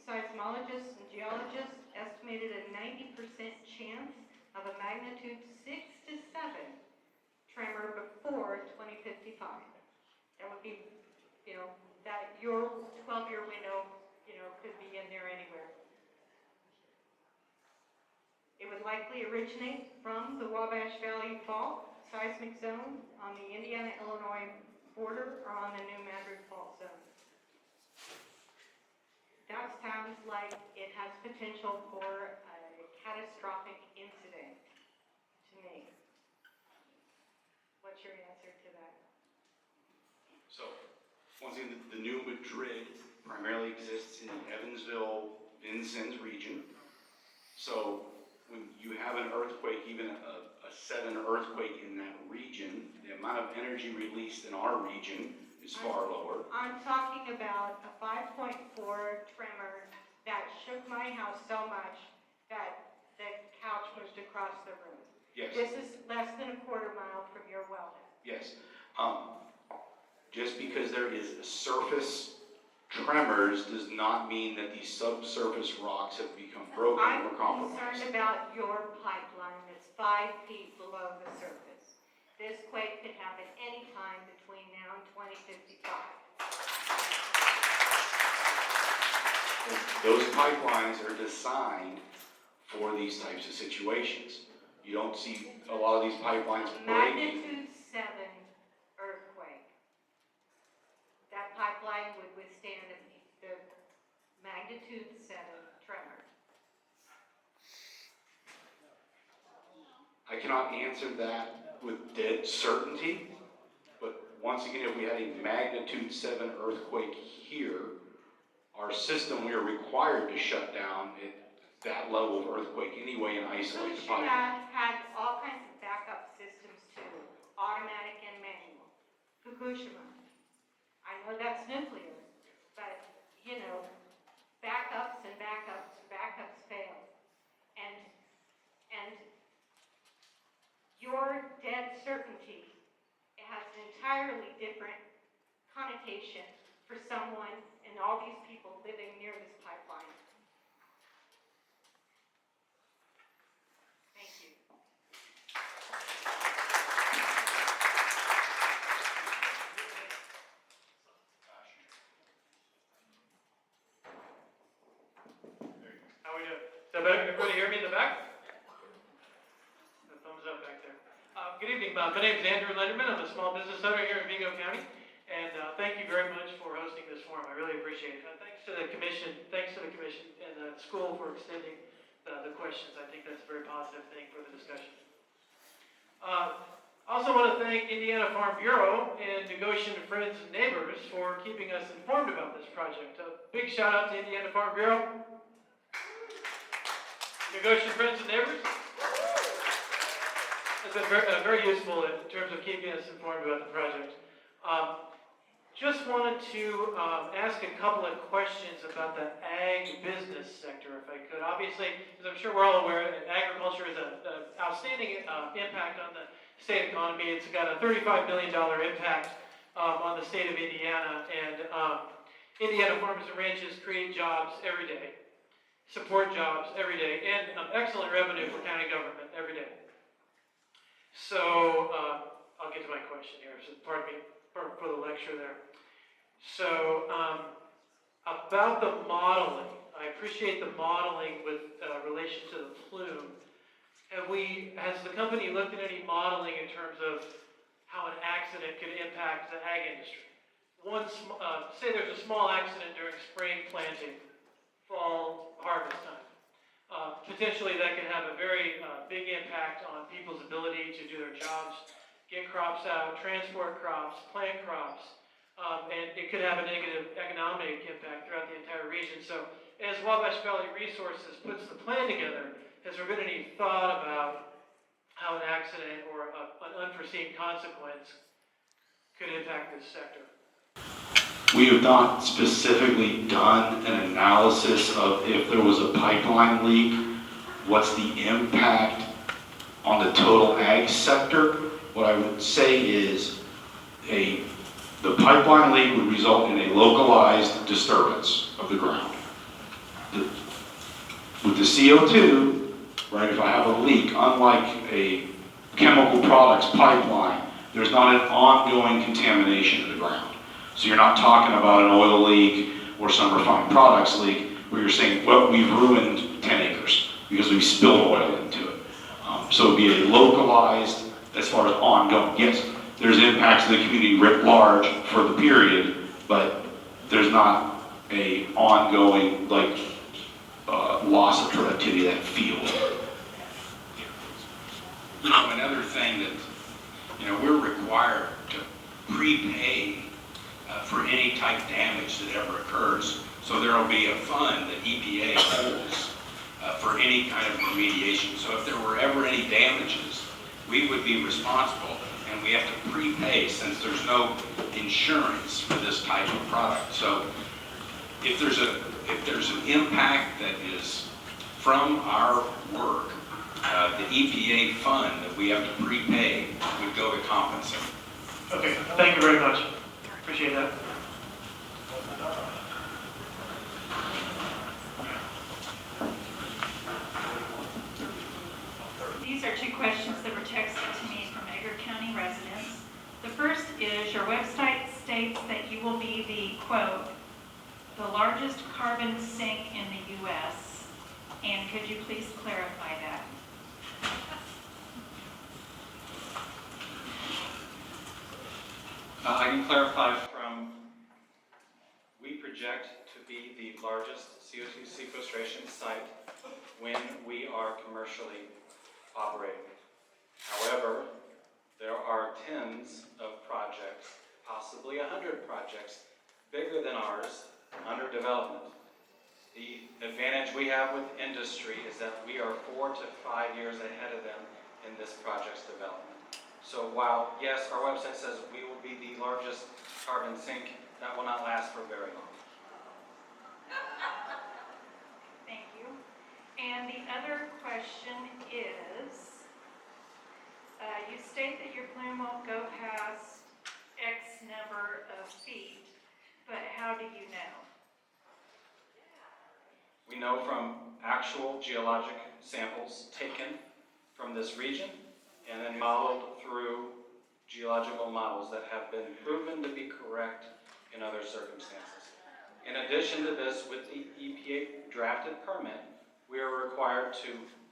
seismologists and geologists estimated a 90% chance of a magnitude 6 to 7 tremor before 2055. That would be, that your 12-year window, could be in there anywhere. It would likely originate from the Wabash Valley Fault seismic zone on the Indiana-Illinois border or on the New Madrid Fault zone. That sounds like it has potential for a catastrophic incident to me. What's your answer to that? So, once again, the New Madrid primarily exists in the Evansville, Vincennes region. So, when you have an earthquake, even a 7 earthquake in that region, the amount of energy released in our region is far lower. I'm talking about a 5.4 tremor that shook my house so much that the couch moved across the room. Yes. This is less than a quarter mile from your wellhead. Yes. Just because there is surface tremors does not mean that these subsurface rocks have become broken or compromised. I'm concerned about your pipeline that's 5 feet below the surface. This quake could happen any time between now and 2055. Those pipelines are designed for these types of situations. You don't see a lot of these pipelines breaking. Magnitude 7 earthquake. That pipeline would withstand the magnitude 7 tremor. I cannot answer that with dead certainty, but once again, if we had a magnitude 7 earthquake here, our system, we are required to shut down at that level of earthquake anyway and isolate the pipeline. Fukushima had all kinds of backup systems too, automatic and manual. Fukushima. I know that's nuclear, but, backups and backups fail. And your dead certainty has an entirely different connotation for someone and all these people living near this pipeline. Thank you. How we doing? Is that better? Everybody hear me in the back? A thumbs up back there. Good evening. My name is Andrew Lenderman. I'm a small business owner here in Vigo County. And thank you very much for hosting this forum. I really appreciate it. Thanks to the commission and the school for extending the questions. I think that's a very positive thing for the discussion. Also want to thank Indiana Farm Bureau and Goshen Friends and Neighbors for keeping us informed about this project. A big shout out to Indiana Farm Bureau. Goshen Friends and Neighbors. It's been very useful in terms of keeping us informed about the project. Just wanted to ask a couple of questions about the ag business sector, if I could. Obviously, as I'm sure we're all aware, agriculture is an outstanding impact on the state economy. It's got a $35 billion impact on the state of Indiana, and Indiana farmers and ranches create jobs every day. support jobs every day, and excellent revenue for county government every day. So, I'll get to my question here, so pardon me for the lecture there. So, about the modeling, I appreciate the modeling with relation to the plume. Has the company looked at any modeling in terms of how an accident could impact the ag industry? Say there's a small accident during spring planting, fall harvest time. Potentially that can have a very big impact on people's ability to do their jobs, get crops out, transport crops, plant crops, and it could have a negative economic impact throughout the entire region. So as Wabash Valley Resources puts the plan together, has there been any thought about how an accident or an unforeseen consequence could impact this sector? We have not specifically done an analysis of if there was a pipeline leak, what's the impact on the total ag sector. What I would say is the pipeline leak would result in a localized disturbance of the ground. With the CO2, right, if I have a leak, unlike a chemical products pipeline, there's not an ongoing contamination of the ground. So you're not talking about an oil leak or some refined products leak where you're saying, well, we've ruined 10 acres because we've spilled oil into it. So it'd be a localized, as far as ongoing, yes, there's impacts to the community writ large for the period, but there's not a ongoing, like, loss of productivity of that field. Another thing that, we're required to prepay for any type damage that ever occurs. So there will be a fund that EPA holds for any kind of remediation. So if there were ever any damages, we would be responsible, and we have to prepay since there's no insurance for this type of product. So if there's an impact that is from our work, the EPA fund that we have to prepay would go to compensate. Okay, thank you very much. Appreciate that. These are two questions that were texted to me from Edgar County residents. The first is, your website states that you will be the, quote, the largest carbon sink in the U.S., and could you please clarify that? I can clarify we project to be the largest CO2 sequestration site when we are commercially operating. However, there are tens of projects, possibly 100 projects, bigger than ours, under development. The advantage we have with industry is that we are 4 to 5 years ahead of them in this project's development. So while, yes, our website says we will be the largest carbon sink, that will not last for very long. Thank you. And the other question is, you state that your plume won't go past X number of feet, but how do you know? We know from actual geologic samples taken from this region and then modeled through geological models that have been proven to be correct in other circumstances. In addition to this, with the EPA drafted permit, we are required to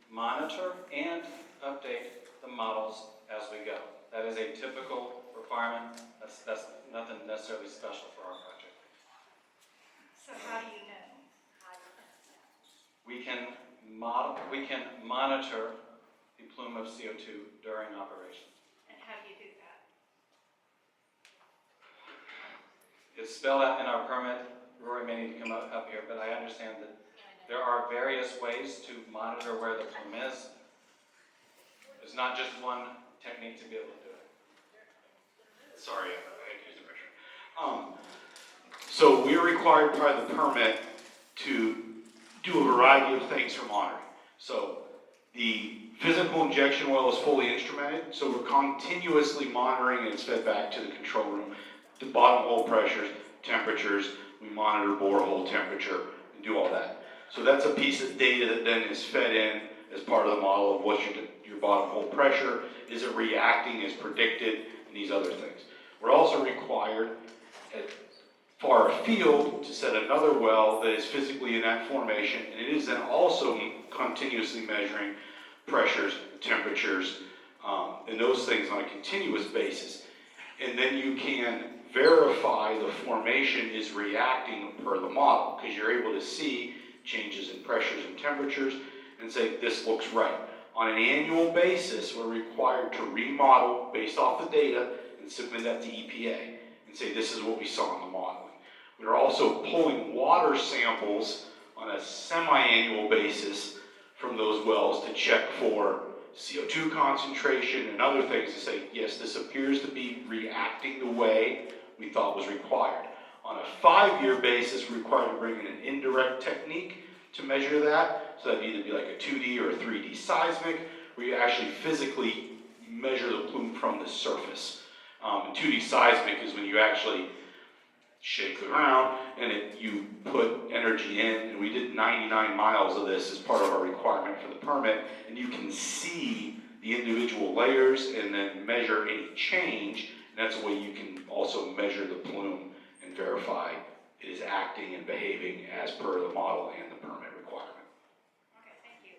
monitor and update the models as we go. That is a typical requirement. That's nothing necessarily special for our project. So how do you know? We can monitor the plume of CO2 during operation. And how do you do that? It's spelled out in our permit. Rory may need to come up here, but I understand that there are various ways to monitor where the plume is. There's not just one technique to be able to do it. Sorry, I had to use the pressure. So we are required by the permit to do a variety of things for monitoring. So the physical injection well is fully instrumented, so we're continuously monitoring and it's fed back to the control room. The bottom hole pressures, temperatures, we monitor borehole temperature and do all that. So that's a piece of data that then is fed in as part of the model of what's your bottom hole pressure, is it reacting as predicted, and these other things. We're also required at far afield to set another well that is physically in that formation, and it is then also continuously measuring pressures, temperatures, and those things on a continuous basis. And then you can verify the formation is reacting per the model, because you're able to see changes in pressures and temperatures and say, this looks right. On an annual basis, we're required to remodel based off the data and submit that to EPA and say, this is what we saw in the modeling. We're also pulling water samples on a semi-annual basis from those wells to check for CO2 concentration and other things to say, yes, this appears to be reacting the way we thought was required. On a 5-year basis, we're required to bring in an indirect technique to measure that. So that'd either be like a 2D or a 3D seismic, where you actually physically measure the plume from the surface. And 2D seismic is when you actually shake the ground and you put energy in, and we did 99 miles of this as part of our requirement for the permit, and you can see the individual layers and then measure any change, and that's a way you can also measure the plume and verify it is acting and behaving as per the model and the permit requirement. Okay, thank you.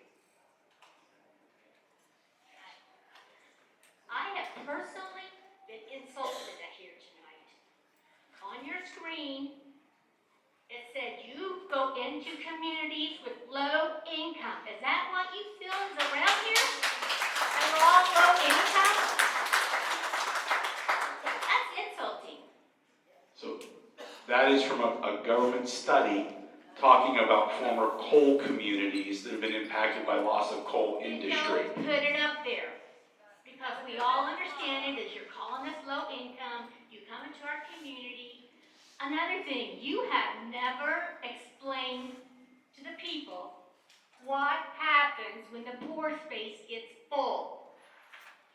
I have personally been insulted here tonight. On your screen, it said you go into communities with low income. Is that what you feel is around here? And we're all low income? That's insulting. So that is from a government study talking about former coal communities that have been impacted by loss of coal industry. Don't put it up there. Because we all understand it, that you're calling us low income, you come into our community. Another thing, you have never explained to the people what happens when the pore space gets full.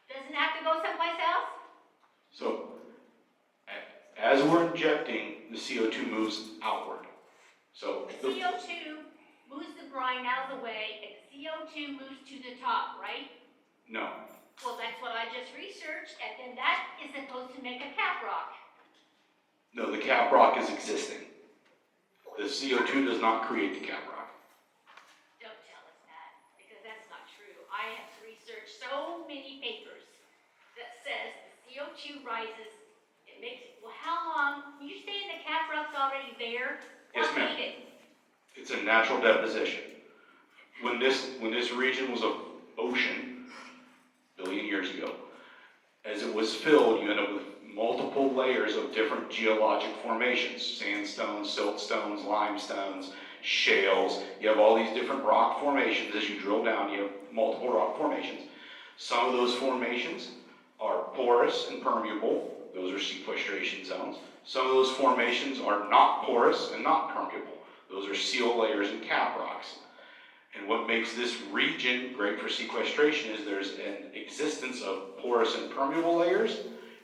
Doesn't it have to go someplace else? So as we're injecting, the CO2 moves outward. So The CO2 moves the brine out of the way, and CO2 moves to the top, right? no. Well, that's what I just researched, and then that is supposed to make a cap rock. No, the cap rock is existing. The CO2 does not create the cap rock. Don't tell us that, because that's not true. I have researched so many papers that says the CO2 rises, it makes it, well, how long, you saying the cap rock's already there? Yes, What ma'am. made it? It's a natural deposition. When this region was an ocean, a billion years ago, as it was filled, you end up with multiple layers of different geologic formations: sandstones, siltstones, limestones, shales. You have all these different rock formations. As you drill down, you have multiple rock formations. Some of those formations are porous and permeable. Those are sequestration zones. Some of those formations are not porous and not permeable. Those are seal layers and cap rocks. And what makes this region great for sequestration is there's an existence of porous and permeable layers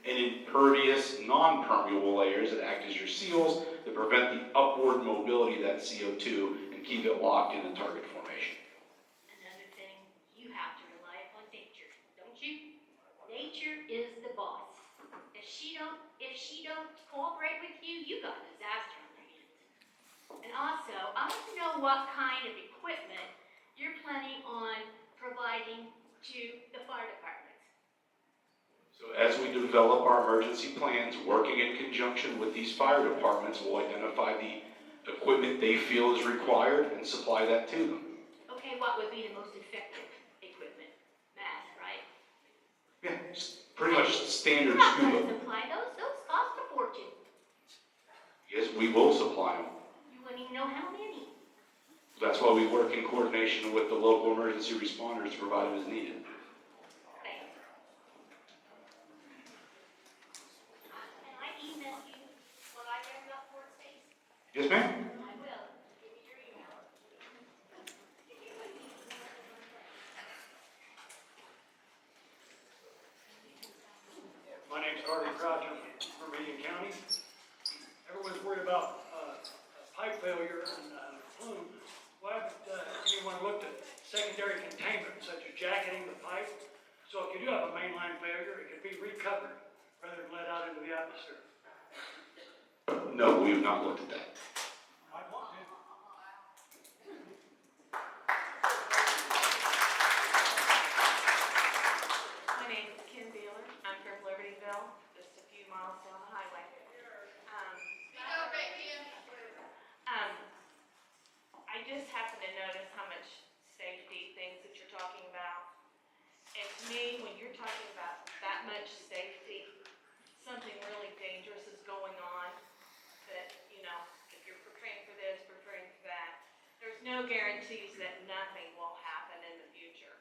and impervious, non-permeable layers that act as your seals that prevent the upward mobility of that CO2 and keep it locked in the target formation. Another thing, you have to rely upon nature, don't you? Nature is the boss. If she don't cooperate with you, you got disaster on your hands. And also, I want to know what kind of equipment you're planning on providing to the fire departments. So as we develop our emergency plans, working in conjunction with these fire departments, we'll identify the equipment they feel is required and supply that to them. Okay, what would be the most effective equipment? Mask, right? Yeah, pretty much standard You're not scuba. going to supply those cost a fortune. Yes, we will supply them. You wouldn't even know how many. That's why we work in coordination with the local emergency responders to provide them as needed. Thanks. Can I email you what I read about port space? Yes, ma'am? I will. Give me your email. My name's Harvey Crouch, I'm from Indian County. Everyone's worried about pipe failure and plume. What secondary containment, such as jacketing the pipe. So if you do have a mainline failure, it could be recovered rather than let out into the atmosphere. No, we have not looked at that. I'd want to. My name is Kim Beeler. I'm from Libertyville, just a few miles down the highway. I just happen to notice how much safety things that you're talking about. And to me, when you're talking about that much safety, something really dangerous is going on. That, you know, if you're preparing for this, preparing for that, there's no guarantees that nothing will happen in the future.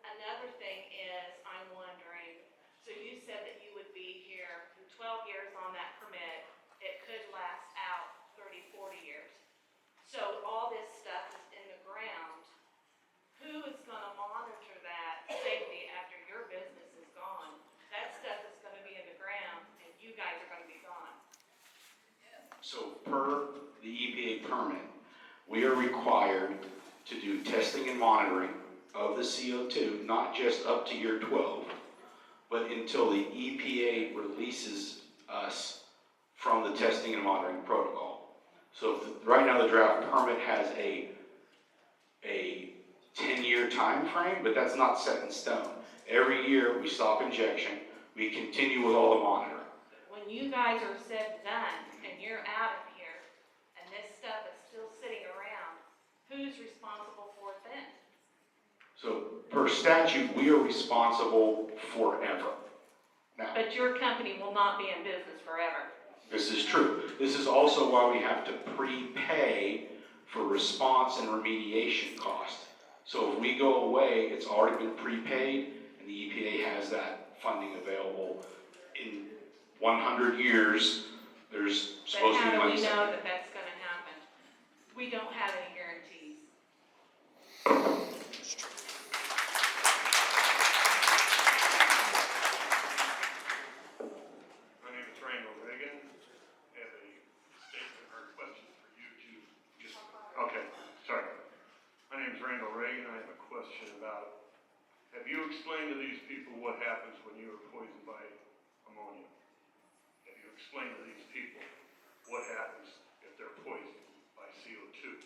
Another thing is, I'm wondering, so you said that you would be here 12 years on that permit. It could last out 30, 40 years. So all this stuff is in the ground. Who is gonna monitor that safety after your business is gone? That stuff is gonna be in the ground and you guys are gonna be gone. So per the EPA permit, we are required to do testing and monitoring of the CO2, not just up to year 12, but until the EPA releases us from the testing and monitoring protocol. So right now the draft permit has a 10-year time frame, but that's not set in stone. Every year we stop injection, we continue with all the monitoring. When you guys are said and done and you're out of here and this stuff is still sitting around, who's responsible for it then? So per statute, we are responsible forever. Now, But your company will not be in business forever. this is true. This is also why we have to prepay for response and remediation costs. So if we go away, it's already been prepaid, and the EPA has that funding available. In 100 years, there's supposed to be But how do money we set. know that that's gonna happen? We don't have any guarantees. My name is Randall Reagan. I have a statement or a question for you to just, okay, sorry. My name is Randall Reagan. I have a question about, have you explained to these people what happens when you are poisoned by ammonia? Have you explained to these people what happens if they're poisoned by CO2?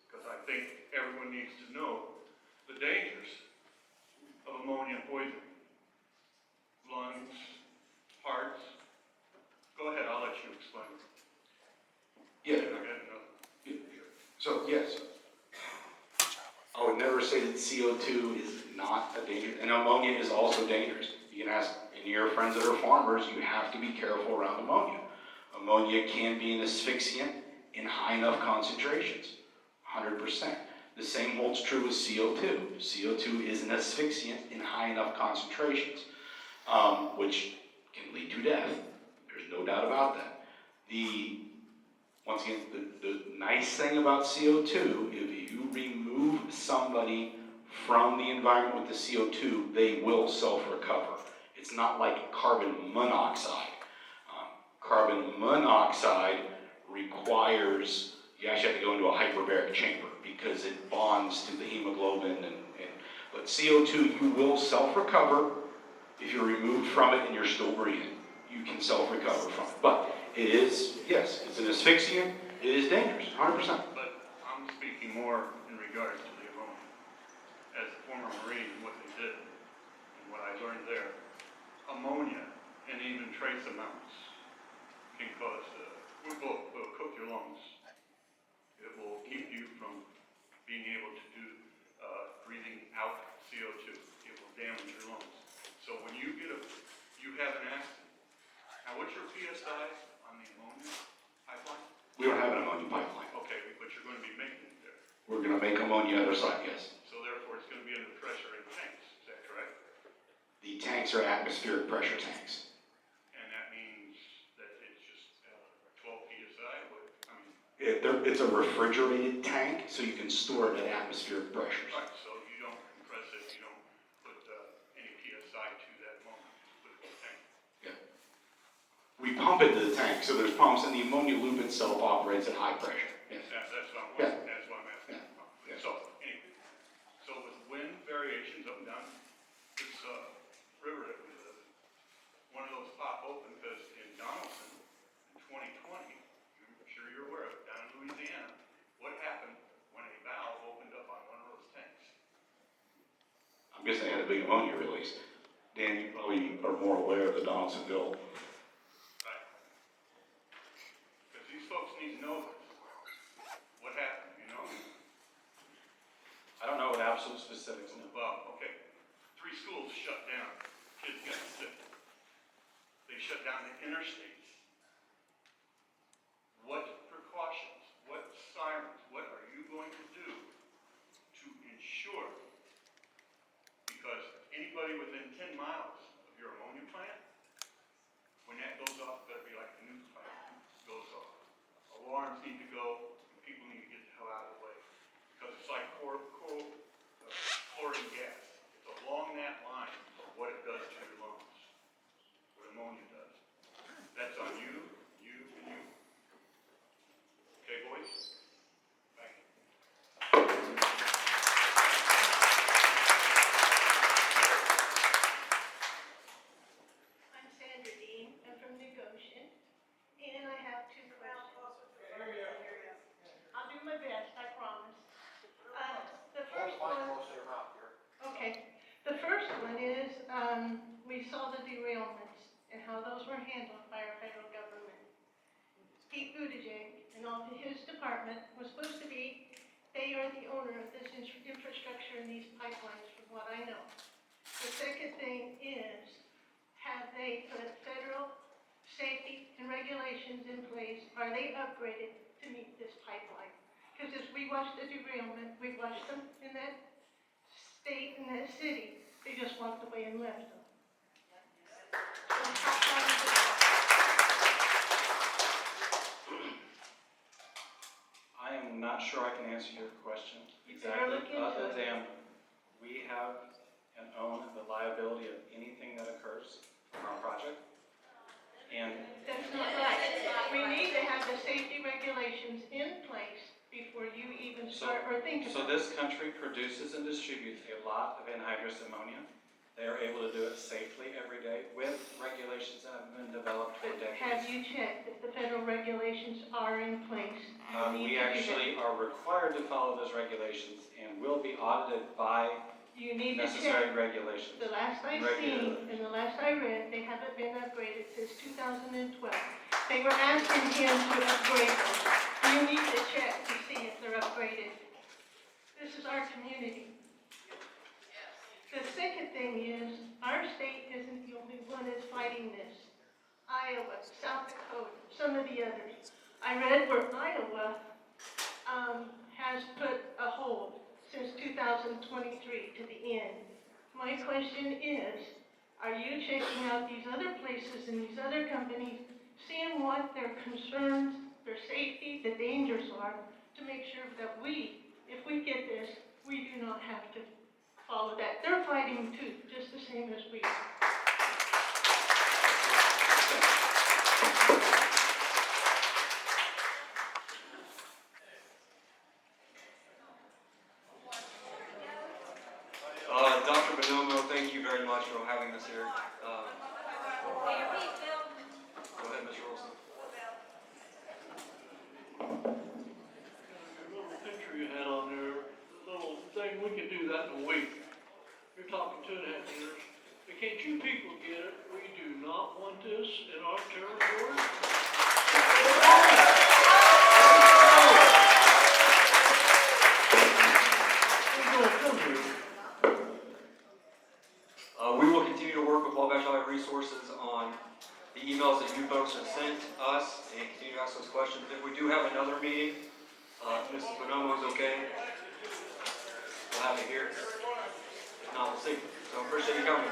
Because I think everyone needs to know the dangers of ammonia poisoning. Lungs, hearts. Go ahead, I'll let you explain. Yeah. I got another. So, yes. I would never say that CO2 is not a danger, and ammonia is also dangerous. You can ask any of your friends that are farmers, you have to be careful around ammonia. Ammonia can be an asphyxiant in high enough concentrations, 100%. The same holds true with CO2. CO2 is an asphyxiant in high enough concentrations, which can lead to death. There's no doubt about that. Once again, the nice thing about CO2, if you remove somebody from the environment with the CO2, they will self-recover. It's not like carbon monoxide. Carbon monoxide requires, you actually have to go into a hyperbaric chamber because it bonds to the hemoglobin, but CO2, you will self-recover if you're removed from it and you're still breathing. You can self-recover from it. But it is, yes, it's an asphyxiant, it is dangerous, 100%. But I'm speaking more in regards to the ammonia. As a former Marine, what they did, and what I learned there, ammonia and even trace amounts can cause, will cook your lungs. It will keep you from being able to do breathing out CO2. It will damage your lungs. So when you have an accident, now what's your PSI on the ammonia pipeline? We don't have an ammonia pipeline. Okay, but you're going to be making it there. We're going to make ammonia other side, yes. So therefore, it's going to be under pressure in tanks, is that correct? The tanks are atmospheric pressure tanks. And that means that it's just 12 PSI, It's a refrigerated tank, so you can store it at atmospheric pressures. Right, so you don't compress it, you don't put any PSI to that moment, put it in the tank. Yeah. We pump it to the tank, so there's pumps, and the ammonia loop itself operates at high pressure. Yes. That's what I'm Yeah. asking, that's what I'm asking. Yeah. So, anyway, variations up and down this, river that we live. One of those pop open because in Donaldson, in 2020, I'm sure you're aware of it, down in Louisiana, what happened when a valve opened up on one of those tanks? I'm guessing they had a big ammonia release. Dan, you probably are more aware of the Donaldsonville. Right. Because these folks need to know this. What happened, you know? I don't know what absolute specifics, no. Well, okay, 3 schools shut down, kids got sick. They shut down the interstates. What precautions, what sirens, what are you going to do to ensure? Because anybody within 10 miles of your ammonia plant, when that goes off, it better be like the nuke plant goes off. Alarms need to go, and people need to get the hell out of the way. Because it's like chlorine gas. It's along that line of what it does to your lungs, what ammonia does. That's on you, you, and you. Okay, boys? Thank you. I'm Sandra Dean, I'm from New Goshen, and I have 2 questions. I'll do my best, I promise. The first one. Okay, the first one is, we saw the derailments and how those were handled by our federal government. Pete Buttigieg and all of his department was supposed to be, they are the owner of this infrastructure and these pipelines, from what I know. The second thing is, have they put federal safety and regulations in place? Are they upgraded to meet this pipeline? Because as we watched the derailment, we watched them in that state, in that city, they just walked away and left them. I am not sure I can answer your question You better exactly, look into other it. than we have and own the liability of anything that occurs from our project. And That's not right. We need to have the safety regulations in place before you even start or think so about it. this country produces and distributes a lot of anhydrous ammonia. They are able to do it safely every day with regulations that have been developed for But decades. have you checked that the federal regulations are in place? We actually are required to follow those regulations and will be audited by You need to necessary check. regulations. The last I seen and the last I read, they haven't been upgraded since 2012. They were asking him to upgrade them. You need to check to see if they're upgraded. This is our community. The second thing is, our state isn't the only one that's fighting this. Iowa, South Dakota, some of the others. I read where Iowa has put a hold since 2023 to the end. My question is, are you checking out these other places and these other companies, seeing what their concerns, their safety, the dangers are, to make sure that we, if we get this, we do not have to follow that. They're fighting too, just the same as we are. Dr. Bonomo, thank you very much for having us here. Go ahead, Mr. Olson. Your little picture you had on there, the little thing, we could do that in a week. You're talking 2.5 years. But can't you people get it? We do not want this in our territory. We're gonna come here. We will continue to work with Wabash Valley Resources on the emails that you folks have sent us and continue to ask those questions. If we do have another meeting, if Mrs. Bonomo is okay, we'll have it here. If not, we'll see. So I appreciate you coming.